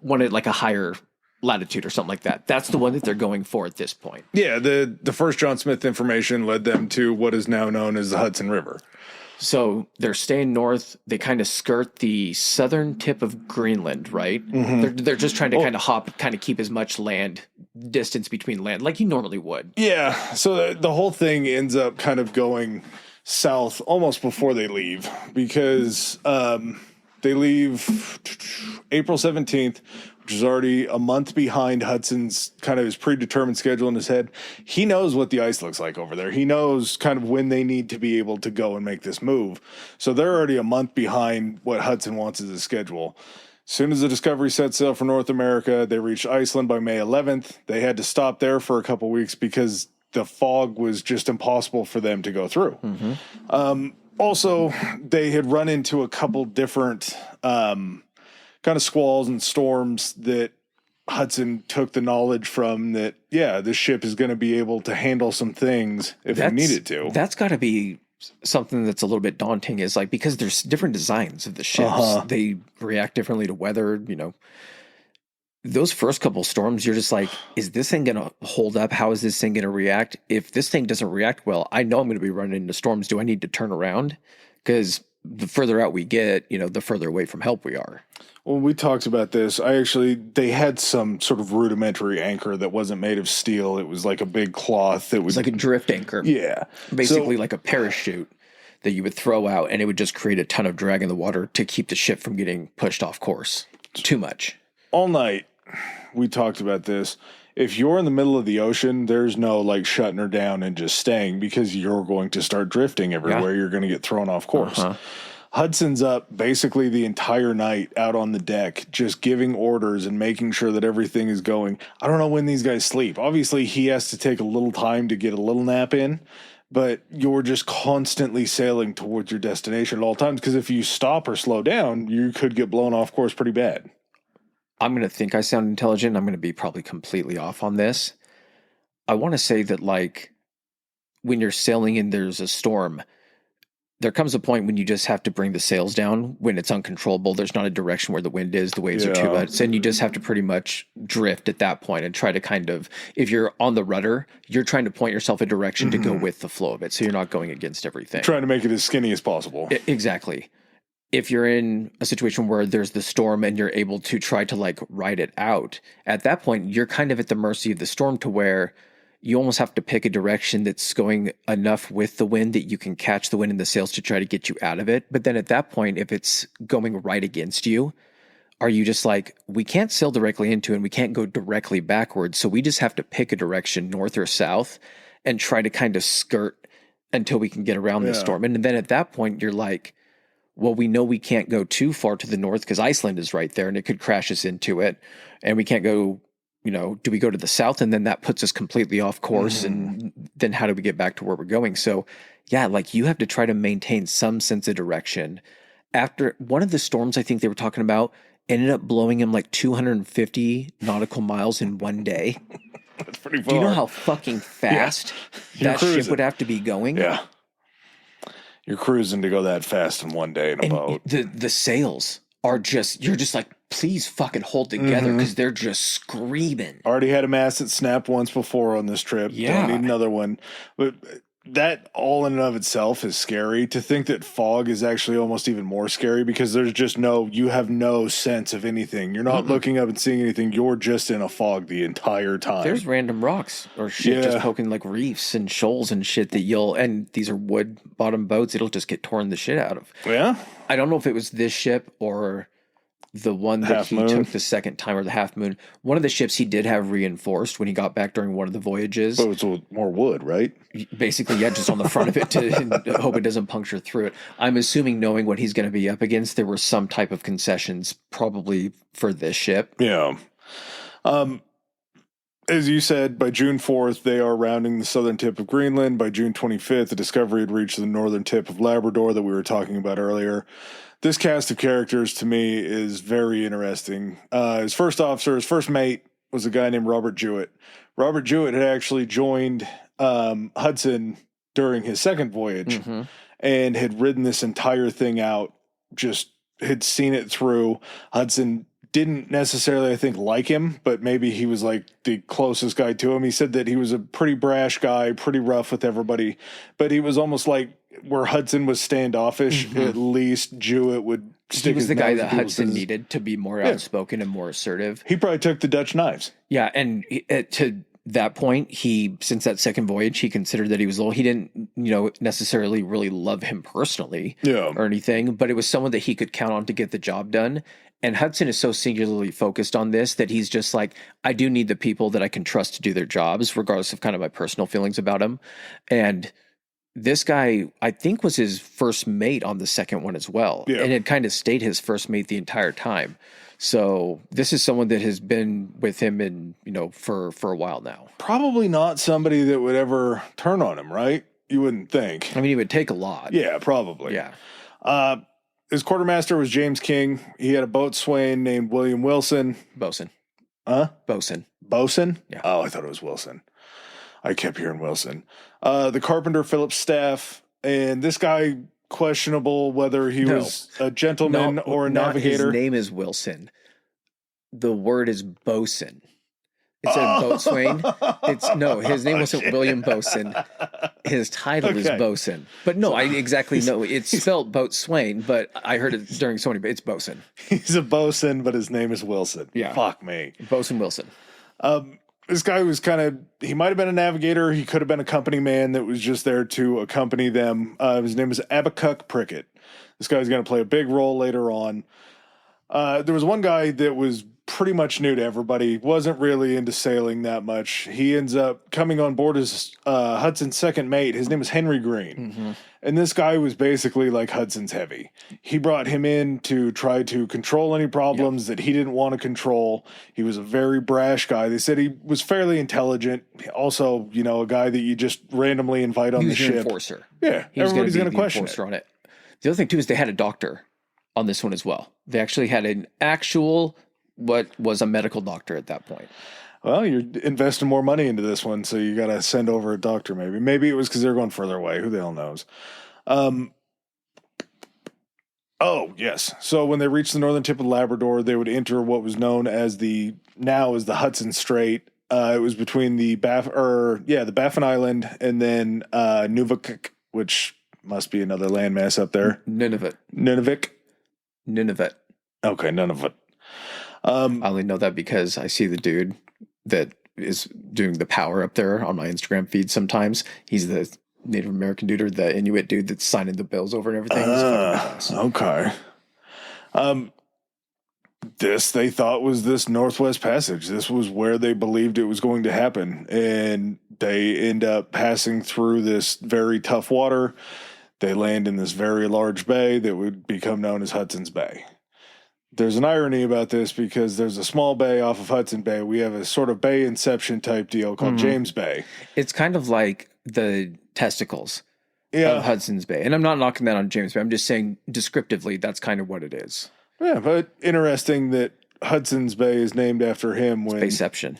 one at like a higher latitude or something like that. That's the one that they're going for at this point. Yeah, the first John Smith information led them to what is now known as the Hudson River. So they're staying north. They kind of skirt the southern tip of Greenland, right? They're just trying to kind of keep as much land distance between land like you normally would. Yeah. So the whole thing ends up kind of going south almost before they leave because they leave April 17th, which is already a month behind Hudson's kind of his predetermined schedule in his head. He knows what the ice looks like over there. He knows kind of when they need to be able to go and make this move. So they're already a month behind what Hudson wants as his schedule. As soon as the Discovery set sail for North America, they reached Iceland by May 11th. They had to stop there for a couple weeks because the fog was just impossible for them to go through. Also, they had run into a couple different kind of squalls and storms that Hudson took the knowledge from that, this ship is going to be able to handle some things if it needed to. That's got to be something that's a little bit daunting is like, because there's different designs of the ships. They react differently to weather, Those first couple storms, you're just like, is this thing going to hold up? How is this thing going to react? If this thing doesn't react well, I know I'm going to be running into storms. Do I need to turn around? Because the further out we get, the further away from help we are. Well, we talked about this. They had some sort of rudimentary anchor that wasn't made of steel. It was like a big cloth that was like a drift anchor. Yeah. Basically like a parachute that you would throw out, and it would just create a ton of drag in the water to keep the ship from getting pushed off course too much. All night, we talked about this. If you're in the middle of the ocean, there's no like shutting her down and just staying because you're going to start drifting everywhere. Yeah. You're going to get thrown off course. Hudson's up basically the entire night out on the deck, just giving orders and making sure that everything is going. I don't know when these guys sleep. Obviously, he has to take a little time to get a little nap in, but you're just constantly sailing towards your destination at all times because if you stop or slow down, you could get blown off course pretty bad. I'm going to think I sound intelligent. I'm going to be probably completely off on this. I want to say that, like, when you're sailing and there's a storm, there comes a point when you just have to bring the sails down when it's uncontrollable. There's not a direction where the wind is. The waves are too much. And you just have to pretty much drift at that point and try to kind of, if you're on the rudder, you're trying to point yourself a direction to go with the flow of it. So you're not going against everything. Trying to make it as skinny as possible. Exactly. If you're in a situation where there's the storm and you're able to try to like ride it out, at that point, you're kind of at the mercy of the storm to where you almost have to pick a direction that's going enough with the wind that you can catch the wind in the sails to try to get you out of it. But then at that point, if it's going right against you, are you just like, we can't sail directly into it and we can't go directly backwards. So we just have to pick a direction north or south and try to kind of skirt until we can get around the storm. And then at that point, you're like, well, we know we can't go too far to the north because Iceland is right there and it could crash us into it. And we can't go, do we go to the south and then that puts us completely off course? And then how do we get back to where we're going? So yeah, like you have to try to maintain some sense of direction. After one of the storms, I think they were talking about ended up blowing him like 250 nautical miles in one day. That's pretty far. Do you know how fucking fast that ship would have to be going? Yeah. You're cruising to go that fast in one day in a boat. The sails are just, you're just like, please fucking hold together because they're just screaming. Already had a mast that snapped once before on this trip. Yeah. Don't need another one. But that all in and of itself is scary. To think that fog is actually almost even more scary because there's just you have no sense of anything. You're not looking up and seeing anything. You're just in a fog the entire time. There's random rocks or shit just poking like reefs and shoals and shit that and these are wood bottom boats. It'll just get torn the shit out of. Yeah. I don't know if it was this ship or the one that Half he Moon. took the second time, or the Half Moon. One of the ships he did have reinforced when he got back during one of the voyages. But it's more wood, right? Basically, yeah, just on the front of it to hope it doesn't puncture through it. I'm assuming, knowing what he's going to be up against, there were some type of concessions probably for this ship. Yeah. As you said, by June 4th, they are rounding the southern tip of Greenland. By June 25th, the Discovery had reached the northern tip of Labrador that we were talking about earlier. This cast of characters, to me, is very interesting. His first officer, his first mate, was a guy named Robert Jewett. Robert Jewett had actually joined Hudson during his second voyage and had ridden this entire thing out, just had seen it through. Hudson didn't necessarily, I think, like him, but maybe he was like the closest guy to him. He said that he was a pretty brash guy, pretty rough with everybody, but he was almost like where Hudson was standoffish, at least Jewett would stick his He was the guy nose that in people's Hudson business. needed to be more outspoken and more assertive. He probably took the Dutch knives. Yeah, and to that point, since that second voyage, he considered that he was low. He didn't, necessarily really love him personally or anything, but it was someone that he could count on to get the job done. And Hudson is so singularly focused on this that he's just like, I do need the people that I can trust to do their jobs, regardless of kind of my personal feelings about him. And this guy, I think, was his first mate on the second one as well. Yeah. And it kind of stayed his first mate the entire time. So this is someone that has been with him for a while now. Probably not somebody that would ever turn on him, right? You wouldn't think. I mean, it would take a lot. Yeah, probably. Yeah. His quartermaster was James King. He had a boatswain named William Wilson. Bosun. Bosun? Yeah. Oh, I thought it was Wilson. I kept hearing Wilson. The carpenter, Philip Staff. And this guy, questionable whether he was a gentleman or a navigator. His name is Wilson. The word is bosun. It said boatswain. His name wasn't William Bosun. His title is bosun. But no, I exactly know. It's spelled boatswain, but I heard it during so many, but it's bosun. He's a bosun, but his name is Wilson. Yeah. Fuck me. Bosun Wilson. This guy was he might have been a navigator. He could have been a company man that was just there to accompany them. His name is Abacuck Prickett. This guy's going to play a big role later on. There was one guy that was pretty much new to everybody, wasn't really into sailing that much. He ends up coming on board as Hudson's second mate. His name is Henry Green. And this guy was basically like Hudson's heavy. He brought him in to try to control any problems that he didn't want to control. He was a very brash guy. They said he was fairly intelligent. Also, a guy that you just randomly invite on the ship. Enforcer. Yeah, He was everybody's going to be the question enforcer it. on it. The other thing, too, is they had a doctor on this one as well. They actually had an actual, what was a medical doctor at that point. Well, you're investing more money into this one, so you got to send over a doctor maybe. Maybe it was because they're going further away. Who the hell knows? Oh, yes. So when they reached the northern tip of Labrador, they would enter what was known as the Hudson Strait. It was between the Baffin Island and then Nunavut, which must be another landmass up there. Nunavut. Okay, Nunavut. I only know that because I see the dude that is doing the power up there on my Instagram feed sometimes. He's the Native American dude, or the Inuit dude that's signing the bills over and everything. He's fucking badass. Okay. This they thought was this Northwest Passage. This was where they believed it was going to happen. And they end up passing through this very tough water. They land in this very large bay that would become known as Hudson's Bay. There's an irony about this because there's a small bay off of Hudson Bay. We have a sort of bay inception type deal called James Bay. It's kind of like the testicles of Hudson's Bay. And I'm not knocking that on James Bay. I'm just saying descriptively, that's kind of what it is. Yeah, but interesting that Hudson's Bay is named after him. Bayception.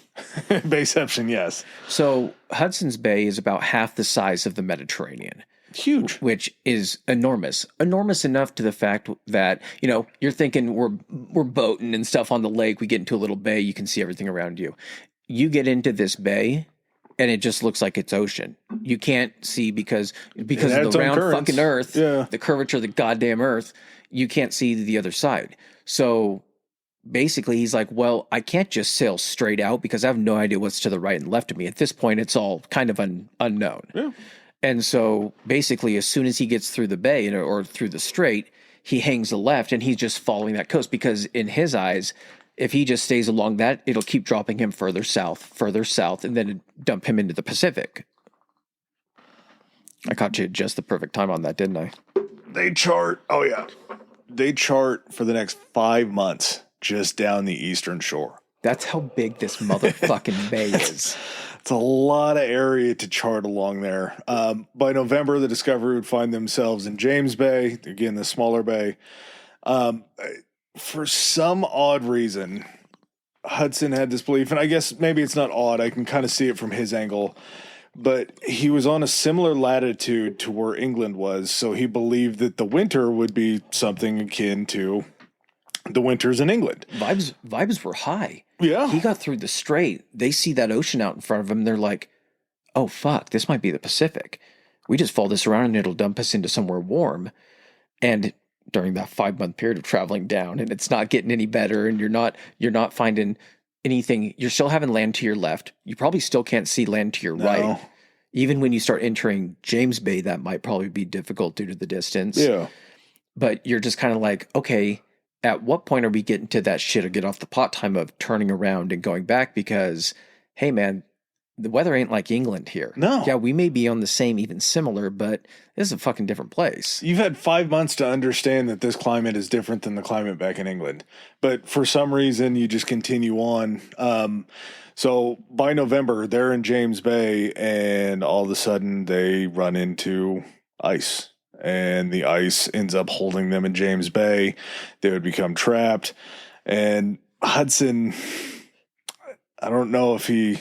Bayception, yes. So Hudson's Bay is about half the size of the Mediterranean. Huge. Which is enormous. Enormous enough to the fact that, you're thinking we're boating and stuff on the lake. We get into a little bay. You can see everything around you. You get into this bay and it just looks like it's ocean. You can't see because of the round fucking earth, the curvature of the goddamn earth, you can't see the other side. So basically he's like, well, I can't just sail straight out because I have no idea what's to the right and left of me. At this point, it's all kind of unknown. Yeah. And so basically as soon as he gets through the bay or through the strait, he hangs a left and he's just following that coast because in his eyes, if he just stays along that, it'll keep dropping him further south, and then dump him into the Pacific. I caught you at just the perfect time on that, didn't I? They chart for the next 5 months just down the eastern shore. That's how big this motherfucking bay is. It's a lot of area to chart along there. By November, the Discovery would find themselves in James Bay, again, the smaller bay. For some odd reason, Hudson had this belief, and I guess maybe it's not odd. I can kind of see it from his angle. But he was on a similar latitude to where England was, so he believed that the winter would be something akin to the winters in England. Vibes were high. Yeah. He got through the strait. They see that ocean out in front of him. They're like, oh, fuck, this might be the Pacific. We just fall this around and it'll dump us into somewhere warm. And during that 5-month period of traveling down, and it's not getting any better, and you're not finding anything. You're still having land to your left. You probably still can't see land to your right. Even when you start entering James Bay, that might probably be difficult due to the distance. Yeah. But you're just kind of like, okay, at what point are we getting to that shit or get off the pot time of turning around and going back? Because, hey, man, the weather ain't like England here. No. Yeah, we may be on the same, even similar, but this is a fucking different place. You've had 5 months to understand that this climate is different than the climate back in England. But for some reason, you just continue on. So by November, they're in James Bay, and all of a sudden they run into ice. And the ice ends up holding them in James Bay. They would become trapped. And Hudson, I don't know if he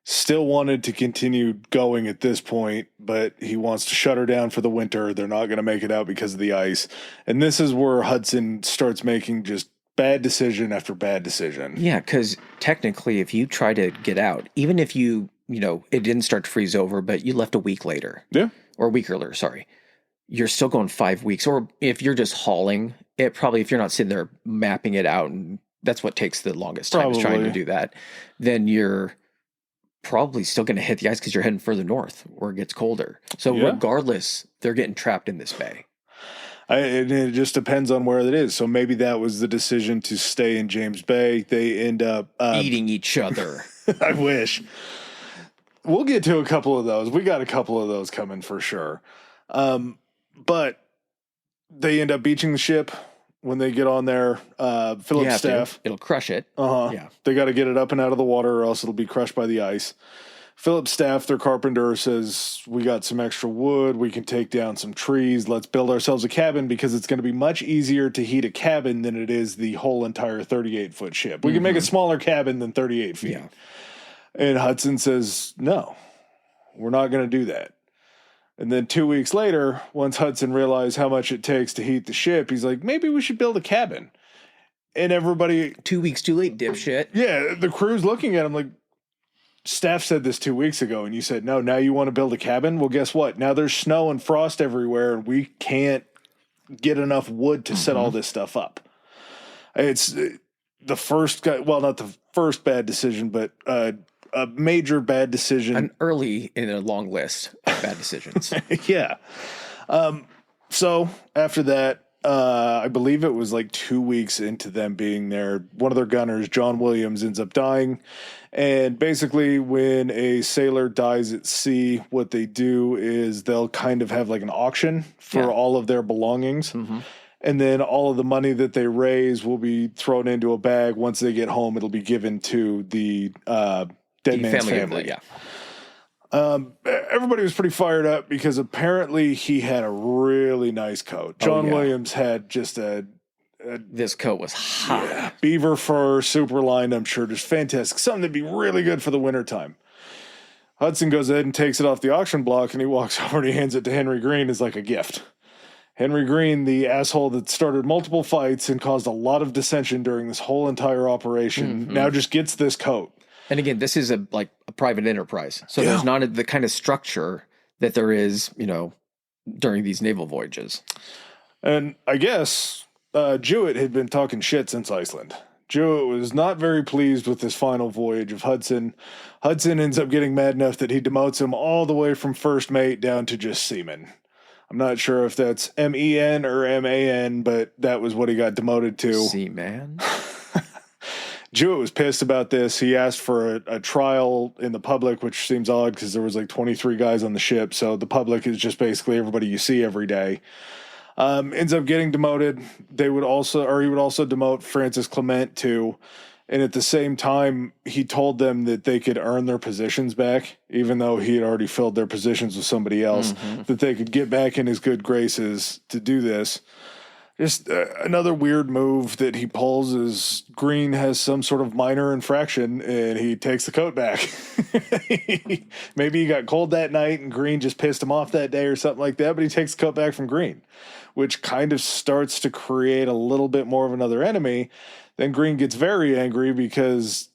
still wanted to continue going at this point, but he wants to shut her down for the winter. They're not going to make it out because of the ice. And this is where Hudson starts making just bad decision after bad decision. Yeah, because technically, if you try to get out, even if it didn't start to freeze over, but you left a week later. Yeah. Or a week earlier, sorry. You're still going 5 weeks. Or if you're just hauling, it probably, if you're not sitting there mapping it out, and that's what takes the longest time is trying to do that, then you're probably still going to hit the ice because you're heading further north where it gets colder. So regardless, they're getting trapped in this bay. It just depends on where it is. So maybe that was the decision to stay in James Bay. They end up eating each other. I wish. We'll get to a couple of those. We got a couple of those coming for sure. But they end up beaching the ship when they get on there. Philip's staff. It'll crush it. Yeah. They got to get it up and out of the water or else it'll be crushed by the ice. Philip's staff, their carpenter, says, we got some extra wood. We can take down some trees. Let's build ourselves a cabin because it's going to be much easier to heat a cabin than it is the whole entire 38-foot ship. We can make a smaller cabin than 38 feet. Yeah. And Hudson says, no, we're not going to do that. And then 2 weeks later, once Hudson realized how much it takes to heat the ship, he's like, maybe we should build a cabin. And everybody... 2 weeks too late, dipshit. Yeah, the crew's looking at him like, staff said this 2 weeks ago, and you said, no, now you want to build a cabin? Well, guess what? Now there's snow and frost everywhere, and we can't get enough wood to set all this stuff up. It's the first... Well, not the first bad decision, but... a major bad decision. An early in a long list of bad decisions. Yeah. So after that, I believe it was like 2 weeks into them being there, one of their gunners, John Williams, ends up dying. And basically when a sailor dies at sea, what they do is they'll kind of have like an auction for all of their belongings. Mm-hmm. And then all of the money that they raise will be thrown into a bag. Once they get home, it'll be given to the dead man's family. Yeah. Everybody was pretty fired up because apparently he had a really nice coat. John Williams had just this coat was hot. Beaver fur, super lined, I'm sure, just fantastic. Something that'd be really good for the wintertime. Hudson goes ahead and takes it off the auction block, and he walks over and he hands it to Henry Green as like a gift. Henry Green, the asshole that started multiple fights and caused a lot of dissension during this whole entire operation, now just gets this coat. And again, this is a private enterprise. So there's not the kind of structure that there is, during these naval voyages. And I guess Jewett had been talking shit since Iceland. Jewett was not very pleased with this final voyage of Hudson. Hudson ends up getting mad enough that he demotes him all the way from first mate down to just seaman. I'm not sure if that's MEN or MAN, but that was what he got demoted to. Seaman. Jewett was pissed about this. He asked for a trial in the public, which seems odd because there was like 23 guys on the ship. So the public is just basically everybody you see every day. Ends up getting demoted. He would also demote Francis Clement too. And at the same time, he told them that they could earn their positions back, even though he had already filled their positions with somebody else, that they could get back in his good graces to do this. Just another weird move that he pulls is Greene has some sort of minor infraction and he takes the coat back. Maybe he got cold that night and Greene just pissed him off that day or something like that, but he takes the coat back from Greene, which kind of starts to create a little bit more of another enemy. Then Greene gets very angry because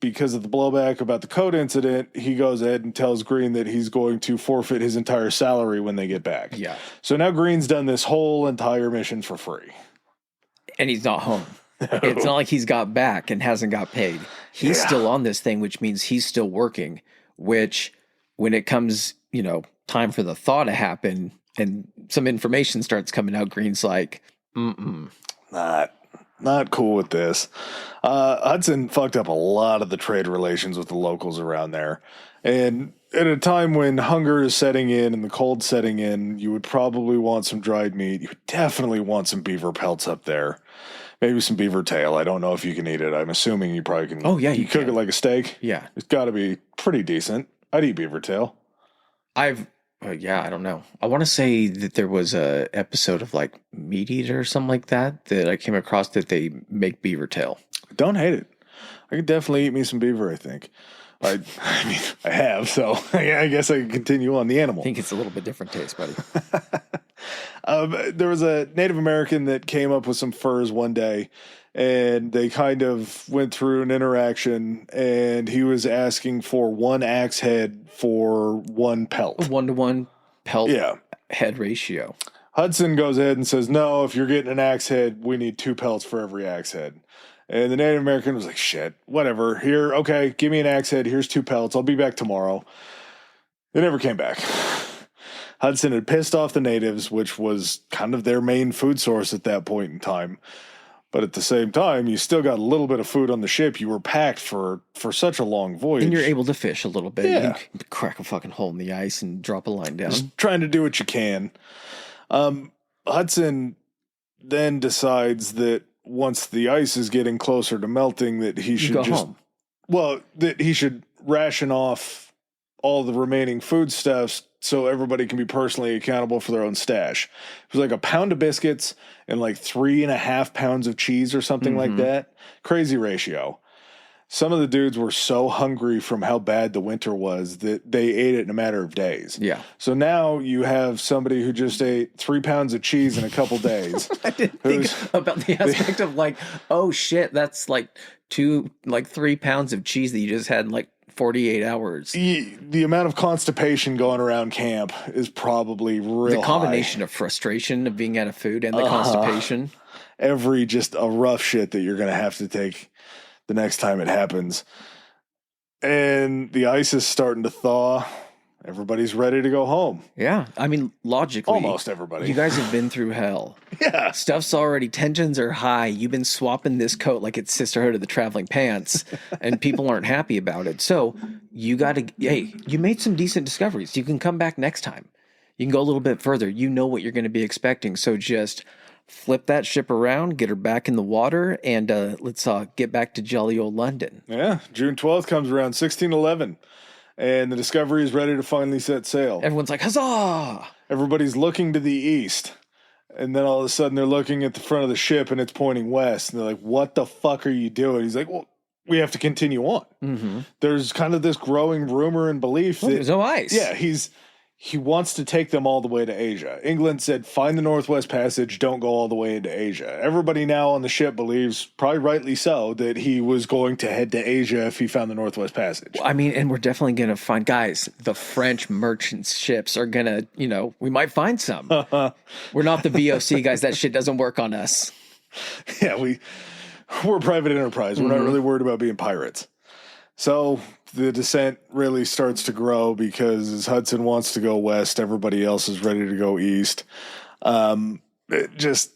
of the blowback about the coat incident. He goes ahead and tells Greene that he's going to forfeit his entire salary when they get back. Yeah. So now Greene's done this whole entire mission for free. And he's not home. No. It's not like he's got back and hasn't got paid. He's still on this thing, which means he's still working, which when it comes, time for the thaw to happen and some information starts coming out, Greene's like, Not cool with this. Hudson fucked up a lot of the trade relations with the locals around there. And at a time when hunger is setting in and the cold setting in, you would probably want some dried meat. You would definitely want some beaver pelts up there. Maybe some beaver tail. I don't know if you can eat it. I'm assuming you probably can. Oh, yeah, you cook it like a steak? Yeah. It's got to be pretty decent. I'd eat beaver tail. I don't know. I want to say that there was a episode of like Meat Eater or something like that I came across that they make beaver tail. Don't hate it. I could definitely eat me some beaver, I think. I mean, I have, so I guess I can continue on the animal. I think it's a little bit different taste, buddy. There was a Native American that came up with some furs one day, and they kind of went through an interaction, and he was asking for one axe head for one pelt. 1-to-1 pelt head ratio. Hudson goes ahead and says, no, if you're getting an axe head, we need 2 pelts for every axe head. And the Native American was like, shit, whatever. Here, okay, give me an axe head. Here's 2 pelts. I'll be back tomorrow. They never came back. Hudson had pissed off the natives, which was kind of their main food source at that point in time. But at the same time, you still got a little bit of food on the ship. You were packed for such a long voyage. And you're able to fish a little bit. Yeah. You can crack a fucking hole in the ice and drop a line down. Just trying to do what you can. Hudson then decides that once the ice is getting closer to melting, that he should that he should ration off all the remaining foodstuffs so everybody can be personally accountable for their own stash. It was like a pound of biscuits and like 3.5 pounds of cheese or something like that. Crazy ratio. Some of the dudes were so hungry from how bad the winter was that they ate it in a matter of days. Yeah. So now you have somebody who just ate 3 pounds of cheese in a couple days. I didn't think about the aspect of like, oh shit, that's like 3 pounds of cheese that you just had in like 48 hours. The amount of constipation going around camp is probably real. The combination of frustration of being out of food and the constipation. Just a rough shit that you're going to have to take the next time it happens. And the ice is starting to thaw. Everybody's ready to go home. Yeah. I mean, logically. Almost everybody. You guys have been through hell. Yeah. Stuff's already, tensions are high. You've been swapping this coat like it's Sisterhood of the Traveling Pants, and people aren't happy about it. So you made some decent discoveries. You can come back next time. You can go a little bit further. You know what you're going to be expecting. So just flip that ship around, get her back in the water, and let's get back to jolly old London. Yeah. June 12th comes around, 1611. And the Discovery is ready to finally set sail. Everyone's like, huzzah! Everybody's looking to the east. And then all of a sudden they're looking at the front of the ship and it's pointing west. And they're like, what the fuck are you doing? He's like, well, we have to continue on. Mm-hmm. There's kind of this growing rumor and belief that there's no ice. Yeah, he wants to take them all the way to Asia. England said, find the Northwest Passage, don't go all the way into Asia. Everybody now on the ship believes, probably rightly so, that he was going to head to Asia if he found the Northwest Passage. I mean, and we're definitely going to find, guys, the French merchant ships are going to, we might find some. We're not the VOC, guys. That shit doesn't work on us. Yeah, we're a private enterprise. We're not really worried about being pirates. So the descent really starts to grow because as Hudson wants to go west, everybody else is ready to go east. Just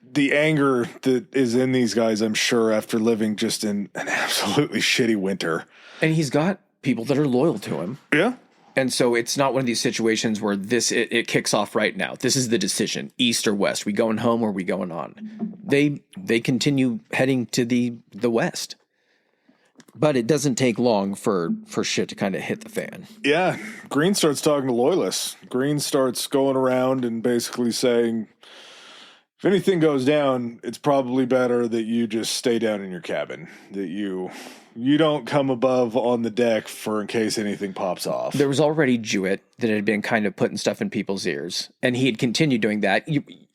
the anger that is in these guys, I'm sure, after living just in an absolutely shitty winter. And he's got people that are loyal to him. Yeah. And so it's not one of these situations where it kicks off right now. This is the decision, east or west. We going home or we going on? They continue heading to the west. But it doesn't take long for shit to kind of hit the fan. Yeah. Greene starts talking to loyalists. Greene starts going around and basically saying, if anything goes down, it's probably better that you just stay down in your cabin, that you don't come above on the deck for in case anything pops off. There was already Jewett that had been kind of putting stuff in people's ears, and he had continued doing that.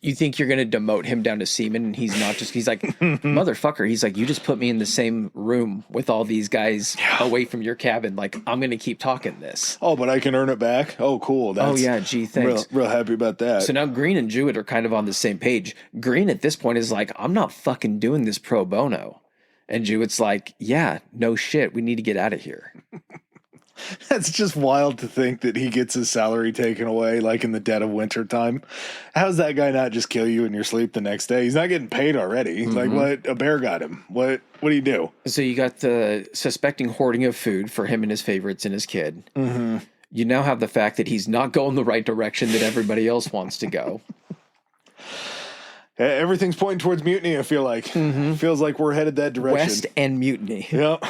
You think you're going to demote him down to seaman, and he's not. He's like, motherfucker, he's like, you just put me in the same room with all these guys away from your cabin. Like, I'm going to keep talking this. Oh, but I can earn it back? Oh, cool. Oh, yeah, gee, thanks. Real happy about that. So now Greene and Jewett are kind of on the same page. Greene at this point is like, I'm not fucking doing this pro bono. And Jewett's like, yeah, no shit. We need to get out of here. That's just wild to think that he gets his salary taken away, like in the dead of winter time. How's that guy not just kill you in your sleep the next day? He's not getting paid already. Like, what? A bear got him. What do you do? So you got the suspecting hoarding of food for him and his favorites and his kid. Mm-hmm. You now have the fact that he's not going the right direction that everybody else wants to go. Everything's pointing towards mutiny, I feel like. Feels like we're headed that direction. West and mutiny. Yep.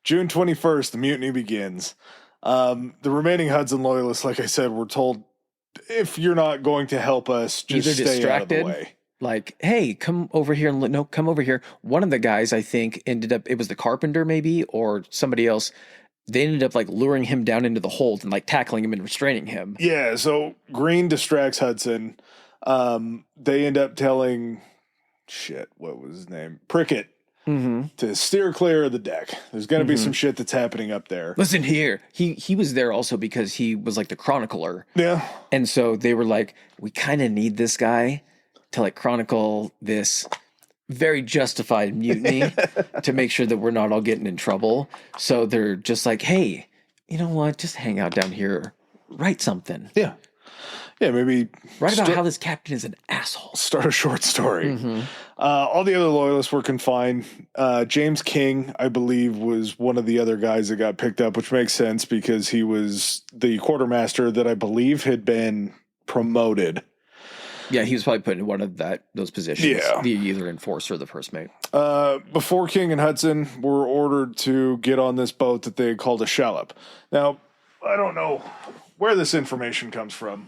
June 21st, the mutiny begins. The remaining Hudson loyalists, like I said, were told, if you're not going to help us, just either stay distracted, out of the way. Like, hey, come over here. No, come over here. One of the guys, I think, ended up, it was the carpenter maybe, or somebody else. They ended up like luring him down into the hold and like tackling him and restraining him. Yeah, so Greene distracts Hudson. They end up telling, what was his name? Prickett, to steer clear of the deck. There's going to be some shit that's happening up there. Listen here. He was there also because he was like the chronicler. Yeah. And so they were like, we kind of need this guy to like chronicle this very justified mutiny to make sure that we're not all getting in trouble. So they're just like, hey, you know what? Just hang out down here. Write something. Yeah. Yeah, maybe write about how this captain is an asshole. Start a short story. All the other loyalists were confined. James King, I believe, was one of the other guys that got picked up, which makes sense because he was the quartermaster that I believe had been promoted. Yeah, he was probably put in one of those positions. Yeah. The either enforcer or the first mate. Before King and Hudson were ordered to get on this boat that they had called a shallop. Now, I don't know where this information comes from,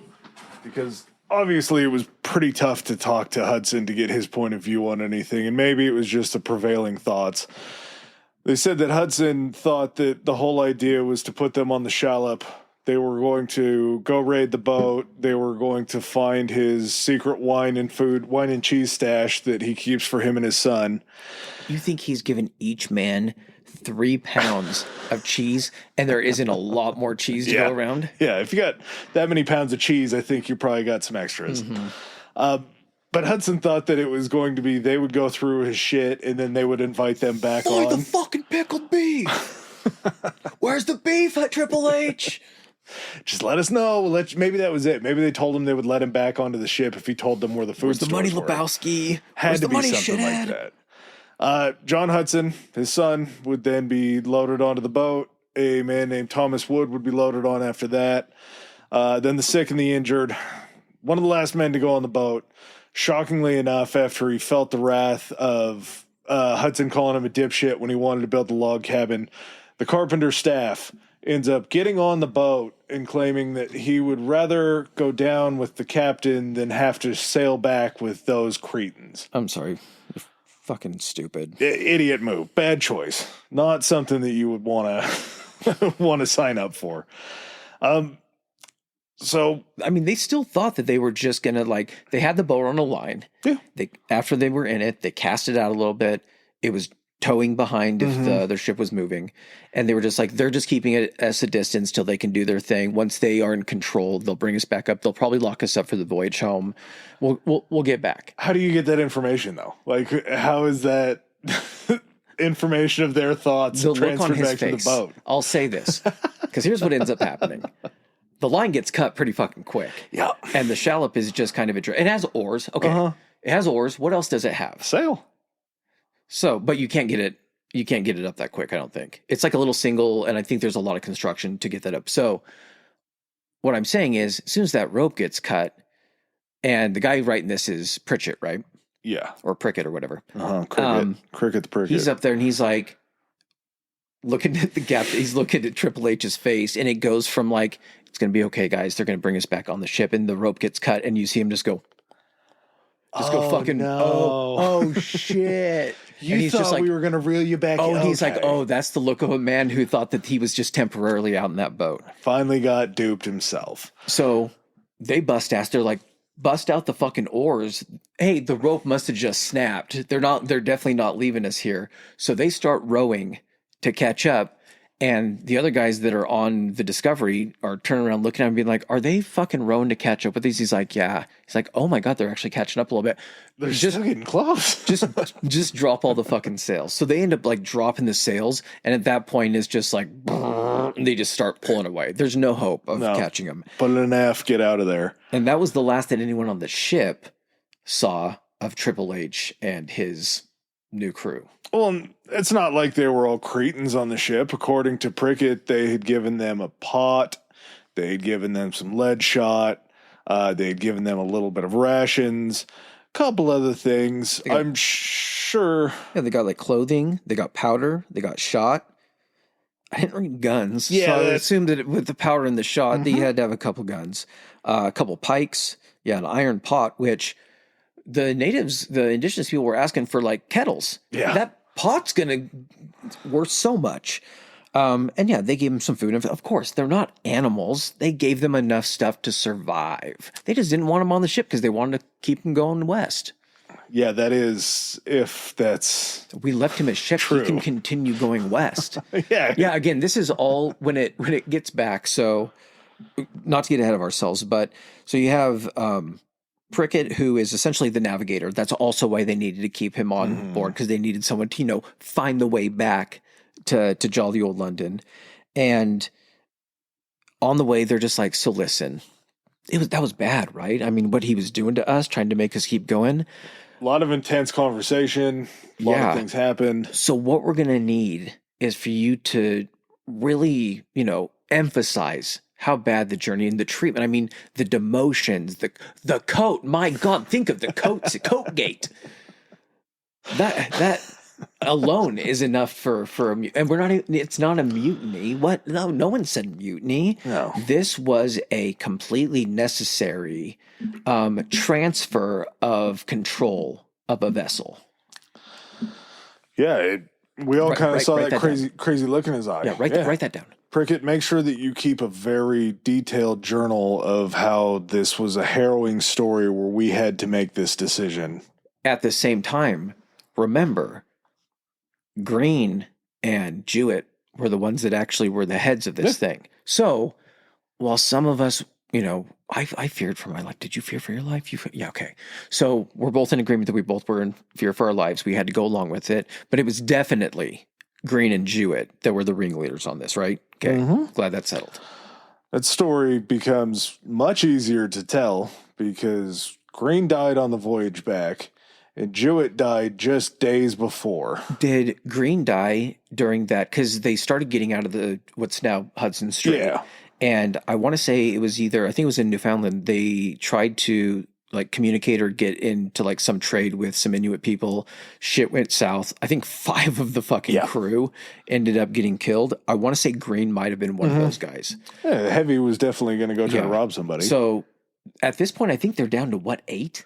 because obviously it was pretty tough to talk to Hudson to get his point of view on anything, and maybe it was just the prevailing thoughts. They said that Hudson thought that the whole idea was to put them on the shallop. They were going to go raid the boat. They were going to find his secret wine and cheese stash that he keeps for him and his son. You think he's given each man 3 pounds of cheese, and there isn't a lot more cheese to go around? Yeah, if you got that many pounds of cheese, I think you probably got some extras. But Hudson thought that it was going to be they would go through his shit, and then they would invite them back on. the fucking pickled beef! Where's the beef at Triple H? Just let us know. Maybe that was it. Maybe they told him they would let him back onto the ship if he told them where the food stores were. Where's the money, Lebowski? Had to be something like that. John Hudson, his son, would then be loaded onto the boat. A man named Thomas Wood would be loaded on after that. Then the sick and the injured. One of the last men to go on the boat. Shockingly enough, after he felt the wrath of Hudson calling him a dipshit when he wanted to build the log cabin, the carpenter staff ends up getting on the boat and claiming that he would rather go down with the captain than have to sail back with those cretins. I'm sorry. You're fucking stupid. Idiot move. Bad choice. Not something that you would want to sign up for. So, I mean, they still thought that they were just going to, they had the boat on a line. Yeah. After they were in it, they cast it out a little bit. It was towing behind if their ship was moving. And they were just they're just keeping it at a distance till they can do their thing. Once they are in control, they'll bring us back up. They'll probably lock us up for the voyage home. We'll get back. How do you get that information, though? How is that? information of their thoughts The and look on transferred his back to the face. boat. I'll say this, because here's what ends up happening. The line gets cut pretty fucking quick. Yeah. And the shallop is just kind of it has oars. Okay. It has oars. What else does it have? Sail. So, but you can't get it up that quick, I don't think. It's like a little single, and I think there's a lot of construction to get that up. So what I'm saying is, as soon as that rope gets cut, and the guy writing this is Pritchett, right? Yeah. Or Prickett or whatever. Cricket the Prickett. He's up there and he's like looking at the gap. He's looking at Triple H's face, and it goes from like, it's going to be okay, guys. They're going to bring us back on the ship, and the rope gets cut, and you see him just go fucking, no. oh shit. You and he's thought just like, we were going to reel you back. oh, and he's okay. like, oh, that's the look of a man who thought that he was just temporarily out in that boat. Finally got duped himself. So they bust ass. They're like, bust out the fucking oars. Hey, the rope must have just snapped. They're definitely not leaving us here. So they start rowing to catch up. And the other guys that are on the Discovery are turning around looking at him and being like, are they fucking rowing to catch up with these? He's like, yeah. He's like, oh my God, they're actually catching up a little bit. They're just getting close. just drop all the fucking sails. So they end up like dropping the sails. And at that point, it's just like, and they just start pulling away. There's no hope of catching them. Put it in F, get out of there. And that was the last that anyone on the ship saw of Triple H and his new crew. Well, it's not like they were all Cretans on the ship. According to Prickett, they had given them a pot. They had given them some lead shot. They had given them a little bit of rations. A couple other things. I'm sure. Yeah, they got like clothing. They got powder. They got shot. I didn't read guns. Yeah, so I would assume that with the powder and the shot, they had to have a couple guns. A couple pikes. Yeah, an iron pot, which the natives, the indigenous people were asking for like kettles. Yeah. That pot's going to worth so much. And yeah, they gave them some food. Of course, they're not animals. They gave them enough stuff to survive. They just didn't want them on the ship because they wanted to keep them going west. Yeah, that is, if that's We left him at ship. True. He can continue going west. yeah. Yeah, again, this is all when it gets back. So not to get ahead of ourselves, but so you have Prickett, who is essentially the navigator. That's also why they needed to keep him on board, because they needed someone to, find the way back to jolly old London. And on the way, they're just like, so listen, that was bad, right? I mean, what he was doing to us, trying to make us keep going. A lot of intense conversation. A lot of things happened. So what we're going to need is for you to really, emphasize how bad the journey and the treatment. I mean, the demotions, the coat. My God, think of the coats, coat gate. That alone is enough for a and we're not. It's not a mutiny. What? No one said mutiny. No. This was a completely necessary transfer of control of a vessel. Yeah, we all kind of saw that that crazy look in his eye. Yeah, write that down. Prickett, make sure that you keep a very detailed journal of how this was a harrowing story where we had to make this decision. At the same time, remember, Green and Jewett were the ones that actually were the heads of this thing. So, while some of us, I feared for my life. Did you fear for your life? Yeah, okay. So, we're both in agreement that we both were in fear for our lives. We had to go along with it. But it was definitely Green and Jewett that were the ringleaders on this, right? Okay, glad that's settled. That story becomes much easier to tell because Green died on the voyage back and Jewett died just days before. Did Green die during that? Because they started getting out of what's now Hudson Strait. Yeah. And I want to say it was I think it was in Newfoundland, they tried to communicate or get into some trade with some Inuit people. Shit went south. I think 5 of the fucking crew ended up getting killed. I want to say Green might have been one of those guys. Yeah, Heavy was definitely going to go try to rob somebody. So at this point, I think they're down to 8?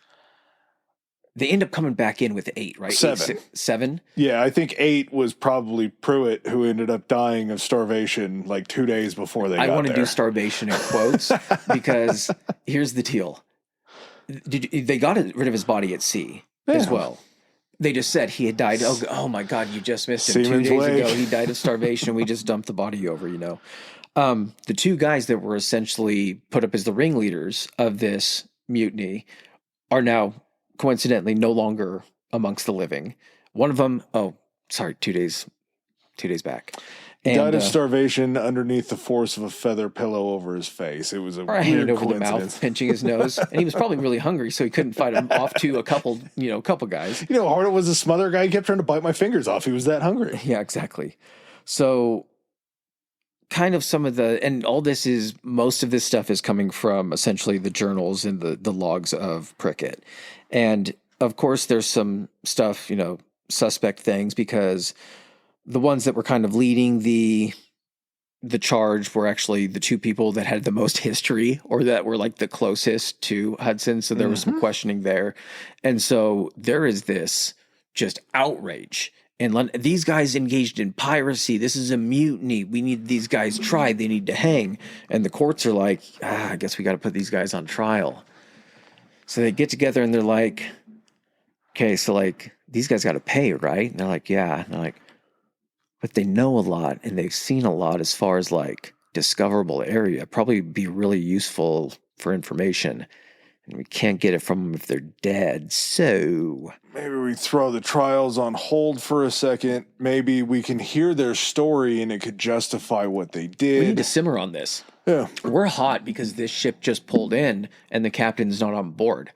They end up coming back in with 8, right? 7. 7? Yeah, I think 8 was probably Pruitt, who ended up dying of starvation 2 days before they got there. I want to do starvation in quotes because here's the deal. They got rid of his body at sea as well. They just said he had died. Oh my God, you just missed him. Seaman's 2 days Way. ago, he died of starvation. We just dumped the body over, The 2 guys that were essentially put up as the ringleaders of this mutiny are now coincidentally no longer amongst the living. One of them, sorry, 2 days back. He died of starvation underneath the force of a feather pillow over his face. It was a or hand weird over the coincidence. mouth, pinching his nose, and he was probably really hungry, so he couldn't fight him off to a couple guys. You know how hard it was to smother a guy? He kept trying to bite my fingers off. He was that hungry. Yeah, exactly. So kind of most of this stuff is coming from essentially the journals and the logs of Prickett. And of course there's some stuff, suspect things, because the ones that were kind of leading the charge were actually the two people that had the most history, or that were like the closest to Hudson. So there was some questioning there. And so there is this just outrage. And these guys engaged in piracy. This is a mutiny. We need these guys tried. They need to hang. And the courts are like, I guess we got to put these guys on trial. So they get together and they're like, okay, so like these guys got to pay, right? And they're like, yeah. And they're like, but they know a lot and they've seen a lot as far as like discoverable area. Probably be really useful for information. And we can't get it from them if they're dead. So maybe we throw the trials on hold for a second. Maybe we can hear their story and it could justify what they did. We need to simmer on this. Yeah. We're hot because this ship just pulled in and the captain's not on board.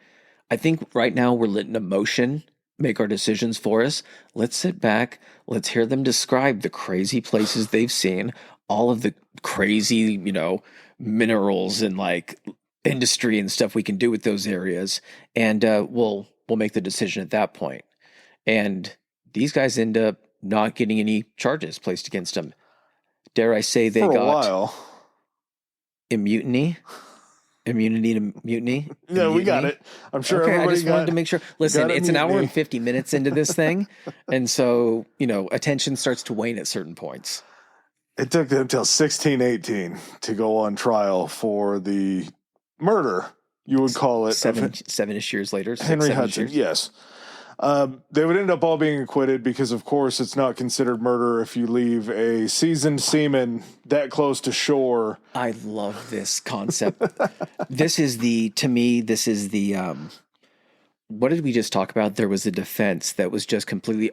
I think right now we're letting emotion make our decisions for us. Let's sit back. Let's hear them describe the crazy places they've seen, all of the crazy, minerals and like industry and stuff we can do with those areas. And we'll make the decision at that point. And these guys end up not getting any charges placed against them. Dare I say they got a while. Immunity to mutiny. Yeah, we got it. I'm sure okay, everybody I just wanted to make sure. Listen, it's an hour and 50 minutes into this thing. And so, attention starts to wane at certain points. It took them till 1618 to go on trial for the murder, you would call it. Seven-ish years later. Henry Hudson, yes. They would end up all being acquitted because, of course, it's not considered murder if you leave a seasoned seaman that close to shore. I love this concept. This is the what did we just talk about? There was a defense that was just completely,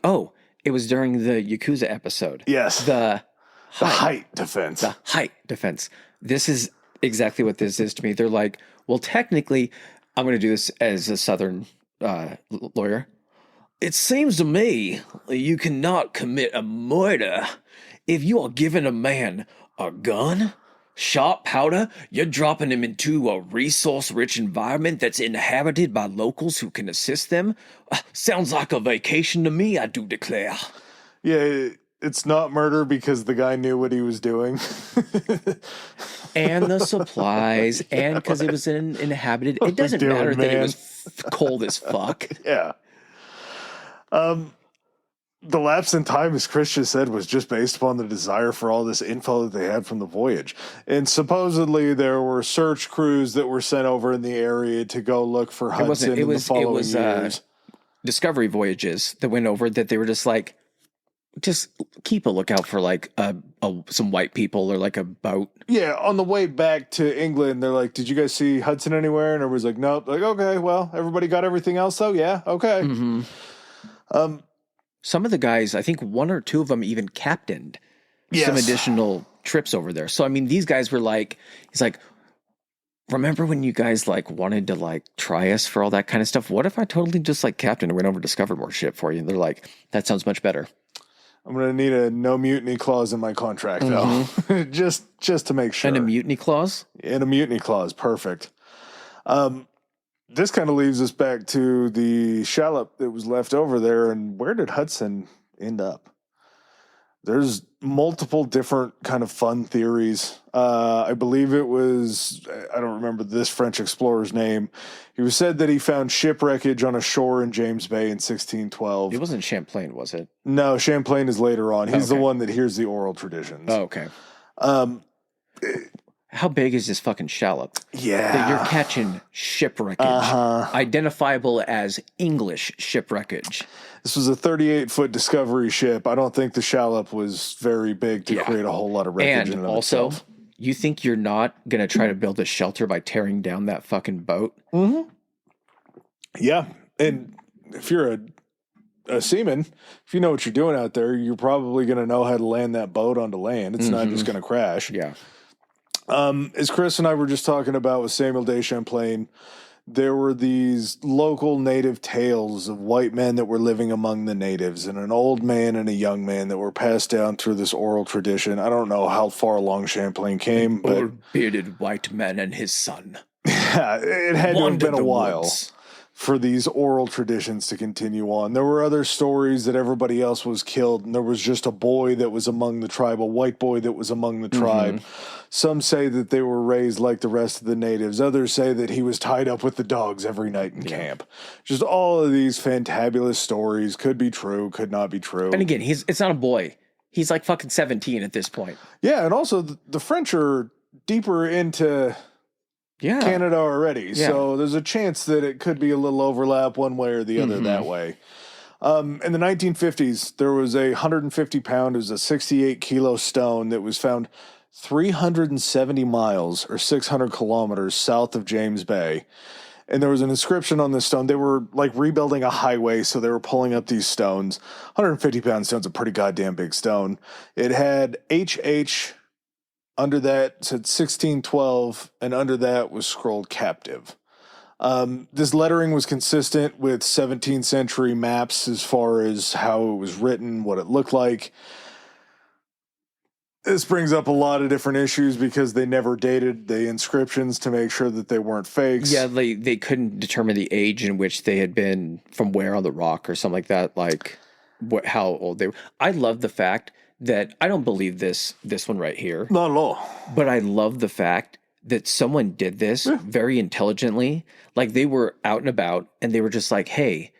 it was during the Yakuza episode. Yes. The height defense. The height defense. This is exactly what this is to me. They're like, well, technically, I'm going to do this as a Southern lawyer. It seems to me you cannot commit a murder if you are giving a man a gun, sharp powder, you're dropping him into a resource-rich environment that's inhabited by locals who can assist them. Sounds like a vacation to me, I do declare. Yeah, it's not murder because the guy knew what he was doing. And the supplies, and because it was inhabited. It doesn't matter that it was cold as fuck. Yeah. The lapse in time, as Chris just said, was just based upon the desire for all this info that they had from the voyage. And supposedly there were search crews that were sent over in the area to go look for Hudson in the following years. Discovery voyages that went over that they were just like, just keep a lookout for like some white people or like a boat. Yeah, on the way back to England, they're like, did you guys see Hudson anywhere? And everybody's like, nope. Like, okay, well, everybody got everything else though? Yeah, okay. Mm-hmm. Some of the guys, I think one or two of them even captained some additional trips over there. So, I mean, these guys were like, he's like, remember when you guys like wanted to like try us for all that kind of stuff? What if I totally just like captained and went over and discovered more shit for you? And they're like, that sounds much better. I'm going to need a no mutiny clause in my contract though. just to make sure. And a mutiny clause? And a mutiny clause. Perfect. This kind of leaves us back to the shallop that was left over there. And where did Hudson end up? There's multiple different kind of fun theories. I believe it was, I don't remember this French explorer's name. He was said that he found shipwreckage on a shore in James Bay in 1612. It wasn't Champlain, was it? No, Champlain is later on. He's the one that hears the oral traditions. Oh, okay. How big is this fucking shallop? Yeah. That you're catching shipwreckage. Identifiable as English shipwreckage. This was a 38-foot discovery ship. I don't think the shallop was very big to create a whole lot of wreckage. And also, you think you're not going to try to build a shelter by tearing down that fucking boat? Mm-hmm. Yeah. And if you're a seaman, if you know what you're doing out there, you're probably going to know how to land that boat onto land. It's not just going to crash. Yeah. As Chris and I were just talking about with Samuel de Champlain, there were these local native tales of white men that were living among the natives, and an old man and a young man that were passed down through this oral tradition. I don't know how far along Champlain came, but old bearded white man and his son. Yeah, it had to have been a while woods. for these oral traditions to continue on. There were other stories that everybody else was killed, and there was just a boy that was among the tribe, a white boy that was among the tribe. Some say that they were raised like the rest of the natives. Others say that he was tied up with the dogs every night in camp. Just all of these fantabulous stories could be true, could not be true. And again, it's not a boy. He's like fucking 17 at this point. Yeah, and also the French are deeper into Canada already. Yeah. So there's a chance that it could be a little overlap one way or the other that way. In the 1950s, there was a 150-pound, it was a 68-kilo stone that was found 370 miles or 600 kilometers south of James Bay. And there was an inscription on this stone. They were like rebuilding a highway, so they were pulling up these stones. 150-pound stone's a pretty goddamn big stone. It had HH. Under that said 1612, and under that was scrolled captive. This lettering was consistent with 17th century maps as far as how it was written, what it looked like. This brings up a lot of different issues because they never dated the inscriptions to make sure that they weren't fakes. Yeah, they couldn't determine the age in which they had been from where on the rock or something like that, like how old they were. I love the fact that I don't believe this one right here. Not at all. But I love the fact that someone did this very intelligently. Like they were out and about and they were just like, hey,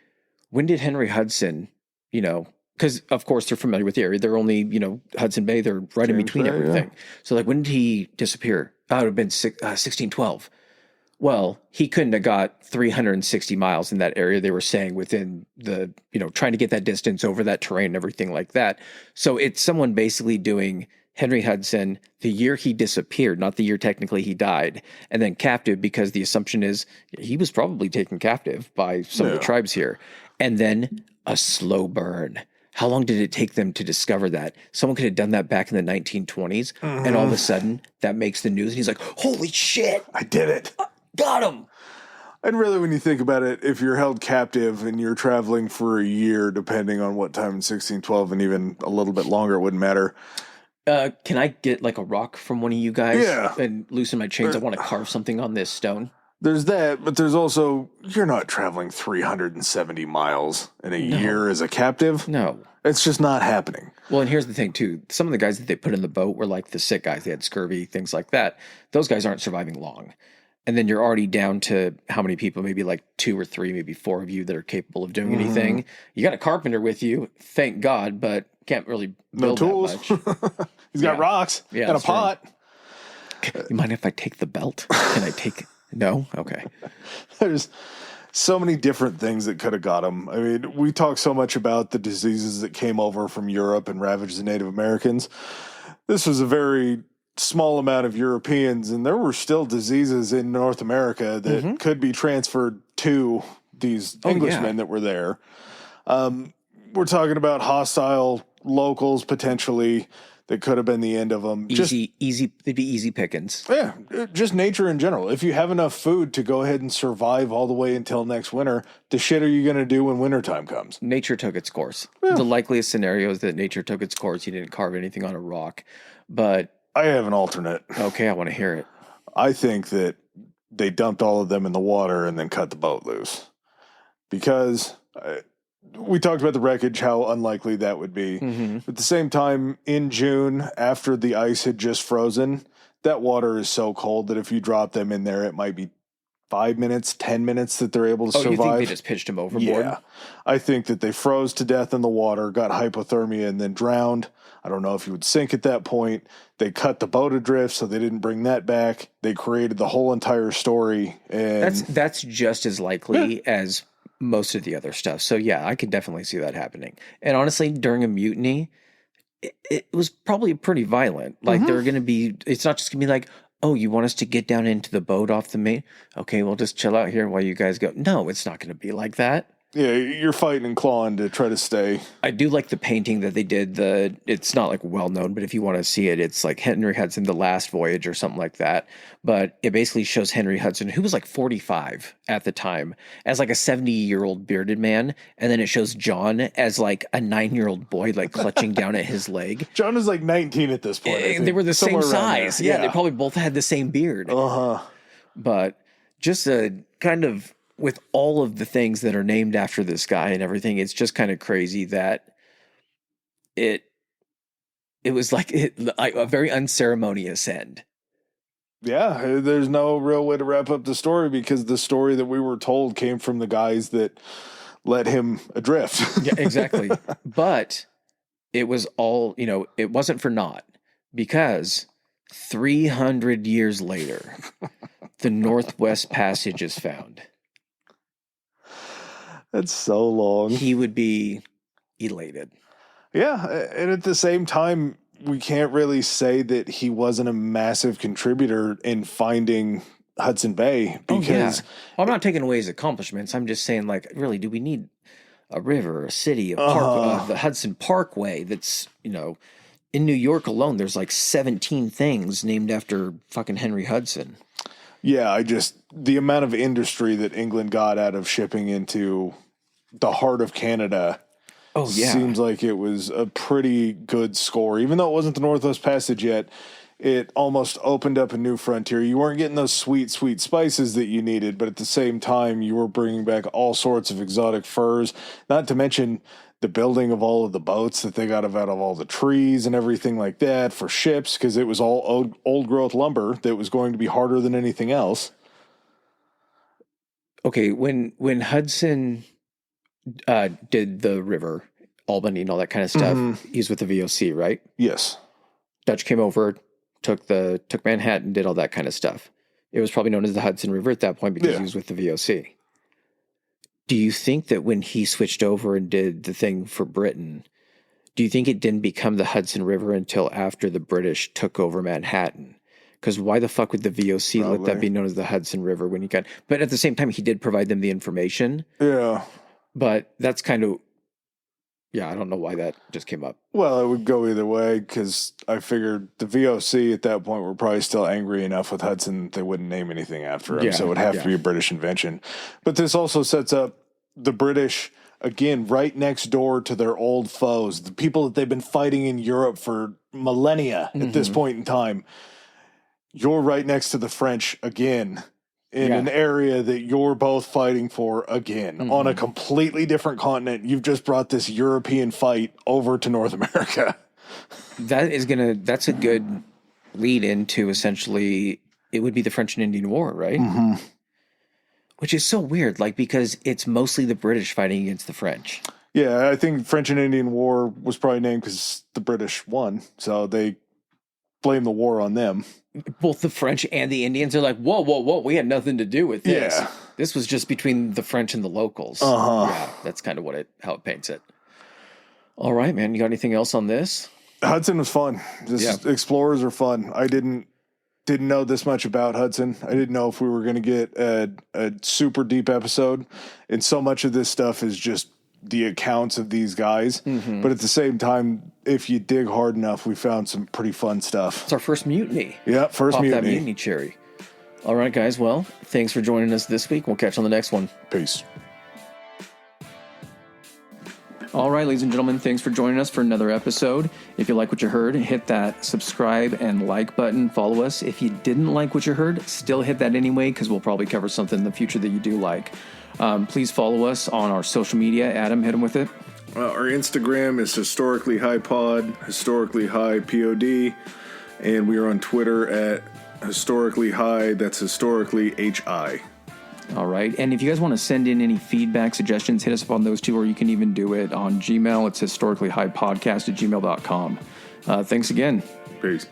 when did Henry Hudson, because of course they're familiar with the area. They're only, Hudson Bay, they're right in between everything. Yeah. So like, when did he disappear? Oh, it would have been 1612. Well, he couldn't have got 360 miles in that area. They were saying within the, trying to get that distance over that terrain and everything like that. So it's someone basically doing Henry Hudson, the year he disappeared, not the year technically he died, and then captive, because the assumption is he was probably taken captive by some of the tribes here. And then a slow burn. How long did it take them to discover that? Someone could have done that back in the 1920s, and all of a sudden that makes the news. And he's like, holy shit. I did it. Got him. And really, when you think about it, if you're held captive and you're traveling for a year, depending on what time in 1612 and even a little bit longer, it wouldn't matter. Can I get like a rock from one of you guys and loosen my chains? I want to carve something on this stone. There's that, but there's also, you're not traveling 370 miles in a year as a captive. No. It's just not happening. Well, and here's the thing, too. Some of the guys that they put in the boat were like the sick guys. They had scurvy, things like that. Those guys aren't surviving long. And then you're already down to how many people, maybe like 2 or 3, maybe 4 of you that are capable of doing anything. You got a carpenter with you, thank God, but can't really build tools. that much. He's got rocks and a pot. You mind if I take the belt? Can I take... No? Okay. There's so many different things that could have got him. I mean, we talk so much about the diseases that came over from Europe and ravaged the Native Americans. This was a very small amount of Europeans, and there were still diseases in North America that could be transferred to these Englishmen that were there. We're talking about hostile locals potentially that could have been the end of them. Easy, they'd be easy pickings. Yeah, just nature in general. If you have enough food to go ahead and survive all the way until next winter, the shit are you going to do when wintertime comes? Nature took its course. Yeah. The likeliest scenario is that nature took its course. You didn't carve anything on a rock. But I have an alternate. Okay, I want to hear it. I think that they dumped all of them in the water and then cut the boat loose. Because... we talked about the wreckage, how unlikely that would be. At the same time, in June, after the ice had just frozen, that water is so cold that if you drop them in there, it might be 5 minutes, 10 minutes that they're able to survive. You think they just pitched them overboard? Yeah. I think that they froze to death in the water, got hypothermia, and then drowned. I don't know if you would sink at that point. They cut the boat adrift, so they didn't bring that back. They created the whole entire story. And that's just as likely as most of the other stuff. So yeah, I could definitely see that happening. And honestly, during a mutiny, it was probably pretty violent. Like they're going to be, it's not just going to be like, oh, you want us to get down into the boat off the main? Okay, we'll just chill out here while you guys go. No, it's not going to be like that. Yeah, you're fighting and clawing to try to stay. I do like the painting that they did. It's not like well known, but if you want to see it, it's like Henry Hudson, The Last Voyage or something like that. But it basically shows Henry Hudson, who was like 45 at the time, as like a 70-year-old bearded man. And then it shows John as like a 9-year-old boy, like clutching down at his leg. John is like 19 at this point. I think. They were the Somewhere same around there. size. Yeah, they probably both had the same beard. Uh-huh. But just a kind of, with all of the things that are named after this guy and everything, it's just kind of crazy that it was like a very unceremonious end. Yeah, there's no real way to wrap up the story because the story that we were told came from the guys that let him adrift. Yeah, exactly. But it was all, it wasn't for naught, because 300 years later, the Northwest Passage is found. That's so long. He would be elated. Yeah, and at the same time, we can't really say that he wasn't a massive contributor in finding Hudson Bay because Well, I'm not taking away his accomplishments. I'm just saying, like, really, do we need a river, a city, a park, the Hudson Parkway that's, in New York alone, there's like 17 things named after fucking Henry Hudson. Yeah, the amount of industry that England got out of shipping into the heart of Canada seems like it was a pretty good score. Even though it wasn't the Northwest Passage yet, it almost opened up a new frontier. You weren't getting those sweet, sweet spices that you needed, but at the same time, you were bringing back all sorts of exotic furs, not to mention the building of all of the boats that they got out of all the trees and everything like that for ships, because it was all old growth lumber that was going to be harder than anything else. Okay, when Hudson did the river, Albany and all that kind of stuff, he's with the VOC, right? Yes. Dutch came over, took Manhattan, did all that kind of stuff. It was probably known as the Hudson River at that point because he was with the VOC. Do you think that when he switched over and did the thing for Britain, do you think it didn't become the Hudson River until after the British took over Manhattan? Because why the fuck would the VOC let that be known as the Hudson River when he got... But at the same time, he did provide them the information. Yeah. But that's kind of... Yeah, I don't know why that just came up. Well, it would go either way because I figured the VOC at that point were probably still angry enough with Hudson that they wouldn't name anything after him, so it would have to be a British invention. But this also sets up the British, again, right next door to their old foes, the people that they've been fighting in Europe for millennia at this point in time. You're right next to the French again in an area that you're both fighting for again on a completely different continent. You've just brought this European fight over to North America. That's a good lead into essentially, it would be the French and Indian War, right? Mm-hmm. Which is so weird, because it's mostly the British fighting against the French. Yeah, I think French and Indian War was probably named because the British won, so they blame the war on them. Both the French and the Indians are like, whoa, we had nothing to do with this. Yeah. This was just between the French and the locals. Yeah, that's kind of how it paints it. All right, man, you got anything else on this? Hudson was fun. Explorers are fun. I didn't know this much about Hudson. I didn't know if we were going to get a super deep episode. And so much of this stuff is just the accounts of these guys. But at the same time, if you dig hard enough, we found some pretty fun stuff. It's our first mutiny. Yeah, first Pop mutiny. That mutiny cherry. All right, guys. Well, thanks for joining us this week. We'll catch you on the next one. Peace. All right, ladies and gentlemen, thanks for joining us for another episode. If you like what you heard, hit that subscribe and like button. Follow us. If you didn't like what you heard, still hit that anyway, because we'll probably cover something in the future that you do like. Please follow us on our social media. Adam, hit them with it. Our Instagram is Historically High Pod, Historically High POD, and we are on Twitter at Historically High. That's Historically HI. All right. And if you guys want to send in any feedback, suggestions, hit us up on those two, or you can even do it on Gmail. It's historicallyhighpodcast@gmail.com. Thanks again. Peace.